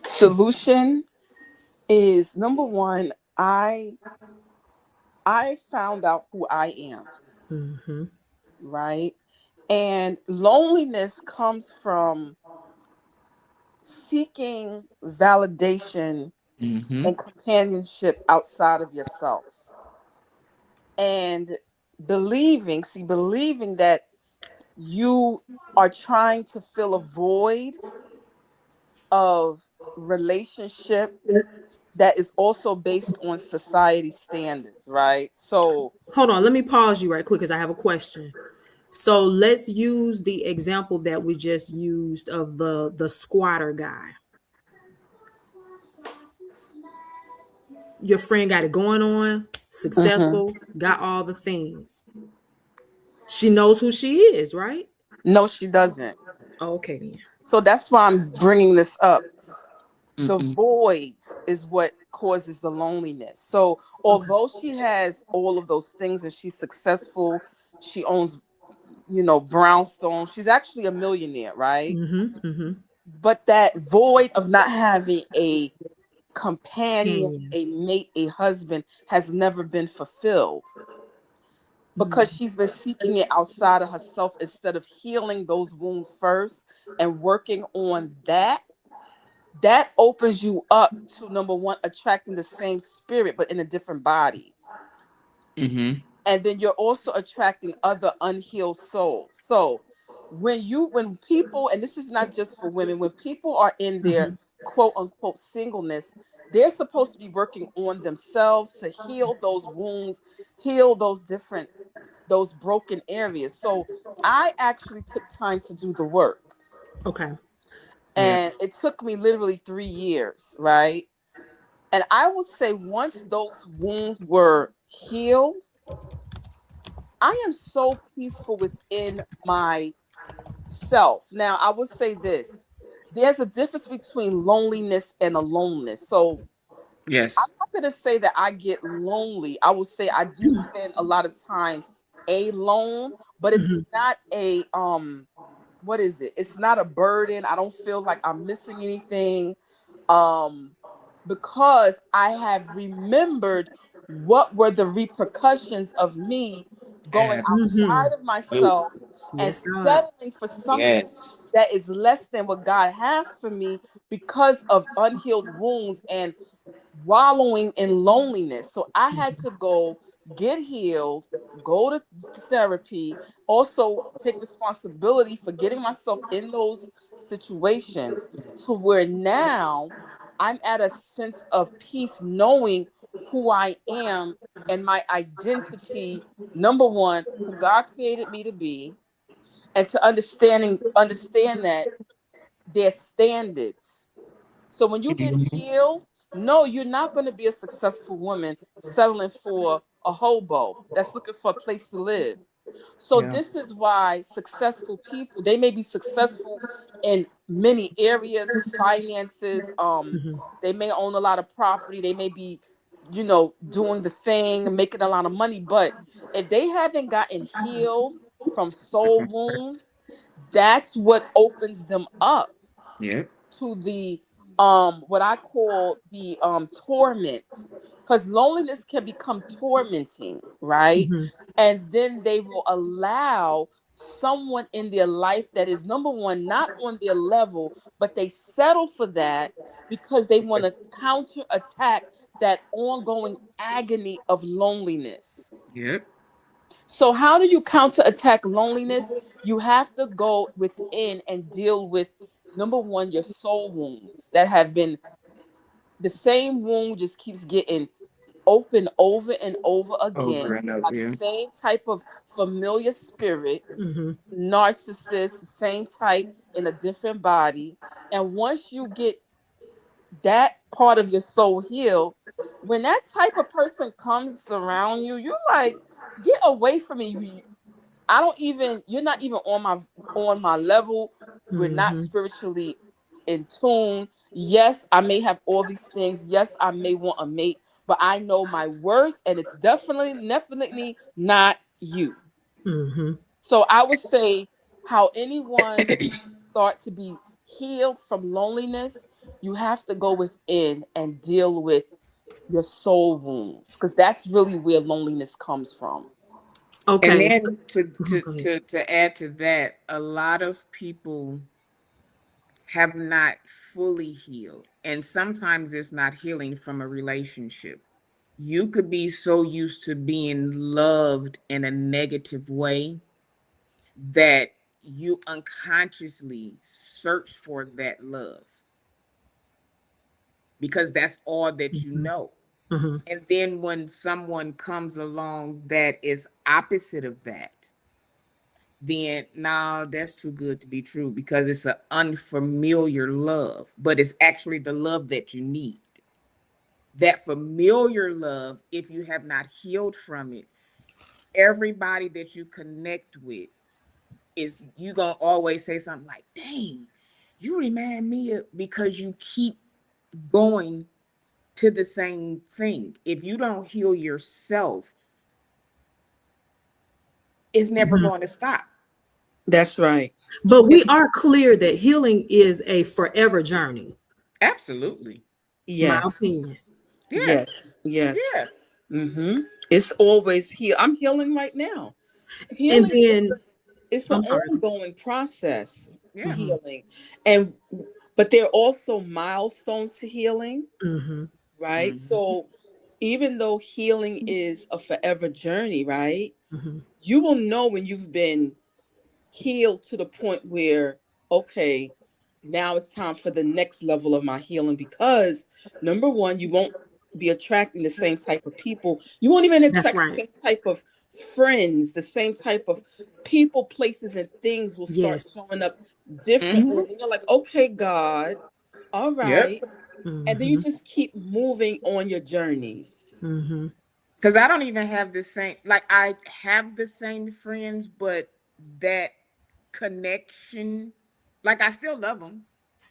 Speaker 3: solution is number one, I found out who I am,
Speaker 2: Mm-hmm.
Speaker 3: right? And loneliness comes from seeking validation
Speaker 1: Mm-hmm.
Speaker 3: and companionship outside of yourself. And believing that you are trying to fill a void of relationship that is also based on society standards, right? So,
Speaker 2: Hold on, let me pause you right quick because I have a question. So let's use the example that we just used of the squatter guy. Your friend got it going on,
Speaker 3: mhm.
Speaker 2: successful, got all the things. She knows who she is, right?
Speaker 3: No, she doesn't.
Speaker 2: Oh, okay then.
Speaker 3: So that's why I'm bringing this up. The
Speaker 1: Mm-mm.
Speaker 3: void is what causes the loneliness. So,
Speaker 2: Okay.
Speaker 3: although she has all of those things and she's successful, she owns, brownstone. She's actually a millionaire, right?
Speaker 2: Mm-hmm. Mm-hmm.
Speaker 3: But that void of not having a companion,
Speaker 2: Companion.
Speaker 3: a mate, a husband has never been fulfilled because
Speaker 2: Mm.
Speaker 3: she's been seeking it outside of herself instead of healing those wounds first and working on that opens you up to number one, attracting the same spirit but in a different body.
Speaker 1: Mm-hmm.
Speaker 3: And then you're also attracting other unhealed souls. So when people, and this is not just for women, when people are in their
Speaker 2: Mm-hmm.
Speaker 3: quote unquote singleness, they're supposed to be working on themselves to heal those wounds, heal those broken areas. So I actually took time to do the work.
Speaker 2: Okay.
Speaker 1: Yeah.
Speaker 3: And it took me literally 3 years, right? And I will say, once those wounds were healed, I am so peaceful within myself. Now, I will say this, there's a difference between loneliness and aloneness. So I'm
Speaker 1: Yes.
Speaker 3: not going to say that I get lonely. I will say I do spend a lot of time alone, but it's
Speaker 2: Mm-hmm.
Speaker 3: not what is it? It's not a burden. I don't feel like I'm missing anything. Um, because I have remembered what were the repercussions of me going
Speaker 2: Mm-hmm.
Speaker 3: outside of myself and
Speaker 2: Yes, God.
Speaker 3: settling for something
Speaker 1: Yes.
Speaker 3: that is less than what God has for me because of unhealed wounds and wallowing in loneliness. So I had to go get healed, go to therapy, also take responsibility for getting myself in those situations to where now I'm at a sense of peace knowing who I am and my identity, number one, who God created me to be, and to understand that there's standards. So when you get
Speaker 1: Mhm.
Speaker 3: healed, no, you're not going to be a successful woman settling for a hobo that's looking for a place to live. So
Speaker 1: Yeah.
Speaker 3: this is why successful people, they may be successful in many areas, finances,
Speaker 2: Mm-hmm.
Speaker 3: they may own a lot of property, they may be, doing the thing, making a lot of money, but if they haven't gotten healed from soul wounds, that's what opens them up
Speaker 1: Yep.
Speaker 3: to the what I call the torment, because loneliness can become tormenting, right?
Speaker 2: Mm-hmm.
Speaker 3: And then they will allow someone in their life that is, number one, not on their level, but they settle for that because they want to counterattack that ongoing agony of loneliness.
Speaker 1: Yep.
Speaker 3: So, how do you counterattack loneliness? You have to go within and deal with, number one, your soul wounds that have been, the same wound just keeps getting open over and over
Speaker 1: Over
Speaker 3: again
Speaker 1: and
Speaker 3: by
Speaker 1: over.
Speaker 3: the
Speaker 1: Yeah.
Speaker 3: same type of familiar spirit,
Speaker 2: Mm-hmm.
Speaker 3: narcissist, the same type in a different body. And once you get that part of your soul healed, when that type of person comes around you, you're like, get away from me. I don't even, you're not even on on my level. We're not
Speaker 2: Mhm.
Speaker 3: spiritually in tune. Yes, I may have all these things. Yes, I may want a mate, but I know my worth, and it's definitely not you.
Speaker 2: Mhm.
Speaker 3: So I would say how anyone start to be healed from loneliness, you have to go within and deal with your soul wounds, because that's really where loneliness comes from.
Speaker 1: And
Speaker 2: Okay.
Speaker 1: then
Speaker 2: Go ahead.
Speaker 1: to add to that, a lot of people have not fully healed. And sometimes it's not healing from a relationship. You could be so used to being loved in a negative way that you unconsciously search for that love because that's all that you
Speaker 2: Mhm.
Speaker 1: know.
Speaker 2: Mhm.
Speaker 1: And then when someone comes along that is opposite of that, then no, that's too good to be true because it's an unfamiliar love, but it's actually the love that you need. That familiar love, if you have not healed from it, everybody that you connect with is you gonna always say something like, dang, you remind me of, because you keep going to the same thing. If you don't heal yourself, it's never
Speaker 2: Mhm.
Speaker 1: going to stop.
Speaker 5: That's right.
Speaker 2: But we
Speaker 1: It's
Speaker 2: are clear that healing is a forever journey.
Speaker 1: absolutely.
Speaker 2: My
Speaker 5: Yes.
Speaker 2: opinion.
Speaker 1: Yeah.
Speaker 5: Yes. Yes.
Speaker 1: Yeah.
Speaker 5: Mm-hmm. It's always heal. I'm healing right now.
Speaker 2: And
Speaker 5: Healing,
Speaker 2: then
Speaker 5: it's an
Speaker 2: I'm sorry.
Speaker 5: ongoing process.
Speaker 1: Yeah.
Speaker 2: Mhm.
Speaker 5: Healing, and but there are also milestones to healing,
Speaker 2: Mhm.
Speaker 5: right?
Speaker 1: Mhm.
Speaker 5: So even though healing is a forever journey, right?
Speaker 2: Mhm.
Speaker 5: You will know when you've been healed to the point where, okay, now it's time for the next level of my healing, because number one, you won't be attracting the same type of people. You won't even
Speaker 2: That's
Speaker 5: attract the
Speaker 2: right.
Speaker 5: same type of friends, the same type of people, places, and things will start
Speaker 2: Yes.
Speaker 5: showing up differently.
Speaker 1: Mhm.
Speaker 5: And then you're like, okay, God, all
Speaker 1: Yep.
Speaker 5: right. And then you
Speaker 2: Mhm.
Speaker 5: just keep moving on your journey.
Speaker 2: Mhm.
Speaker 1: Because I don't even have the same, like, I have the same friends, but that connection, like, I still love them.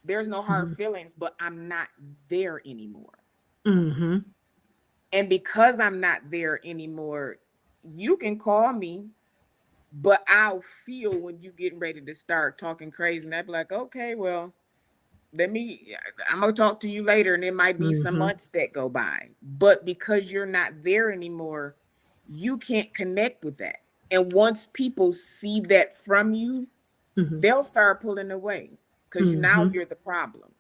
Speaker 1: There's no hard
Speaker 2: Mhm.
Speaker 1: feelings, but I'm not there anymore.
Speaker 2: Mhm.
Speaker 1: And because I'm not there anymore, you can call me, but I'll feel when you getting ready to start talking crazy. And I'd be like, okay, well, I'm gonna talk to you later. And it might be some
Speaker 2: Mhm.
Speaker 1: months that go by. But because you're not there anymore, you can't connect with that. And once people see that from you,
Speaker 2: Mhm.
Speaker 1: they'll start pulling away because now
Speaker 2: Mhm.
Speaker 1: you're the problem.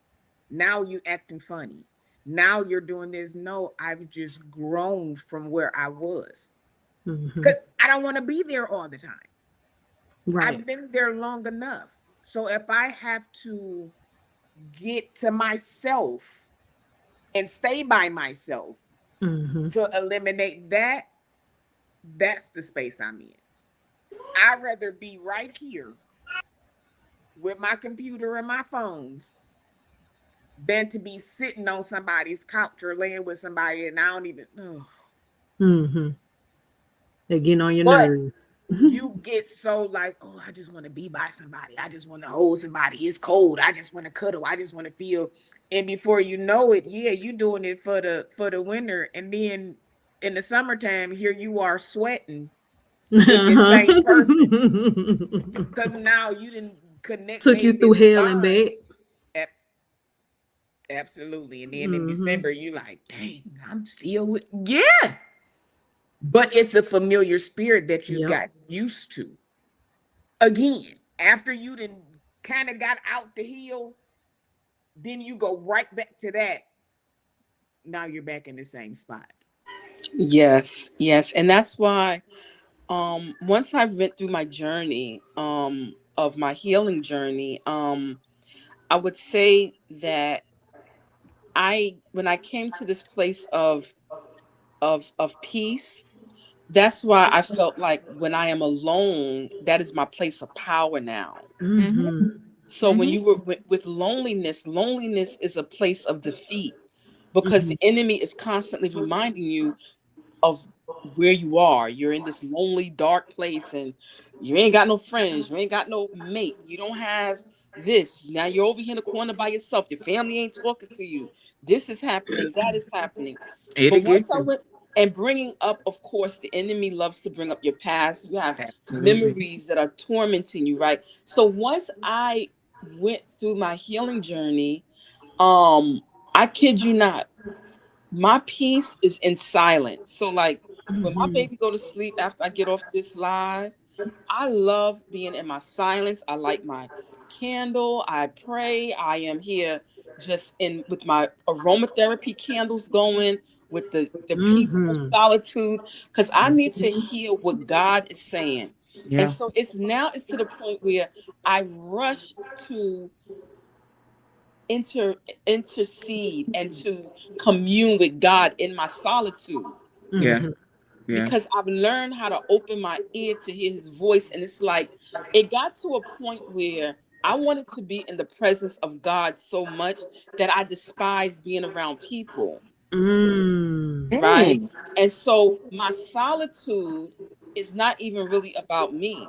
Speaker 1: Now you acting funny. Now you're doing this. No, I've just grown from where I was.
Speaker 2: Mhm.
Speaker 1: Because I don't want to be there all the time.
Speaker 2: Right.
Speaker 1: I've been there long enough. So if I have to get to myself and stay by myself
Speaker 2: Mhm.
Speaker 1: to eliminate that, that's the space I'm in. I'd rather be right here with my computer and my phones than to be sitting on somebody's couch or laying with somebody and I don't even know.
Speaker 2: Mhm. They're getting on your
Speaker 1: But
Speaker 2: nerves.
Speaker 1: you get so like, oh, I just want to be by somebody. I just want to hold somebody. It's cold. I just want to cuddle. I just want to feel. And before you know it, yeah, you doing it for the winter. And then in the summertime, here you are sweating with this
Speaker 2: Uh-huh.
Speaker 1: same person. Because now you didn't connect,
Speaker 2: Took you
Speaker 1: made
Speaker 2: through
Speaker 1: this
Speaker 2: hell and
Speaker 1: bond.
Speaker 2: back.
Speaker 1: Ab- Absolutely. And then in
Speaker 2: Mhm.
Speaker 1: December, you like, dang, I'm still with, yeah. But it's a familiar spirit that you
Speaker 2: Yep.
Speaker 1: got used to. Again, after you done kind of got out the hill, then you go right back to that. Now you're back in the same spot.
Speaker 5: Yes, yes. And that's why once I went through my journey of my healing journey, I would say that I when I came to this place of peace, that's why I felt like when I am alone, that is my place of power now.
Speaker 1: Mm-hmm.
Speaker 2: Mhm.
Speaker 5: So when
Speaker 1: Mm-hmm.
Speaker 5: you were with loneliness, loneliness is a place of defeat, because the
Speaker 2: Mhm.
Speaker 5: enemy is constantly reminding you of where you are. You're in this lonely, dark place, and you ain't got no friends. You ain't got no mate. You don't have this. Now you're over here in the corner by yourself. Your family ain't talking to you. This is happening. That is happening.
Speaker 1: It'll
Speaker 5: But once
Speaker 1: get
Speaker 5: I
Speaker 1: you.
Speaker 5: went and bringing up, of course, the enemy loves to bring up your past. You have
Speaker 1: Absolutely.
Speaker 5: memories that are tormenting you, right? So once I went through my healing journey, um, I kid you not, my peace is in silence. So like when my
Speaker 2: Mhm.
Speaker 5: baby go to sleep after I get off this live, I love being in my silence. I light my candle. I pray. I am here just in with my aromatherapy candles going with the peaceful
Speaker 2: Mhm.
Speaker 5: solitude because I need to hear what God is saying. And
Speaker 1: Yeah.
Speaker 5: so it's to the point where I rush to inter intercede and to commune with God in my solitude
Speaker 1: Yeah.
Speaker 2: Mhm.
Speaker 1: Yeah.
Speaker 5: because I've learned how to open my ear to hear his voice. And it's like it got to a point where I wanted to be in the presence of God so much that I despise being around people,
Speaker 2: Mm.
Speaker 5: right?
Speaker 1: Mm.
Speaker 5: And so my solitude is not even really about me.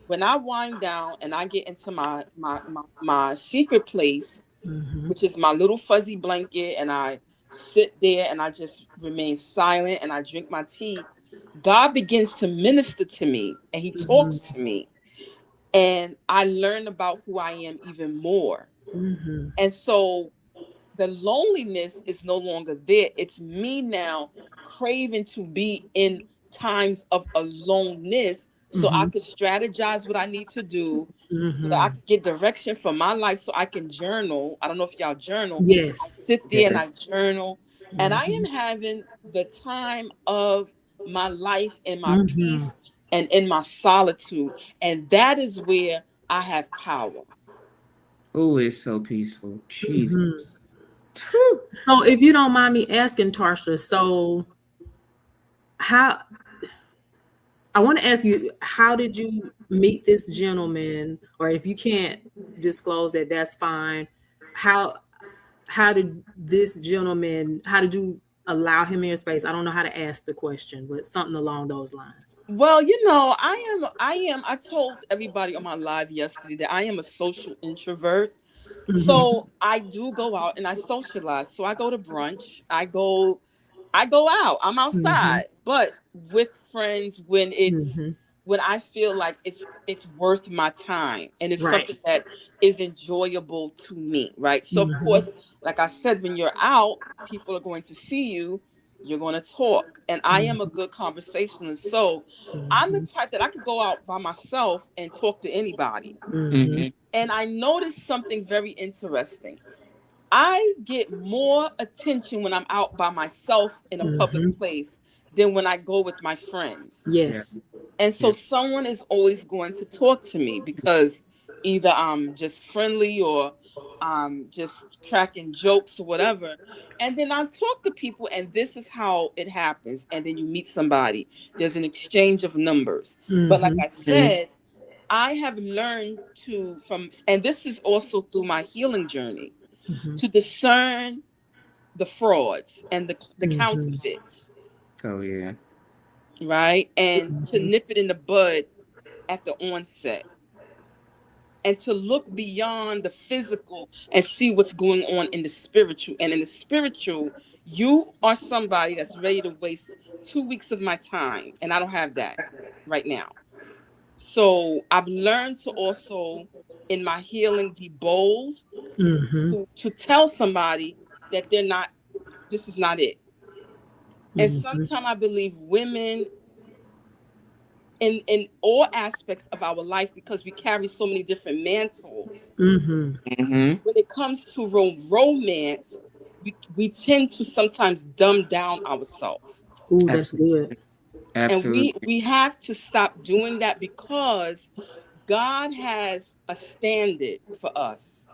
Speaker 5: When I wind down and I get into my secret place,
Speaker 2: Mhm.
Speaker 5: which is my little fuzzy blanket, and I sit there and I just remain silent and I drink my tea, God begins to minister to me and he talks
Speaker 2: Mhm.
Speaker 5: to me. And I learn about who I am even more.
Speaker 2: Mhm.
Speaker 5: And so the loneliness is no longer there. It's me now craving to be in times of aloneness so I
Speaker 2: Mhm.
Speaker 5: could strategize what I need to do, so that I
Speaker 2: Mhm.
Speaker 5: can get direction for my life, so I can journal. I don't know if y'all journal. I
Speaker 2: Yes.
Speaker 5: sit there and I
Speaker 1: Yes.
Speaker 5: journal, and I am
Speaker 2: Mhm.
Speaker 5: having the time of my life in my
Speaker 2: Mhm.
Speaker 5: peace and in my solitude. And that is where I have power.
Speaker 1: Oh, it's so peaceful.
Speaker 2: Mhm.
Speaker 1: Jesus. Whew.
Speaker 2: So, if you don't mind me asking, Tarsha, so how I want to ask you, how did you meet this gentleman? Or if you can't disclose that, that's fine. How how did this gentleman? How did you allow him in your space? I don't know how to ask the question, but something along those lines.
Speaker 5: Well, I told everybody on my live yesterday that I am a social introvert.
Speaker 2: Mhm.
Speaker 5: So I do go out and I socialize. So I go to brunch. I go out. I'm
Speaker 2: Mhm.
Speaker 5: outside, but with friends
Speaker 2: Mhm.
Speaker 5: when I feel like it's worth my time and it's
Speaker 2: Right.
Speaker 5: something that is enjoyable to me, right? So of
Speaker 2: Mhm.
Speaker 5: course, like I said, when you're out, people are going to see you, you're going to talk. And I am a
Speaker 2: Mhm.
Speaker 5: good conversationalist. So I'm the
Speaker 2: Mhm.
Speaker 5: type that I could go out by myself and talk to anybody.
Speaker 2: Mhm.
Speaker 1: Mm-hmm.
Speaker 5: And I noticed something very interesting. I get more attention when I'm out by myself in a public
Speaker 2: Mhm.
Speaker 5: place than when I go with my friends.
Speaker 1: Yeah.
Speaker 2: Yes.
Speaker 5: And so
Speaker 1: Yeah.
Speaker 5: someone is always going to talk to me because either I'm just friendly or I'm just cracking jokes or whatever. And then I talk to people, and this is how it happens. And then you meet somebody, there's an exchange of numbers. But like
Speaker 2: Mhm.
Speaker 5: I said, I have learned and this is also through my healing journey,
Speaker 2: Mhm.
Speaker 5: to discern the frauds and the
Speaker 2: Mhm.
Speaker 5: counterfeits,
Speaker 1: Oh yeah.
Speaker 5: right? And to
Speaker 2: Mhm.
Speaker 5: nip it in the bud at the onset, and to look beyond the physical and see what's going on in the spiritual. And in the spiritual, you are somebody that's ready to waste 2 weeks of my time, and I don't have that right now. So I've learned to also, in my healing, be bold
Speaker 2: Mhm.
Speaker 5: to tell somebody that they're not, this is not it. And
Speaker 2: Mhm.
Speaker 5: sometimes I believe women in all aspects of our life, because we carry so many different mantles,
Speaker 2: Mhm.
Speaker 1: Mm-hmm.
Speaker 5: when it comes to romance, we tend to sometimes dumb down ourselves.
Speaker 2: Ooh, that's good.
Speaker 1: Absolutely.
Speaker 5: And
Speaker 1: Absolutely.
Speaker 5: we have to stop doing that, because God has a standard for us.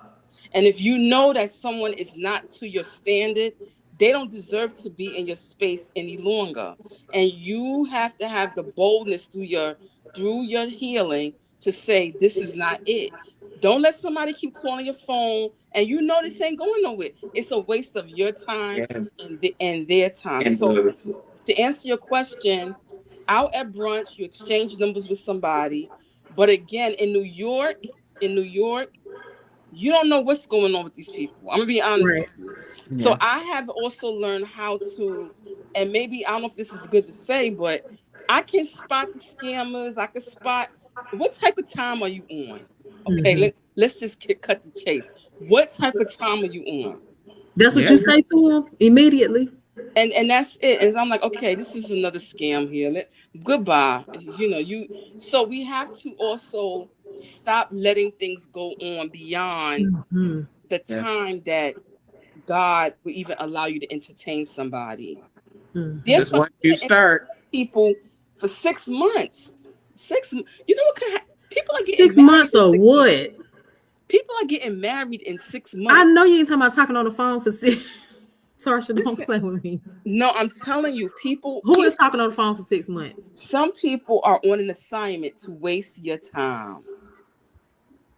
Speaker 5: And if you know that someone is not to your standard, they don't deserve to be in your space any longer. And you have to have the boldness through your healing to say this is not it. Don't let somebody keep calling your phone and you know this ain't going nowhere. It's a waste of your time
Speaker 1: Yes.
Speaker 5: and their time.
Speaker 1: And
Speaker 5: So
Speaker 1: love.
Speaker 5: To answer your question, out at brunch, you exchange numbers with somebody. But again, in New York, you don't know what's going on with these people. I'm gonna be honest
Speaker 2: Right.
Speaker 5: with you. So
Speaker 1: Yeah.
Speaker 5: I have also learned how to, and maybe I don't know if this is good to say, but I can spot the scammers. I can spot what type of time are you on. Okay,
Speaker 2: Hmm.
Speaker 5: let's just cut the chase. What type of time are you on?
Speaker 2: That's what
Speaker 1: Yeah.
Speaker 2: you say to him immediately.
Speaker 5: And that's it. And I'm like, okay, this is another scam here. Goodbye. You. So we have to also stop letting things go on beyond
Speaker 2: Hmm.
Speaker 5: the
Speaker 1: Yeah.
Speaker 5: time that God will even allow you to entertain somebody.
Speaker 2: Hmm.
Speaker 5: There's
Speaker 1: Because
Speaker 5: some
Speaker 1: once you
Speaker 5: people that
Speaker 1: start,
Speaker 5: entertain people for 6 months. You know what people are getting
Speaker 2: 6 months
Speaker 5: married in
Speaker 2: or
Speaker 5: 6 months.
Speaker 2: what?
Speaker 5: People are getting married in six
Speaker 2: I
Speaker 5: months.
Speaker 2: know you ain't talking about talking on the phone for six. Tarsha, don't
Speaker 5: Listen,
Speaker 2: play with me.
Speaker 5: no, I'm telling you, people,
Speaker 2: Who is
Speaker 5: people,
Speaker 2: talking on the phone for 6 months?
Speaker 5: some people are on an assignment to waste your time.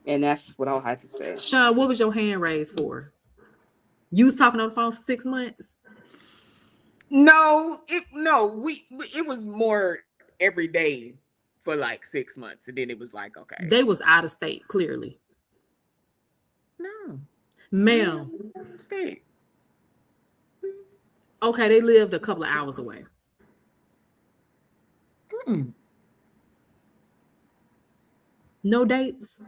Speaker 5: And that's what I'll have to say.
Speaker 2: Sean, what was your hand raised for? You was talking on the phone for 6 months?
Speaker 1: it was more every day for like 6 months, and then it was like, okay,
Speaker 2: They was out of state, clearly.
Speaker 1: no, we were
Speaker 2: Ma'am.
Speaker 1: in the state.
Speaker 2: Okay, they lived a couple of hours away.
Speaker 1: Mm-mm.
Speaker 2: No dates.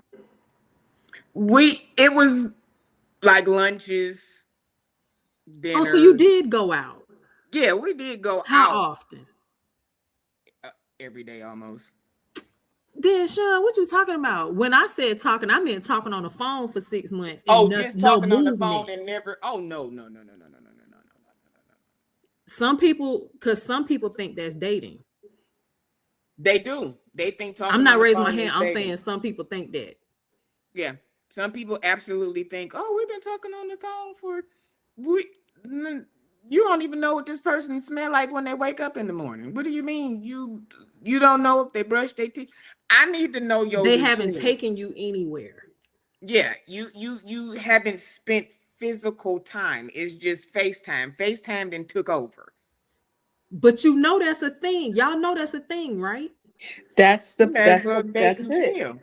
Speaker 1: It was like lunches,
Speaker 2: Oh, so you
Speaker 1: dinners.
Speaker 2: did go out.
Speaker 1: Yeah, we did go
Speaker 2: How
Speaker 1: out
Speaker 2: often?
Speaker 1: every day almost.
Speaker 2: Then Sean, what you talking about? When I said talking, I meant talking on the phone for 6 months and
Speaker 1: Oh,
Speaker 2: no,
Speaker 1: just
Speaker 2: no
Speaker 1: talking on the
Speaker 2: movement.
Speaker 1: phone and never. Oh, no, no, no, no, no, no, no, no, no, no, no.
Speaker 2: Because some people think that's dating.
Speaker 1: They do. They think
Speaker 2: I'm
Speaker 1: talking
Speaker 2: not
Speaker 1: on the
Speaker 2: raising my
Speaker 1: phone
Speaker 2: hand.
Speaker 1: is
Speaker 2: I'm
Speaker 1: dating.
Speaker 2: saying some people think that.
Speaker 1: Yeah, some people absolutely think, "Oh, we've been talking on the phone for we." You don't even know what this person smell like when they wake up in the morning. What do you mean? You don't know if they brush their teeth? I need to know your
Speaker 2: They haven't taken
Speaker 1: routines.
Speaker 2: you anywhere.
Speaker 1: Yeah, you haven't spent physical time. It's just FaceTime. FaceTime then took over.
Speaker 2: But you know that's a thing. Y'all know that's a thing, right?
Speaker 1: You may as well date
Speaker 5: That's
Speaker 1: and
Speaker 5: it.
Speaker 1: chill.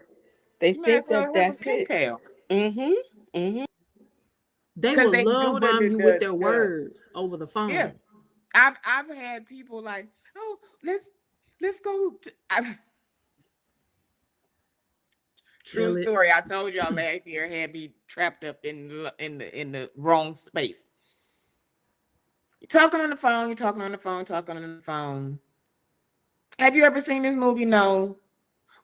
Speaker 5: They
Speaker 1: You may as
Speaker 5: think
Speaker 1: well
Speaker 5: that
Speaker 1: have a
Speaker 5: that's
Speaker 1: pen
Speaker 5: it.
Speaker 1: pal.
Speaker 5: Mm-hmm. Mm-hmm.
Speaker 2: They
Speaker 1: Because
Speaker 2: will
Speaker 1: they do
Speaker 2: love bomb you with their words over the
Speaker 1: yeah.
Speaker 2: phone.
Speaker 1: I've had people like, oh, let's go. True
Speaker 2: Tell it.
Speaker 1: story. I told y'all last year had me trapped up in the wrong space. You're talking on the phone. You're talking on the phone. Talking on the phone. Have you ever seen this movie? No.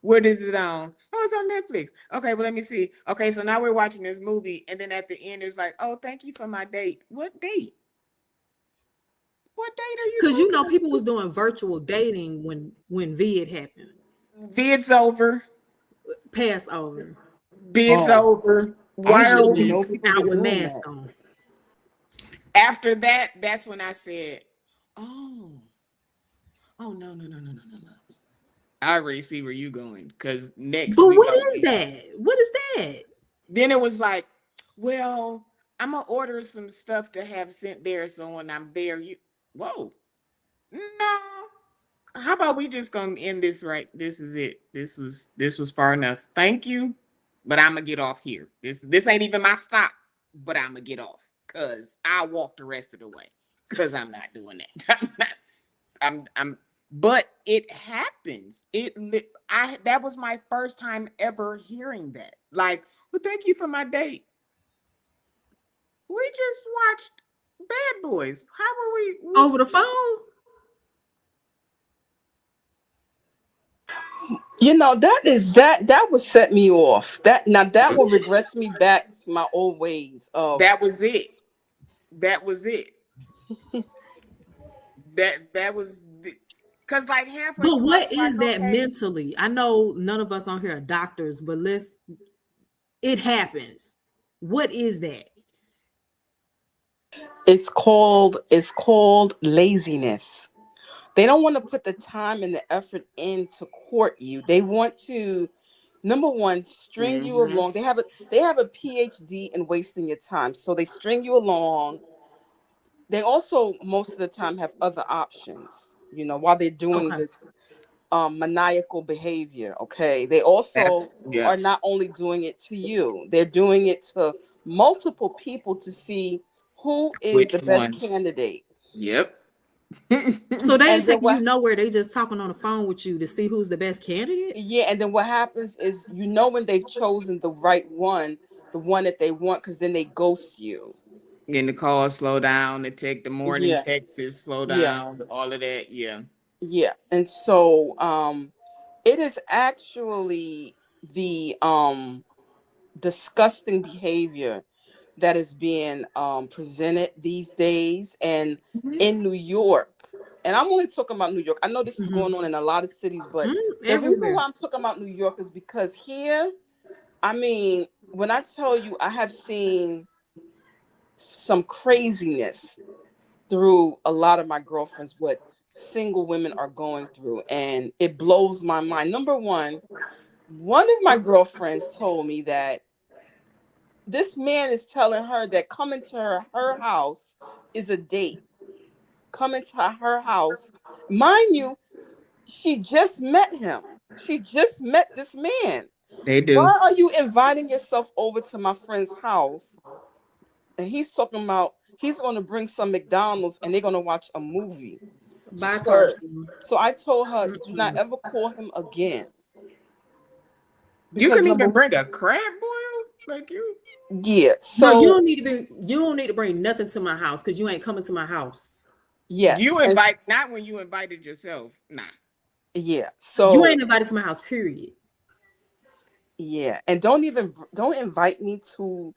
Speaker 1: Where is it on? Oh, it's on Netflix. Okay, well, let me see. Okay, so now we're watching this movie, and then at the end, it's like, oh, thank you for my date. What date? What date are you
Speaker 2: Because you know
Speaker 1: talking
Speaker 2: people was
Speaker 1: about?
Speaker 2: doing virtual dating when vid happened.
Speaker 1: Vid's over.
Speaker 2: Passover.
Speaker 1: Bid's
Speaker 5: Oh,
Speaker 1: over.
Speaker 5: I
Speaker 2: They
Speaker 1: Why
Speaker 5: didn't
Speaker 2: should
Speaker 1: are
Speaker 2: have
Speaker 5: even
Speaker 1: we?
Speaker 2: been
Speaker 5: know people were
Speaker 2: out with
Speaker 5: doing
Speaker 2: masks
Speaker 5: that.
Speaker 2: on.
Speaker 1: After that, that's when I said, oh, oh no, no, no, no, no, no, no. I already see where you going. Because next
Speaker 2: But
Speaker 1: we
Speaker 2: what
Speaker 1: go.
Speaker 2: is that? What is that?
Speaker 1: Then it was like, well, I'm gonna order some stuff to have sent there. So when I'm there, you whoa. No. How about we just gonna end this right? This is it. This was far enough. Thank you. But I'm gonna get off here. This ain't even my stop, but I'm gonna get off. Cause I'll walk the rest of the way. Cause I'm not doing that. I'm but it happens. I that was my first time ever hearing that. Like, well, thank you for my date. We just watched Bad Boys. How were we
Speaker 2: Over the phone?
Speaker 5: That would set me off. That will regress me back to my old ways of.
Speaker 1: that was it. That was it. That was because like halfway
Speaker 2: But
Speaker 1: through I
Speaker 2: what
Speaker 1: was like,
Speaker 2: is that
Speaker 1: okay,
Speaker 2: mentally? I know none of us on here are doctors, but it happens. What is that?
Speaker 5: It's called laziness. They don't want to put the time and the effort in to court you. They want to, number one, string you
Speaker 1: mm-hmm.
Speaker 5: along. They have a PhD in wasting your time. So they string you along. They also most of the time have other options. while they're doing
Speaker 2: Okay.
Speaker 5: this maniacal behavior. Okay, they
Speaker 1: That's
Speaker 5: also
Speaker 1: yeah.
Speaker 5: are not only doing it to you, they're doing it to multiple people to see who is the
Speaker 1: Which
Speaker 5: best
Speaker 1: one?
Speaker 5: candidate.
Speaker 1: Yep.
Speaker 2: So they ain't
Speaker 5: And then
Speaker 2: taking you
Speaker 5: what
Speaker 2: nowhere. They just talking on the phone with you to see who's the best candidate.
Speaker 5: Yeah, and then what happens is, when they've chosen the right one, the one that they want, because then they ghost you.
Speaker 1: Then the call slow down, the morning
Speaker 5: Yeah,
Speaker 1: texts slow
Speaker 5: yeah,
Speaker 1: down, all of that. Yeah.
Speaker 5: yeah. And so it is actually the disgusting behavior that is being presented these days. And
Speaker 1: Mhm.
Speaker 5: in New York, and I'm only talking about New York. I know this is
Speaker 2: Mhm.
Speaker 5: going on in a lot of cities, but the reason
Speaker 2: Everywhere.
Speaker 5: why I'm talking about New York is because here, I mean, when I tell you, I have seen some craziness through a lot of my girlfriends, what single women are going through, and it blows my mind. Number one of my girlfriends told me that this man is telling her that coming to her house is a date. Coming to her house, mind you, she just met him. She just met this man.
Speaker 1: They do.
Speaker 5: Why are you inviting yourself over to my friend's house? And he's talking about he's going to bring some McDonald's and they're going to watch a movie.
Speaker 2: By
Speaker 5: Sir,
Speaker 2: Tarsha.
Speaker 5: so I told her, do not
Speaker 2: Mm-mm.
Speaker 5: ever call him again.
Speaker 1: You
Speaker 5: Because
Speaker 1: can
Speaker 5: number
Speaker 1: even bring a crab boil like you.
Speaker 5: Yeah,
Speaker 2: No, you
Speaker 5: so
Speaker 2: don't need to be. You don't need to bring nothing to my house because you ain't coming to my house.
Speaker 5: yes,
Speaker 1: You invite not when you invited yourself. Nah.
Speaker 5: yeah,
Speaker 2: You
Speaker 5: so
Speaker 2: ain't invited to my house. Period.
Speaker 5: yeah, and don't invite me to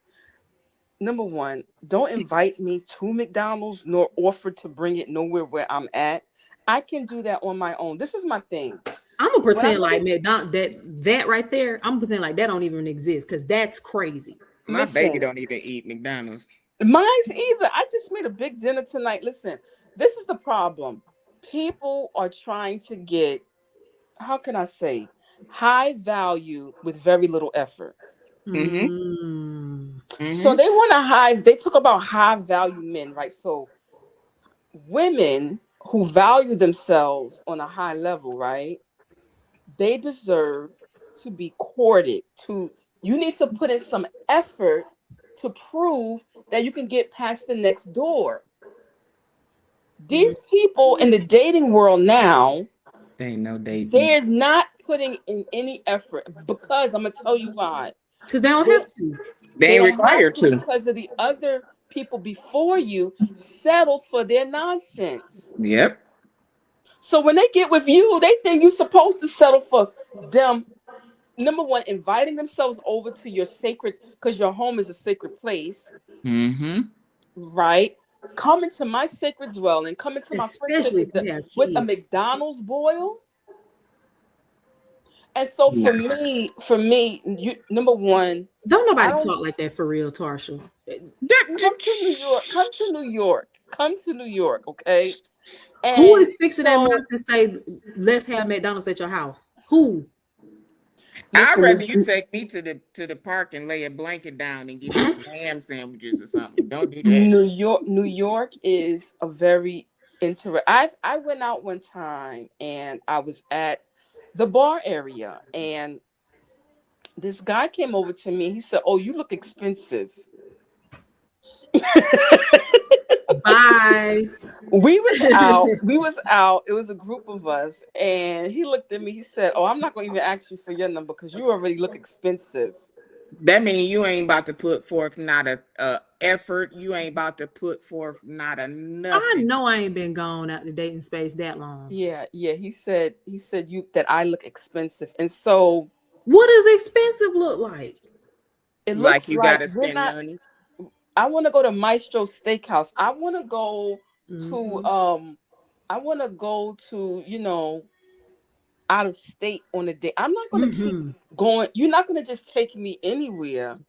Speaker 5: number one, don't invite me to McDonald's nor offer to bring it nowhere where I'm at. I can do that on my own. This is my thing.
Speaker 2: I'm gonna
Speaker 5: When I
Speaker 2: pretend
Speaker 5: go
Speaker 2: like
Speaker 5: to
Speaker 2: McDonald that right there. I'm gonna pretend like that don't even exist because that's crazy.
Speaker 1: My baby
Speaker 5: listen,
Speaker 1: don't even eat McDonald's.
Speaker 5: mine's either. I just made a big dinner tonight. Listen, this is the problem. People are trying to get, how can I say, high value with very little effort.
Speaker 1: Mm-hmm.
Speaker 2: Mm.
Speaker 5: So
Speaker 1: Mm-hmm.
Speaker 5: they talk about high value men, right? So women who value themselves on a high level, right? They deserve to be courted. You need to put in some effort to prove that you can get past the next door. These people in the dating world now,
Speaker 1: They ain't no dating.
Speaker 5: they're not putting in any effort, because I'm gonna tell you why.
Speaker 2: Because they don't
Speaker 5: They
Speaker 2: have to.
Speaker 1: They
Speaker 5: they
Speaker 1: ain't
Speaker 5: don't have
Speaker 1: required
Speaker 5: to,
Speaker 1: to.
Speaker 5: because of the other people before you settled for their nonsense.
Speaker 1: Yep.
Speaker 5: So when they get with you, they think you're supposed to settle for them. Number one, inviting themselves over to your sacred, because your home is a sacred place,
Speaker 1: Mm-hmm.
Speaker 5: right? Coming to my sacred dwelling, coming to my friend's
Speaker 2: Especially if
Speaker 5: sacred
Speaker 2: you have
Speaker 5: with a
Speaker 2: kids.
Speaker 5: McDonald's boil. And so
Speaker 1: Nah.
Speaker 5: for me, you number one,
Speaker 2: Don't
Speaker 5: I
Speaker 2: nobody
Speaker 5: don't
Speaker 2: talk like that for real, Tarsha.
Speaker 5: come to New York, come to New York, come to New York, okay?
Speaker 2: Who
Speaker 5: And
Speaker 2: is fixing their
Speaker 5: so
Speaker 2: mouth to say, let's have McDonald's at your house? Who?
Speaker 1: I'd
Speaker 5: listen,
Speaker 1: rather you take me to the park and lay a blanket down and give me some ham sandwiches or something. Don't do that.
Speaker 5: New York is a very I went out one time and I was at the bar area, and this guy came over to me. He said, "Oh, you look expensive."
Speaker 2: Bye.
Speaker 5: We was out. It was a group of us, and he looked at me. He said, "Oh, I'm not going to even ask you for your number because you already look expensive."
Speaker 1: That means you ain't about to put forth not a effort. You ain't about to put forth not a
Speaker 2: I
Speaker 1: nothing.
Speaker 2: know I ain't been gone out the dating space that long.
Speaker 5: Yeah, yeah. He said you that I look expensive, and so
Speaker 2: What does expensive look like?
Speaker 5: it
Speaker 1: Like
Speaker 5: looks
Speaker 1: you
Speaker 5: like
Speaker 1: gotta
Speaker 5: we're
Speaker 1: spend
Speaker 5: not.
Speaker 1: money.
Speaker 5: I want to go to Maestro Steakhouse. I want to go to
Speaker 2: Mm-hmm.
Speaker 5: out of state on a date. I'm not going to keep
Speaker 2: Mm-hmm.
Speaker 5: going. You're not going to just take me anywhere.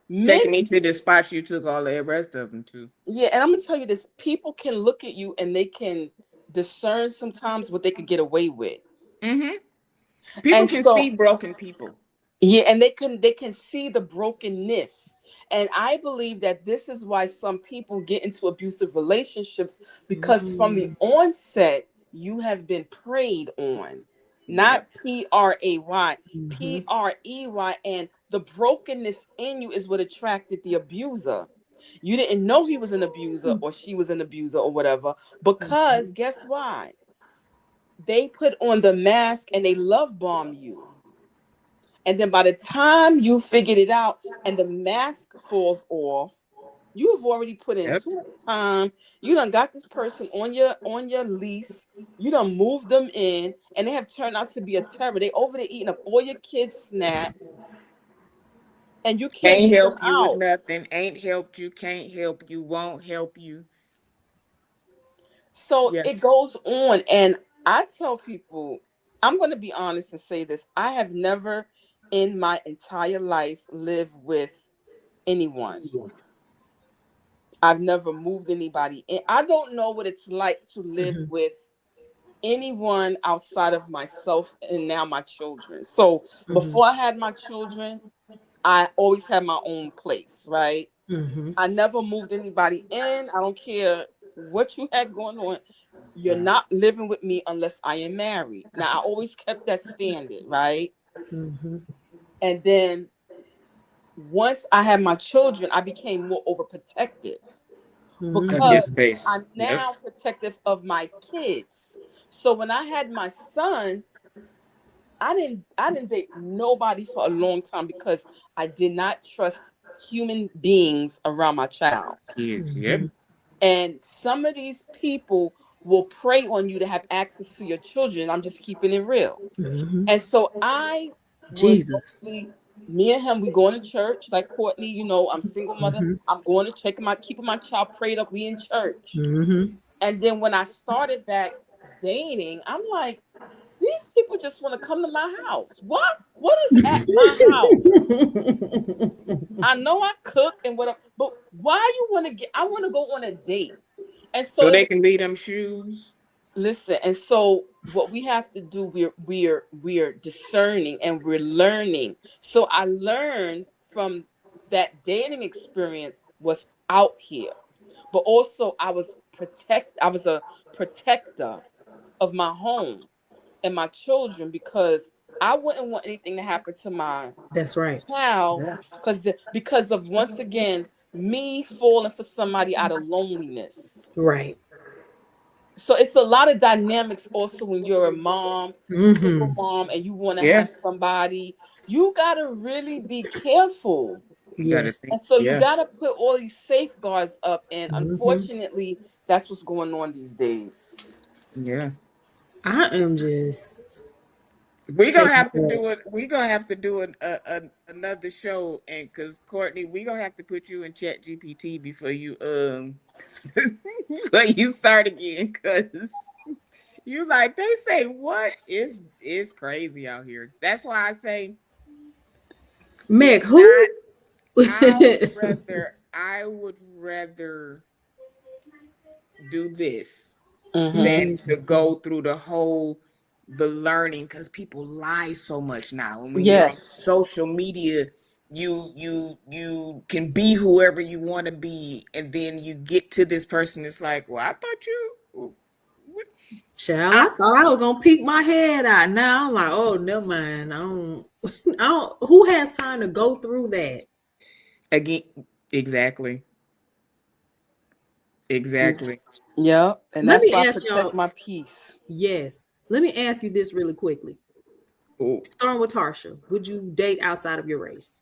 Speaker 5: Men,
Speaker 1: Taking me to the spots you took all the rest of them to.
Speaker 5: yeah, and I'm going to tell you this, people can look at you and they can discern sometimes what they could get away with.
Speaker 1: Mm-hmm. People
Speaker 5: And
Speaker 1: can
Speaker 5: so
Speaker 1: see broken people.
Speaker 5: yeah, and they can see the brokenness. And I believe that this is why some people get into abusive relationships, because from the
Speaker 2: Mm.
Speaker 5: onset you have been preyed on. Not
Speaker 1: Yep.
Speaker 5: Pray,
Speaker 2: Mm-hmm.
Speaker 5: Prey. And the brokenness in you is what attracted the abuser. You didn't know he was an abuser or she was an abuser or whatever, because guess why? They put on the mask and they love bomb you. And then by the time you figured it out and the mask falls off, you have already put in
Speaker 1: Yep.
Speaker 5: too much time. You done got this person on your lease. You done moved them in, and they have turned out to be a terror. They over there eating up all your kids' snacks, and you can't
Speaker 1: Ain't
Speaker 5: get them
Speaker 1: help you with
Speaker 5: out.
Speaker 1: nothing. Ain't helped you. Can't help you. Won't help you.
Speaker 5: So
Speaker 1: Yeah.
Speaker 5: it goes on, and I tell people, I'm going to be honest and say this: I have never, in my entire life, lived with anyone. I've never moved anybody in. I don't know what it's like to live
Speaker 2: Mm-hmm.
Speaker 5: with anyone outside of myself and now my children. So
Speaker 2: Mm-hmm.
Speaker 5: before I had my children, I always had my own place, right?
Speaker 2: Mm-hmm.
Speaker 5: I never moved anybody in. I don't care what you had going on. You're not living with me unless I am married. Now, I always kept that standard, right?
Speaker 2: Mm-hmm.
Speaker 5: And then once I had my children, I became more overprotective
Speaker 1: Of his
Speaker 5: because
Speaker 2: Mm-hmm.
Speaker 1: space.
Speaker 5: I'm
Speaker 1: Yep.
Speaker 5: now protective of my kids. So when I had my son, I didn't date nobody for a long time because I did not trust human beings around my child.
Speaker 1: Kids. Yep.
Speaker 2: Mm-hmm.
Speaker 5: And some of these people will prey on you to have access to your children. I'm just keeping it real.
Speaker 2: Mm-hmm.
Speaker 5: And so I would
Speaker 2: Jesus.
Speaker 5: mostly, me and him, we going to church. Like Courtney, I'm single mother.
Speaker 2: Mm-hmm.
Speaker 5: I'm going to check my keeping my child prayed up. We in church.
Speaker 2: Mm-hmm.
Speaker 5: And then when I started back dating, I'm like, these people just want to come to my house. What is at my house? I know I cook and whatever, but why you want to get? I want to go on a date, and so
Speaker 1: So
Speaker 5: it
Speaker 1: they
Speaker 5: was.
Speaker 1: can leave them shoes.
Speaker 5: Listen, and so what we have to do, we're discerning and we're learning. So I learned from that dating experience was out here, but also I was a protector of my home and my children because I wouldn't want anything to happen to my
Speaker 2: That's right.
Speaker 5: child
Speaker 1: Yeah.
Speaker 5: because of once again me falling for somebody out of loneliness.
Speaker 2: Right.
Speaker 5: So it's a lot of dynamics also when you're a mom, single
Speaker 2: Mm-hmm.
Speaker 5: mom, and you want to
Speaker 1: Yeah.
Speaker 5: have somebody. You gotta really be careful.
Speaker 1: You gotta
Speaker 2: Yes.
Speaker 1: think.
Speaker 5: And so you
Speaker 1: Yeah.
Speaker 5: gotta put all these safeguards up. And
Speaker 2: Mm-hmm.
Speaker 5: unfortunately, that's what's going on these days.
Speaker 1: Yeah.
Speaker 2: I am just
Speaker 1: We gonna
Speaker 2: taken
Speaker 1: have to
Speaker 2: aback.
Speaker 1: do it. We gonna have to do another show, and because Courtney, we gonna have to put you in Chat GPT before you before you start again, because you like they say what is crazy out here. That's why I say if
Speaker 2: Meg,
Speaker 1: not,
Speaker 2: who?
Speaker 1: I would rather do this
Speaker 5: Mm-hmm.
Speaker 1: than
Speaker 2: Mm-hmm.
Speaker 1: to go through the learning, because people lie so much now, and when you're on
Speaker 5: Yes.
Speaker 1: social media, you can be whoever you want to be, and then you get to this person, it's like, well, I thought you what?
Speaker 2: Child,
Speaker 1: I
Speaker 2: I thought I was gonna peek my head out. Now I'm like, oh, never mind. I don't. I don't. Who has time to go through that?
Speaker 1: again, exactly, exactly.
Speaker 5: Yeah. And
Speaker 2: Let
Speaker 5: that's
Speaker 2: me
Speaker 5: why I
Speaker 2: ask
Speaker 5: protect
Speaker 2: y'all.
Speaker 5: my peace.
Speaker 2: Yes. Let me ask you this really quickly.
Speaker 1: Oh,
Speaker 2: Starting with Tarsha, would you date outside of your race?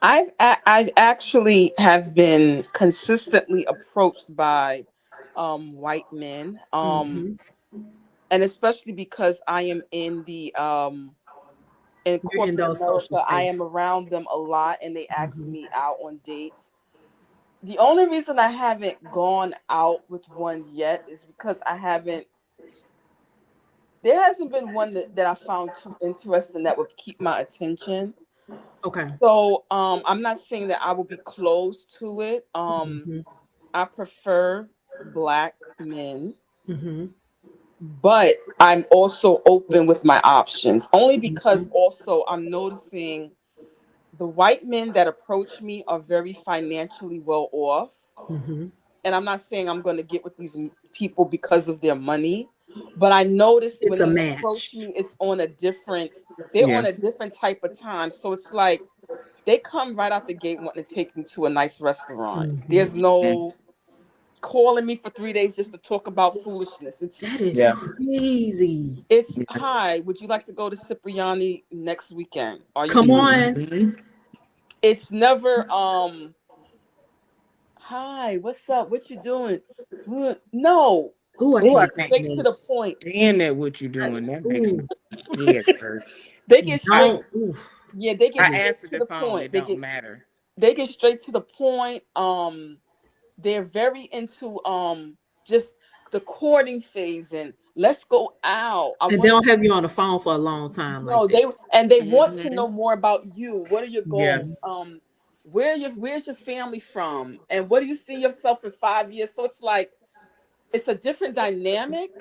Speaker 5: I've actually have been consistently approached by white men,
Speaker 2: Mm-hmm.
Speaker 5: and especially because I am in
Speaker 2: You're in
Speaker 5: corporate
Speaker 2: those social
Speaker 5: America, I
Speaker 2: spaces.
Speaker 5: am around them a lot, and they ask
Speaker 2: Mm-hmm.
Speaker 5: me out on dates. The only reason I haven't gone out with one yet is because I haven't. There hasn't been one that I found too interesting that would keep my attention.
Speaker 2: Okay.
Speaker 5: So I'm not saying that I will be close to it.
Speaker 2: Mm-hmm.
Speaker 5: I prefer black men,
Speaker 2: Mm-hmm.
Speaker 5: but I'm also open with my options only because
Speaker 2: Mm-hmm.
Speaker 5: also I'm noticing the white men that approach me are very financially well off.
Speaker 2: Mm-hmm.
Speaker 5: and I'm not saying I'm going to get with these people because of their money, but I noticed
Speaker 2: It's
Speaker 5: when
Speaker 2: a
Speaker 5: they
Speaker 2: match.
Speaker 5: approach me, it's on a different, they're
Speaker 1: Yeah.
Speaker 5: on a different type of time. So it's like they come right out the gate wanting to take me to a nice restaurant. There's no calling me for 3 days just to talk about foolishness.
Speaker 2: That is
Speaker 1: Yeah.
Speaker 2: crazy.
Speaker 5: It's hi, would you like to go to Cipriani next weekend? Are you
Speaker 2: Come on.
Speaker 1: Mhm.
Speaker 5: It's never hi, what's up? What you doing? No.
Speaker 2: Ooh, I
Speaker 5: They
Speaker 1: Oh, I
Speaker 2: can't
Speaker 5: get
Speaker 1: can't
Speaker 5: straight to the
Speaker 2: miss.
Speaker 5: point.
Speaker 1: stand that what you're doing. That makes my
Speaker 2: Ooh,
Speaker 1: head hurt.
Speaker 5: They get
Speaker 1: I
Speaker 5: straight,
Speaker 2: don't. Ooh.
Speaker 5: yeah, they get
Speaker 1: I
Speaker 2: Yeah.
Speaker 5: straight
Speaker 1: answered
Speaker 5: to
Speaker 1: the
Speaker 5: the
Speaker 1: phone.
Speaker 5: point.
Speaker 1: It don't matter.
Speaker 5: They get straight to the point. They're very into just the courting phase and let's go out. I
Speaker 2: And they
Speaker 5: want
Speaker 2: don't
Speaker 5: to
Speaker 2: have you on the phone for a long time like
Speaker 5: no,
Speaker 2: that.
Speaker 5: they want to
Speaker 1: Hmm.
Speaker 5: know more about you. What are your
Speaker 1: Yeah.
Speaker 5: goals? Where's your family from? And what do you see yourself in 5 years? So it's like it's a different dynamic.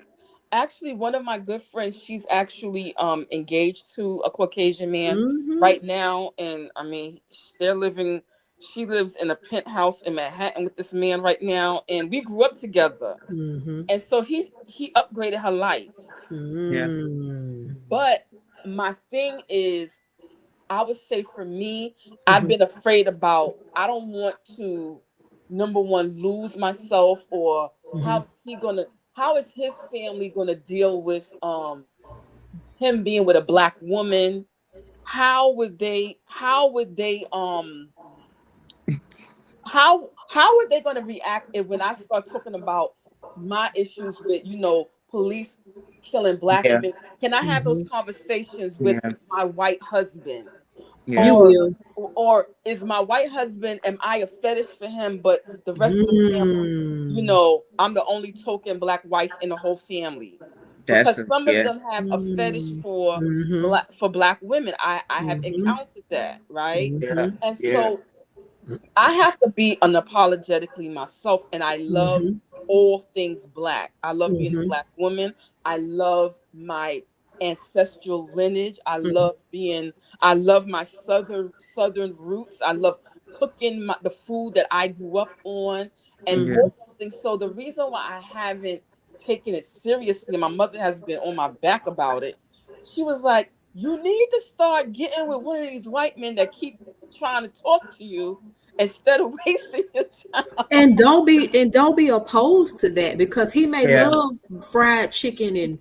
Speaker 5: Actually, one of my good friends, she's actually engaged to a Caucasian man
Speaker 2: Mm-hmm.
Speaker 5: right now, and I mean they're living. She lives in a penthouse in Manhattan with this man right now, and we grew up together.
Speaker 2: Mm-hmm.
Speaker 5: And so he upgraded her life.
Speaker 1: Yeah.
Speaker 2: Mm-hmm.
Speaker 5: But my thing is, I would say for me, I've
Speaker 2: Mm-hmm.
Speaker 5: been afraid about. I don't want to, number one, lose myself, or
Speaker 2: Mm-hmm.
Speaker 5: how is his family gonna deal with him being with a black woman? How are they going to react if when I start talking about my issues with police killing black
Speaker 1: Yeah.
Speaker 5: women? Can I have those
Speaker 2: Mm-hmm.
Speaker 5: conversations with
Speaker 1: Yeah.
Speaker 5: my white husband?
Speaker 1: Yeah.
Speaker 2: You
Speaker 5: or
Speaker 2: will.
Speaker 5: is my white husband, am I a fetish for him, but the rest of the family,
Speaker 2: Mm.
Speaker 5: I'm the only token black wife in the whole family?
Speaker 1: That's
Speaker 5: Because
Speaker 1: a
Speaker 5: some of
Speaker 1: yeah.
Speaker 5: them have a fetish
Speaker 2: Mm.
Speaker 5: for
Speaker 2: Mm-hmm.
Speaker 5: black women. I have
Speaker 2: Mm-hmm.
Speaker 5: encountered that, right?
Speaker 1: Yeah.
Speaker 2: Mm-hmm.
Speaker 5: And
Speaker 1: Yeah.
Speaker 5: so I have to be unapologetically myself, and I love
Speaker 2: Mm-hmm.
Speaker 5: all things black. I love being a
Speaker 2: Mm-hmm.
Speaker 5: black woman. I love my ancestral lineage. I love my southern roots. I love cooking the food that I grew up on and
Speaker 1: Yeah.
Speaker 2: Mm-hmm.
Speaker 5: all those things. So the reason why I haven't taken it seriously, my mother has been on my back about it. She was like, "You need to start getting with one of these white men that keep trying to talk to you instead of wasting your time."
Speaker 2: And don't be opposed to that because he may
Speaker 1: Yeah.
Speaker 2: love fried chicken and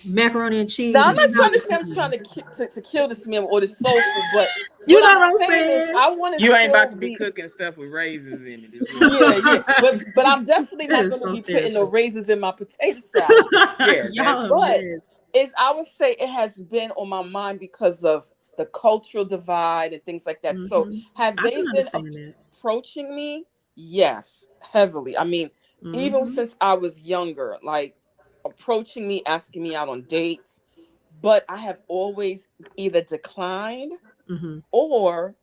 Speaker 2: macaroni and cheese
Speaker 5: Now I'm
Speaker 2: and
Speaker 5: not trying to
Speaker 2: collard
Speaker 5: say I'm trying
Speaker 2: greens.
Speaker 5: to kill this man or this soul food, but
Speaker 2: You
Speaker 5: what
Speaker 2: know
Speaker 5: I'm
Speaker 2: what I'm
Speaker 5: saying is
Speaker 2: saying?
Speaker 5: I want to
Speaker 1: You ain't about
Speaker 5: still
Speaker 1: to be
Speaker 5: be.
Speaker 1: cooking stuff with raisins in it, is what you're
Speaker 5: Yeah,
Speaker 1: saying.
Speaker 5: yeah, but I'm definitely
Speaker 2: That
Speaker 5: not
Speaker 2: is
Speaker 5: going to
Speaker 2: so
Speaker 5: be putting no
Speaker 2: stereotypical.
Speaker 5: raisins in my potato salad.
Speaker 1: Yeah, that
Speaker 2: Y'all a
Speaker 5: But
Speaker 2: mess.
Speaker 5: I would say it has been on my mind because of the cultural divide and things like that. So
Speaker 2: Mm-hmm.
Speaker 5: have
Speaker 2: I
Speaker 5: they
Speaker 2: can
Speaker 5: been
Speaker 2: understand that.
Speaker 5: approaching me? Yes, heavily. I mean, even
Speaker 2: Mm-hmm.
Speaker 5: since I was younger, like approaching me, asking me out on dates, but I have always either declined
Speaker 2: Mm-hmm.
Speaker 5: or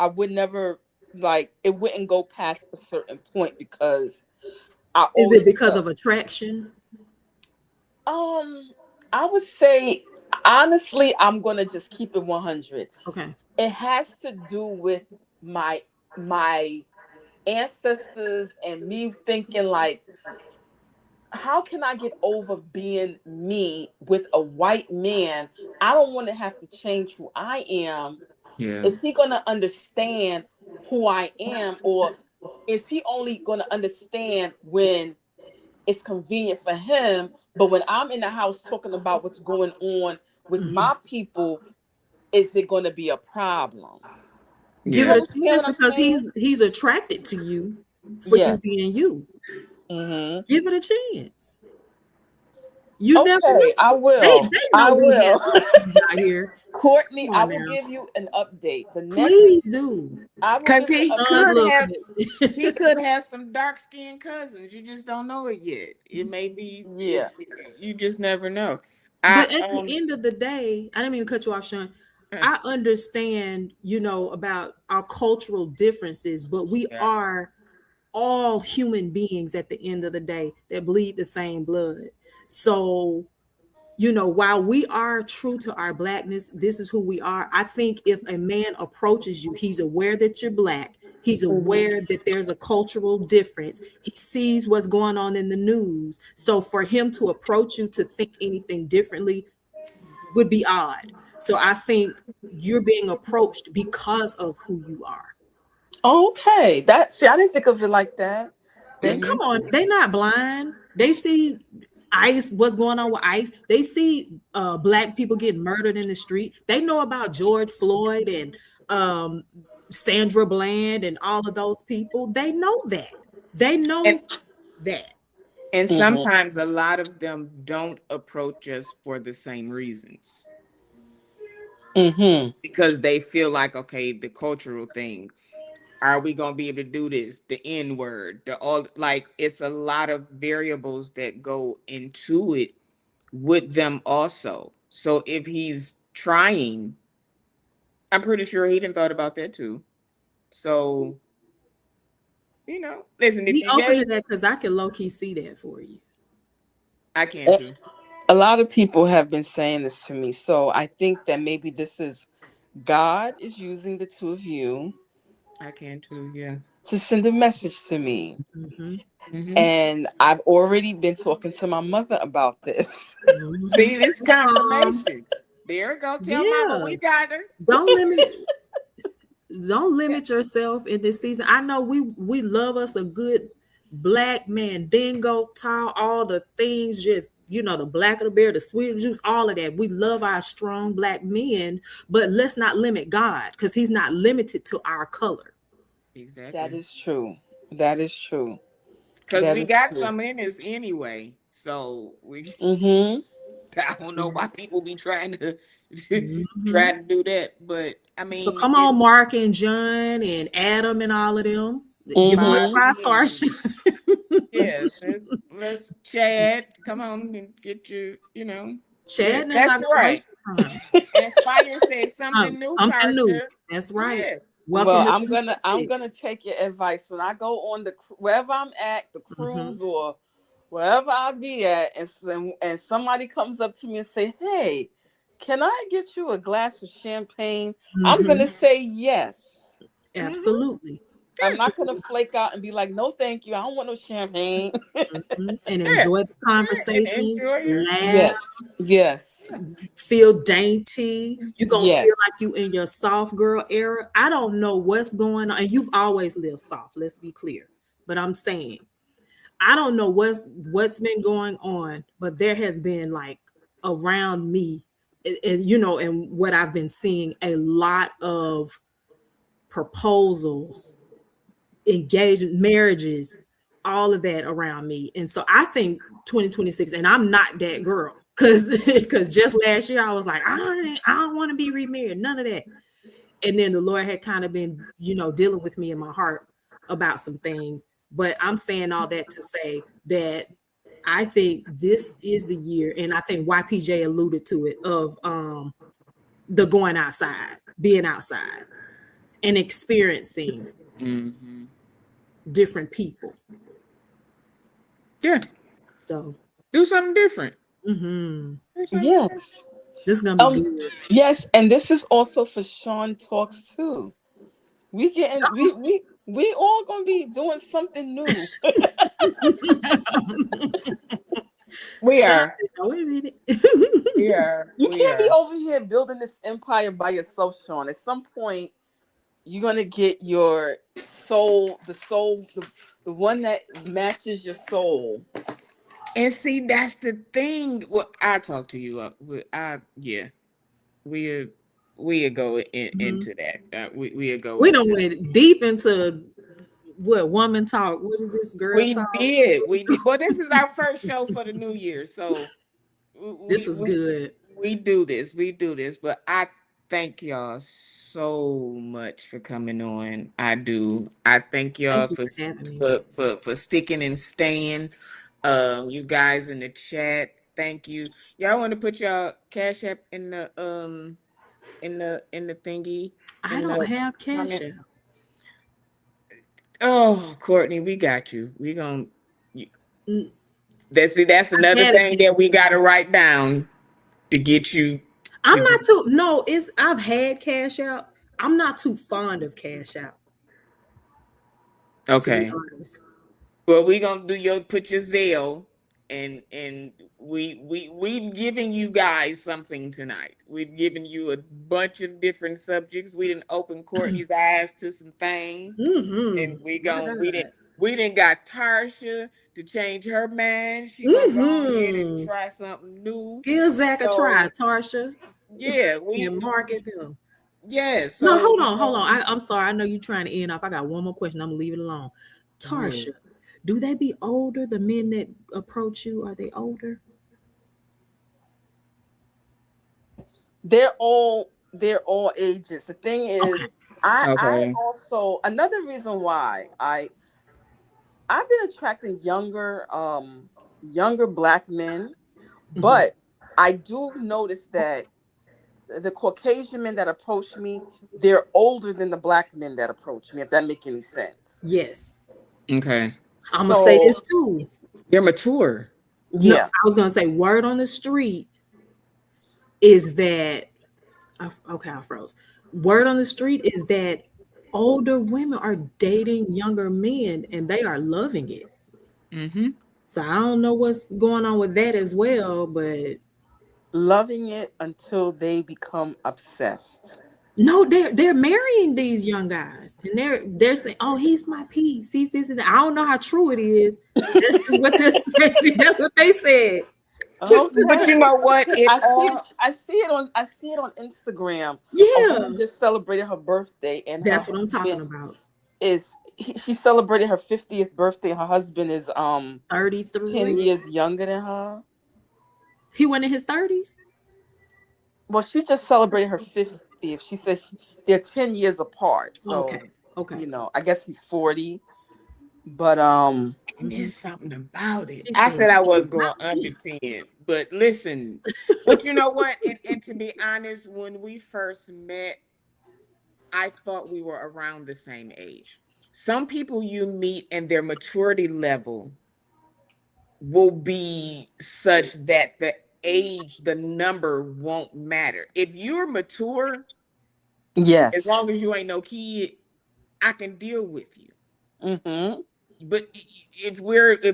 Speaker 5: I would never, like, it wouldn't go past a certain point because I
Speaker 2: Is it
Speaker 5: always
Speaker 2: because
Speaker 5: felt
Speaker 2: of attraction?
Speaker 5: um I would say honestly, I'm gonna just keep it 100.
Speaker 2: Okay.
Speaker 5: It has to do with my my ancestors and me thinking like, how can I get over being me with a white man? I don't want to have to change who I am.
Speaker 1: yeah.
Speaker 5: Is he going to understand who I am, or is he only going to understand when it's convenient for him? But when I'm in the house talking about what's going on with
Speaker 2: Mm-hmm.
Speaker 5: my people, is it going to be a problem? Do you
Speaker 2: Give it
Speaker 1: Yeah.
Speaker 2: a
Speaker 5: understand
Speaker 2: chance
Speaker 5: what I'm
Speaker 2: because
Speaker 5: saying?
Speaker 2: he's attracted to you for you
Speaker 5: Yes.
Speaker 2: being you.
Speaker 5: Hmm.
Speaker 2: Give it a chance. You never
Speaker 5: Okay,
Speaker 2: know.
Speaker 5: I will.
Speaker 2: They know
Speaker 5: I
Speaker 2: we have
Speaker 5: will.
Speaker 2: issues out here.
Speaker 5: Courtney,
Speaker 2: Come
Speaker 5: I
Speaker 2: on
Speaker 5: will
Speaker 2: now.
Speaker 5: give you an update. The next,
Speaker 2: Please do.
Speaker 5: I will
Speaker 1: Cause
Speaker 5: give you
Speaker 1: he
Speaker 5: an
Speaker 2: Son's
Speaker 5: update.
Speaker 1: could have
Speaker 2: looking at
Speaker 1: he
Speaker 2: me.
Speaker 1: could have some dark skinned cousins. You just don't know it yet. It may be
Speaker 5: Yeah.
Speaker 1: you just never know. I
Speaker 2: But at the end of the day, I didn't mean to cut you off, Sean.
Speaker 1: uh,
Speaker 2: I understand, about our cultural differences, but we
Speaker 1: yeah.
Speaker 2: are all human beings at the end of the day that bleed the same blood. So, while we are true to our blackness, this is who we are. I think if a man approaches you, he's aware that you're black, He's aware that there's a cultural difference. He sees what's going on in the news. So for him to approach you to think anything differently would be odd. So I think you're being approached because of who you are.
Speaker 5: Okay, I didn't think of it like that. Thank
Speaker 2: Come
Speaker 5: you.
Speaker 2: on, they're not blind. They see ICE, what's going on with ICE. They see black people getting murdered in the street. They know about George Floyd and um, Sandra Bland and all of those people. They know that. They know
Speaker 1: And
Speaker 2: that.
Speaker 1: and
Speaker 5: Mhm.
Speaker 1: sometimes a lot of them don't approach us for the same reasons.
Speaker 5: Mhm.
Speaker 1: Because they feel like, okay, the cultural thing. Are we gonna be able to do this? The N word, the all, like it's a lot of variables that go into it with them also. So if he's trying, I'm pretty sure he didn't thought about that too. So, listen, if
Speaker 2: We
Speaker 1: you
Speaker 2: open to
Speaker 1: gay,
Speaker 2: that because I can low key see that for you.
Speaker 1: I can too.
Speaker 5: A lot of people have been saying this to me, so I think that maybe this is God is using the two of you
Speaker 1: I can too, yeah.
Speaker 5: to send a message to me.
Speaker 2: Mm-hmm.
Speaker 1: Hmm.
Speaker 5: And I've already been talking to my mother about this.
Speaker 1: See,
Speaker 2: Mm-hmm.
Speaker 1: this confirmation. There we go. Tell mama
Speaker 2: Yeah.
Speaker 1: we got her.
Speaker 2: Don't limit yourself in this season. I know we love us a good black man, dingo, tall, all the things, just the black of the bear, the sweeter juice, all of that. We love our strong black men, but let's not limit God because he's not limited to our color.
Speaker 5: That
Speaker 1: Exactly.
Speaker 5: is true. That is true.
Speaker 1: Because
Speaker 5: That
Speaker 1: we
Speaker 5: is
Speaker 1: got
Speaker 5: true.
Speaker 1: some in us anyway. So we
Speaker 5: Mhm.
Speaker 1: I don't know why people be trying to
Speaker 2: Mhm.
Speaker 1: try to do that. But I
Speaker 2: So
Speaker 1: mean,
Speaker 2: come on,
Speaker 1: it's
Speaker 2: Mark and John and Adam and all of them. Give them a
Speaker 5: Mhm.
Speaker 2: try,
Speaker 1: Martin.
Speaker 2: Tarsha.
Speaker 1: Yeah, let's Chad. Come on and get Yeah,
Speaker 2: Chad and them
Speaker 1: that's
Speaker 2: not gonna
Speaker 1: right.
Speaker 2: waste your time.
Speaker 1: And Spire said something new,
Speaker 2: Something new.
Speaker 1: Tarsha.
Speaker 2: That's right.
Speaker 1: Yeah.
Speaker 2: Welcome
Speaker 5: Well,
Speaker 2: to
Speaker 5: I'm gonna
Speaker 2: 2026.
Speaker 5: take your advice when I go on wherever I'm at, the
Speaker 2: Mm-hmm.
Speaker 5: cruise or wherever I be at, and somebody comes up to me and say, "Hey, can I get you a glass of champagne?" I'm gonna
Speaker 2: Mm-hmm.
Speaker 5: say yes.
Speaker 1: Hmm.
Speaker 2: Absolutely.
Speaker 5: I'm not gonna flake out and be like, "No, thank you. I don't want no champagne."
Speaker 2: Mm-hmm. And
Speaker 1: Yeah.
Speaker 2: enjoy the
Speaker 1: Yeah. And
Speaker 2: conversation,
Speaker 1: enjoy your
Speaker 2: laugh,
Speaker 5: Yes. Yes.
Speaker 2: feel dainty. You're gonna
Speaker 5: Yes.
Speaker 2: feel like you in your soft girl era. I don't know what's going on. And you've always lived soft, let's be clear. But I'm saying, I don't know what's been going on, but there has been like around me, and what I've been seeing, a lot of proposals, engagement, marriages, all of that around me. And so I think 2026, and I'm not that girl, because just last year I was like, I don't want to be remarried, none of that. And then the Lord had kind of been, dealing with me in my heart about some things. But I'm saying all that to say that I think this is the year, and I think YPJ alluded to it, of the going outside, being outside, and experiencing
Speaker 1: hmm
Speaker 2: different people.
Speaker 1: Yeah.
Speaker 2: So
Speaker 1: Do something different.
Speaker 2: mhm,
Speaker 1: Do something different.
Speaker 5: Yes.
Speaker 2: this is gonna be
Speaker 5: Um.
Speaker 2: good.
Speaker 5: Yes, and this is also for Sean Talks too. We getting we all gonna be doing something new.
Speaker 1: We
Speaker 2: Sean,
Speaker 1: are.
Speaker 2: wait a minute.
Speaker 1: We are.
Speaker 5: You
Speaker 1: We
Speaker 5: can't be
Speaker 1: are.
Speaker 5: over here building this empire by yourself, Sean. At some point, you're gonna get your the one that matches your soul.
Speaker 1: And see, that's the thing. Well, I talk to you. Yeah. We we go
Speaker 2: Mhm.
Speaker 1: into that. We go
Speaker 2: We done
Speaker 1: into.
Speaker 2: went deep into what woman talk. What is this girl
Speaker 1: We
Speaker 2: talk?
Speaker 1: did. We did. Well, this is our first show for the new year, so
Speaker 2: This
Speaker 1: we
Speaker 2: is
Speaker 1: we
Speaker 2: good.
Speaker 1: we do this. We do this. But I thank y'all so much for coming on. I do. I thank y'all
Speaker 2: Thank you for having me.
Speaker 1: for sticking and staying. You guys in the chat, thank you. Y'all want to put y'all cash app in the thingy
Speaker 2: I
Speaker 1: in
Speaker 2: don't
Speaker 1: the
Speaker 2: have cash
Speaker 1: comment.
Speaker 2: out.
Speaker 1: Oh, Courtney, we got you. We gonna.
Speaker 2: Mm,
Speaker 1: That's
Speaker 2: I
Speaker 1: another
Speaker 2: had a
Speaker 1: thing that we got to write down to get you
Speaker 2: I'm
Speaker 1: to.
Speaker 2: not too, no, I've had cash outs. I'm not too fond of cash out.
Speaker 1: Okay.
Speaker 2: honest.
Speaker 1: Well, we gonna do your put your Zelle, and we giving you guys something tonight. We've given you a bunch of different subjects. We didn't open Courtney's eyes to some things, and
Speaker 2: My God.
Speaker 1: we didn't got Tarsha to change her mind. She gonna go ahead and
Speaker 2: Mm-hmm.
Speaker 1: try something new.
Speaker 2: Give Zach a try,
Speaker 1: So
Speaker 2: Tarsha.
Speaker 1: yeah,
Speaker 2: And market them.
Speaker 1: yeah.
Speaker 2: No,
Speaker 1: So
Speaker 2: hold on. I'm sorry. I know you're trying to end off. I got one more question. I'm gonna leave it alone. Tarsha, do they be older? The men that approach you, are they older?
Speaker 5: They're all ages. The thing is,
Speaker 2: Okay.
Speaker 5: I
Speaker 1: okay.
Speaker 5: also, another reason why I've been attracting younger black men, but I do notice that the Caucasian men that approach me, they're older than the black men that approach me, if that makes any sense.
Speaker 2: Yes.
Speaker 1: Okay.
Speaker 2: I'm gonna say this
Speaker 5: So
Speaker 2: too.
Speaker 1: You're mature.
Speaker 2: No,
Speaker 5: yeah.
Speaker 2: I was gonna say word on the street is that okay, I froze. Word on the street is that older women are dating younger men and they are loving it.
Speaker 1: Mm-hmm.
Speaker 2: So I don't know what's going on with that as well, but
Speaker 5: Loving it until they become obsessed.
Speaker 2: no, they're marrying these young guys, and they're saying, "Oh, he's my piece. He's this and that." I don't know how true it is. That's just what they're saying. That's what they said.
Speaker 1: But you
Speaker 5: Okay.
Speaker 1: know what? It all
Speaker 5: I see it on Instagram. A
Speaker 2: Yeah,
Speaker 5: woman just celebrated her birthday, and her
Speaker 2: that's what I'm talking
Speaker 5: husband
Speaker 2: about.
Speaker 5: she celebrated her 50th birthday. Her husband is 10
Speaker 2: 33.
Speaker 5: years younger than her.
Speaker 2: He went in his 30s.
Speaker 5: Well, she just celebrated her 50th. She says they're 10 years apart. So,
Speaker 2: Okay, okay.
Speaker 5: I guess he's 40. But
Speaker 1: and there's something about it.
Speaker 2: She
Speaker 1: I
Speaker 2: said,
Speaker 1: said I
Speaker 2: "He's
Speaker 1: wasn't
Speaker 2: my
Speaker 1: going under
Speaker 2: piece."
Speaker 1: 10. But listen, but you know what? And to be honest, when we first met, I thought we were around the same age. Some people you meet and their maturity level will be such that the age, the number won't matter. If you're mature, as
Speaker 5: yes.
Speaker 1: long as you ain't no kid, I can deal with you.
Speaker 5: Mm-hmm.
Speaker 1: But if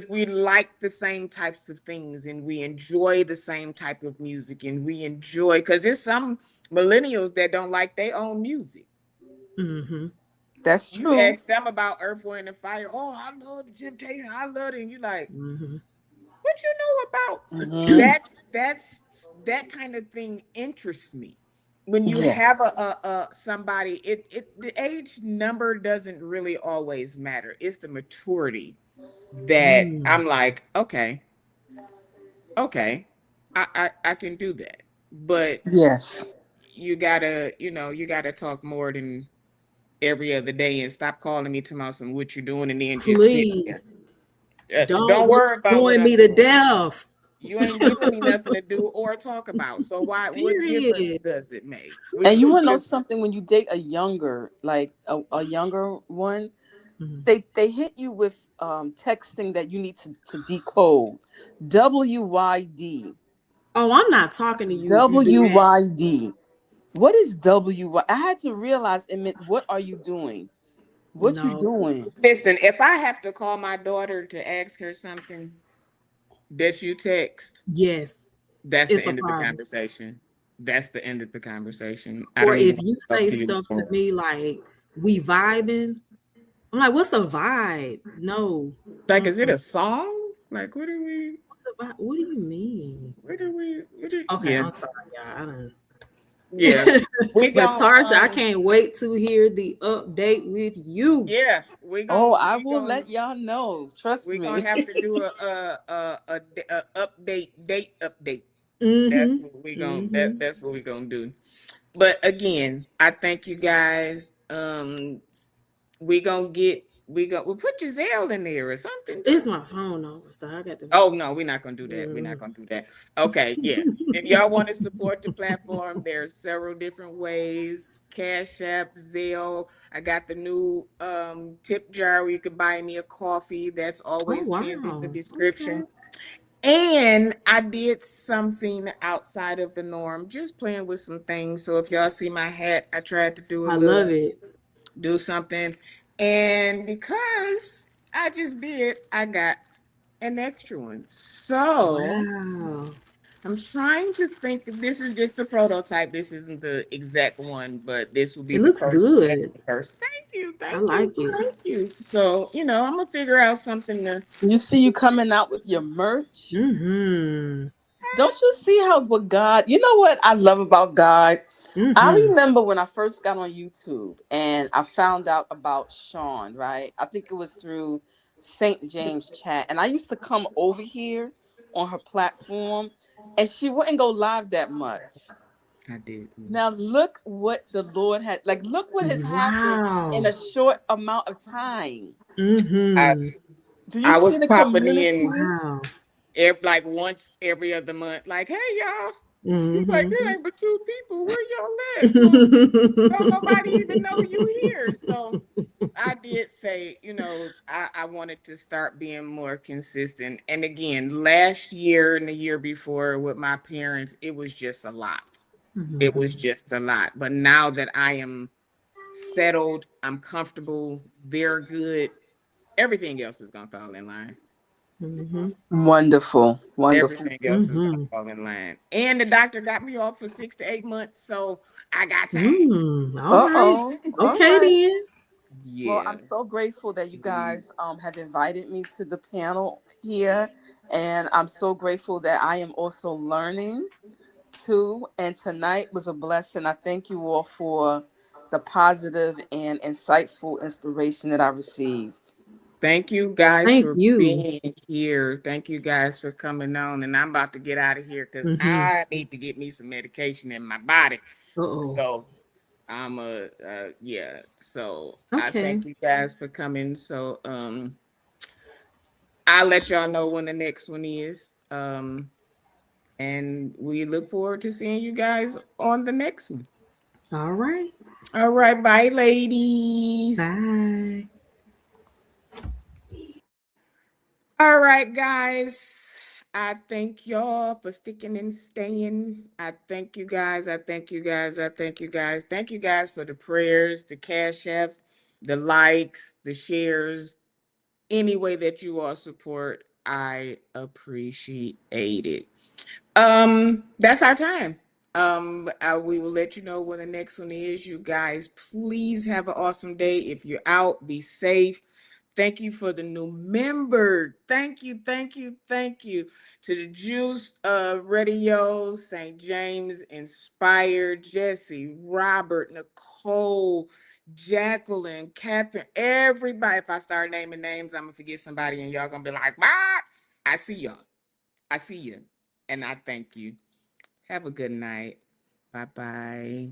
Speaker 1: we like the same types of things and we enjoy the same type of music and we enjoy, because there's some millennials that don't like their own music.
Speaker 2: Mm-hmm.
Speaker 5: That's
Speaker 1: You
Speaker 5: true.
Speaker 1: ask them about Earth, Wind, and Fire. Oh, I love the Temptation. I love it. And you like,
Speaker 2: Mm-hmm.
Speaker 1: what you know about?
Speaker 5: Mm-hmm.
Speaker 1: That kind of thing interests me. When you have
Speaker 5: Yes.
Speaker 1: a somebody, the age number doesn't really always matter. It's the maturity that
Speaker 2: Mm.
Speaker 1: I'm like, okay, I can do that. But
Speaker 5: Yes.
Speaker 1: you gotta talk more than every other day and stop calling me to my some what you're doing and then just sit there.
Speaker 2: Please don't.
Speaker 1: Don't
Speaker 2: You're
Speaker 1: worry about what
Speaker 2: doing
Speaker 1: I'm
Speaker 2: me to
Speaker 1: doing.
Speaker 2: death.
Speaker 1: You ain't giving me nothing to do or talk about. So what difference
Speaker 2: Period.
Speaker 1: does it make?
Speaker 5: And you
Speaker 1: We
Speaker 5: want to know
Speaker 1: just
Speaker 5: something? When you date a younger, like a younger one,
Speaker 2: Mhm.
Speaker 5: they hit you with texting that you need to decode. WYD.
Speaker 2: Oh, I'm not talking to you if you do that.
Speaker 5: WYD. What is WY? I had to realize it meant, what are you doing? What you
Speaker 2: No.
Speaker 5: doing?
Speaker 1: listen. If I have to call my daughter to ask her something that you text,
Speaker 2: Yes,
Speaker 1: that's the
Speaker 2: it's a
Speaker 1: end of the
Speaker 2: problem.
Speaker 1: conversation. That's the end of the conversation. I
Speaker 2: Or
Speaker 1: don't even
Speaker 2: if
Speaker 1: want
Speaker 2: you
Speaker 1: to talk
Speaker 2: say
Speaker 1: to you
Speaker 2: stuff to
Speaker 1: anymore.
Speaker 2: me like we vibing, I'm like, what's a vibe? No.
Speaker 1: Like, is it
Speaker 2: Mm-mm.
Speaker 1: a song? Like, what are we?
Speaker 2: What's a vibe? What do you mean?
Speaker 1: What are we? What are,
Speaker 2: Okay,
Speaker 1: yeah,
Speaker 2: I'm sorry, y'all. I don't.
Speaker 1: yeah. We
Speaker 2: But
Speaker 1: gon'
Speaker 2: Tarsha, I can't wait to hear the update with you.
Speaker 1: yeah,
Speaker 5: Oh, I will let y'all know. Trust
Speaker 1: we gonna
Speaker 5: me.
Speaker 1: have to do a update date update. That's
Speaker 2: Mm-hmm.
Speaker 1: what we gonna
Speaker 2: Mm-hmm.
Speaker 1: that's what we gonna do. But again, I thank you guys. We'll put Giselle in there or something.
Speaker 2: It's my phone number, so I got to.
Speaker 1: Oh no, we're not gonna do that. We're not
Speaker 2: Mm.
Speaker 1: gonna do that. Okay, yeah. If y'all want to support the platform, there's several different ways. Cash App, Zelle. I got the new tip jar where you can buy me a coffee. That's
Speaker 2: Oh
Speaker 1: always pinned in the
Speaker 2: wow. Okay.
Speaker 1: description. And I did something outside of the norm, just playing with some things. So if y'all see my hat, I tried to do a
Speaker 2: I
Speaker 1: little
Speaker 2: love it.
Speaker 1: do something. And because I just did, I got an extra one. So
Speaker 2: Wow.
Speaker 1: I'm trying to think. This is just the prototype. This isn't the exact one, but this will be
Speaker 2: It
Speaker 1: the
Speaker 2: looks
Speaker 1: first.
Speaker 2: good.
Speaker 1: First, thank you,
Speaker 2: I
Speaker 1: thank you,
Speaker 2: like it.
Speaker 1: thank you. So I'm gonna figure out something to.
Speaker 5: You see you coming out with your merch.
Speaker 2: Mm-hmm.
Speaker 5: Don't you see how what God, you know what I love about God? I
Speaker 2: Mm-hmm.
Speaker 5: remember when I first got on YouTube and I found out about Sean, right? I think it was through St. James chat. And I used to come over here on her platform and she wouldn't go live that much.
Speaker 1: I did.
Speaker 5: Now look what the Lord had, like look what has happened in
Speaker 2: Wow.
Speaker 5: a short amount of time.
Speaker 1: I
Speaker 2: Mm-hmm.
Speaker 5: Do you
Speaker 1: I
Speaker 5: see
Speaker 1: was
Speaker 5: the
Speaker 1: popping in
Speaker 5: community?
Speaker 2: Wow.
Speaker 1: like once every other month. Like, hey y'all, like
Speaker 2: Mm-hmm.
Speaker 1: there ain't but two people. Where y'all at? Don't nobody even know you here. So I did say, I wanted to start being more consistent. And again, last year and the year before with my parents, it was just a lot. It was just a lot. But now that I am settled, I'm comfortable, they're good, everything else is going to fall in line.
Speaker 2: Mm-hmm.
Speaker 5: Wonderful, wonderful.
Speaker 1: Everything else is going to
Speaker 2: Mm-hmm.
Speaker 1: fall in line. And the doctor got me off for 6 to 8 months. So I got time.
Speaker 2: All right.
Speaker 5: Uh-oh. All
Speaker 2: Okay
Speaker 5: right.
Speaker 2: then.
Speaker 5: Well,
Speaker 1: Yeah.
Speaker 5: I'm so grateful that you guys have invited me to the panel here. And I'm so grateful that I am also learning too. And tonight was a blessing. I thank you all for the positive and insightful inspiration that I received.
Speaker 1: Thank you guys
Speaker 2: Thank
Speaker 1: for
Speaker 2: you.
Speaker 1: being here. Thank you guys for coming on. And I'm about to get out of here because
Speaker 2: Mm-hmm.
Speaker 1: I need to get me some medication in my body.
Speaker 2: Uh-oh.
Speaker 1: So I'm yeah. So I
Speaker 2: Okay.
Speaker 1: thank you guys for coming. So I'll let y'all know when the next one is. And we look forward to seeing you guys on the next one.
Speaker 2: All right.
Speaker 1: All right, bye ladies.
Speaker 2: Bye.
Speaker 1: All right, guys. I thank y'all for sticking and staying. I thank you guys. I thank you guys. I thank you guys. Thank you guys for the prayers, the cash apps, the likes, the shares, any way that you all support. I appreciate it. That's our time. We will let you know when the next one is. You guys, please have an awesome day. If you're out, be safe. Thank you for the new member. Thank you, thank you, thank you to the Juice Radio, St. James, Inspired, Jesse, Robert, Nicole, Jacqueline, Catherine, everybody. If I start naming names, I'm gonna forget somebody, and y'all gonna be like, "What?" I see y'all. I see you, and I thank you. Have a good night. Bye bye.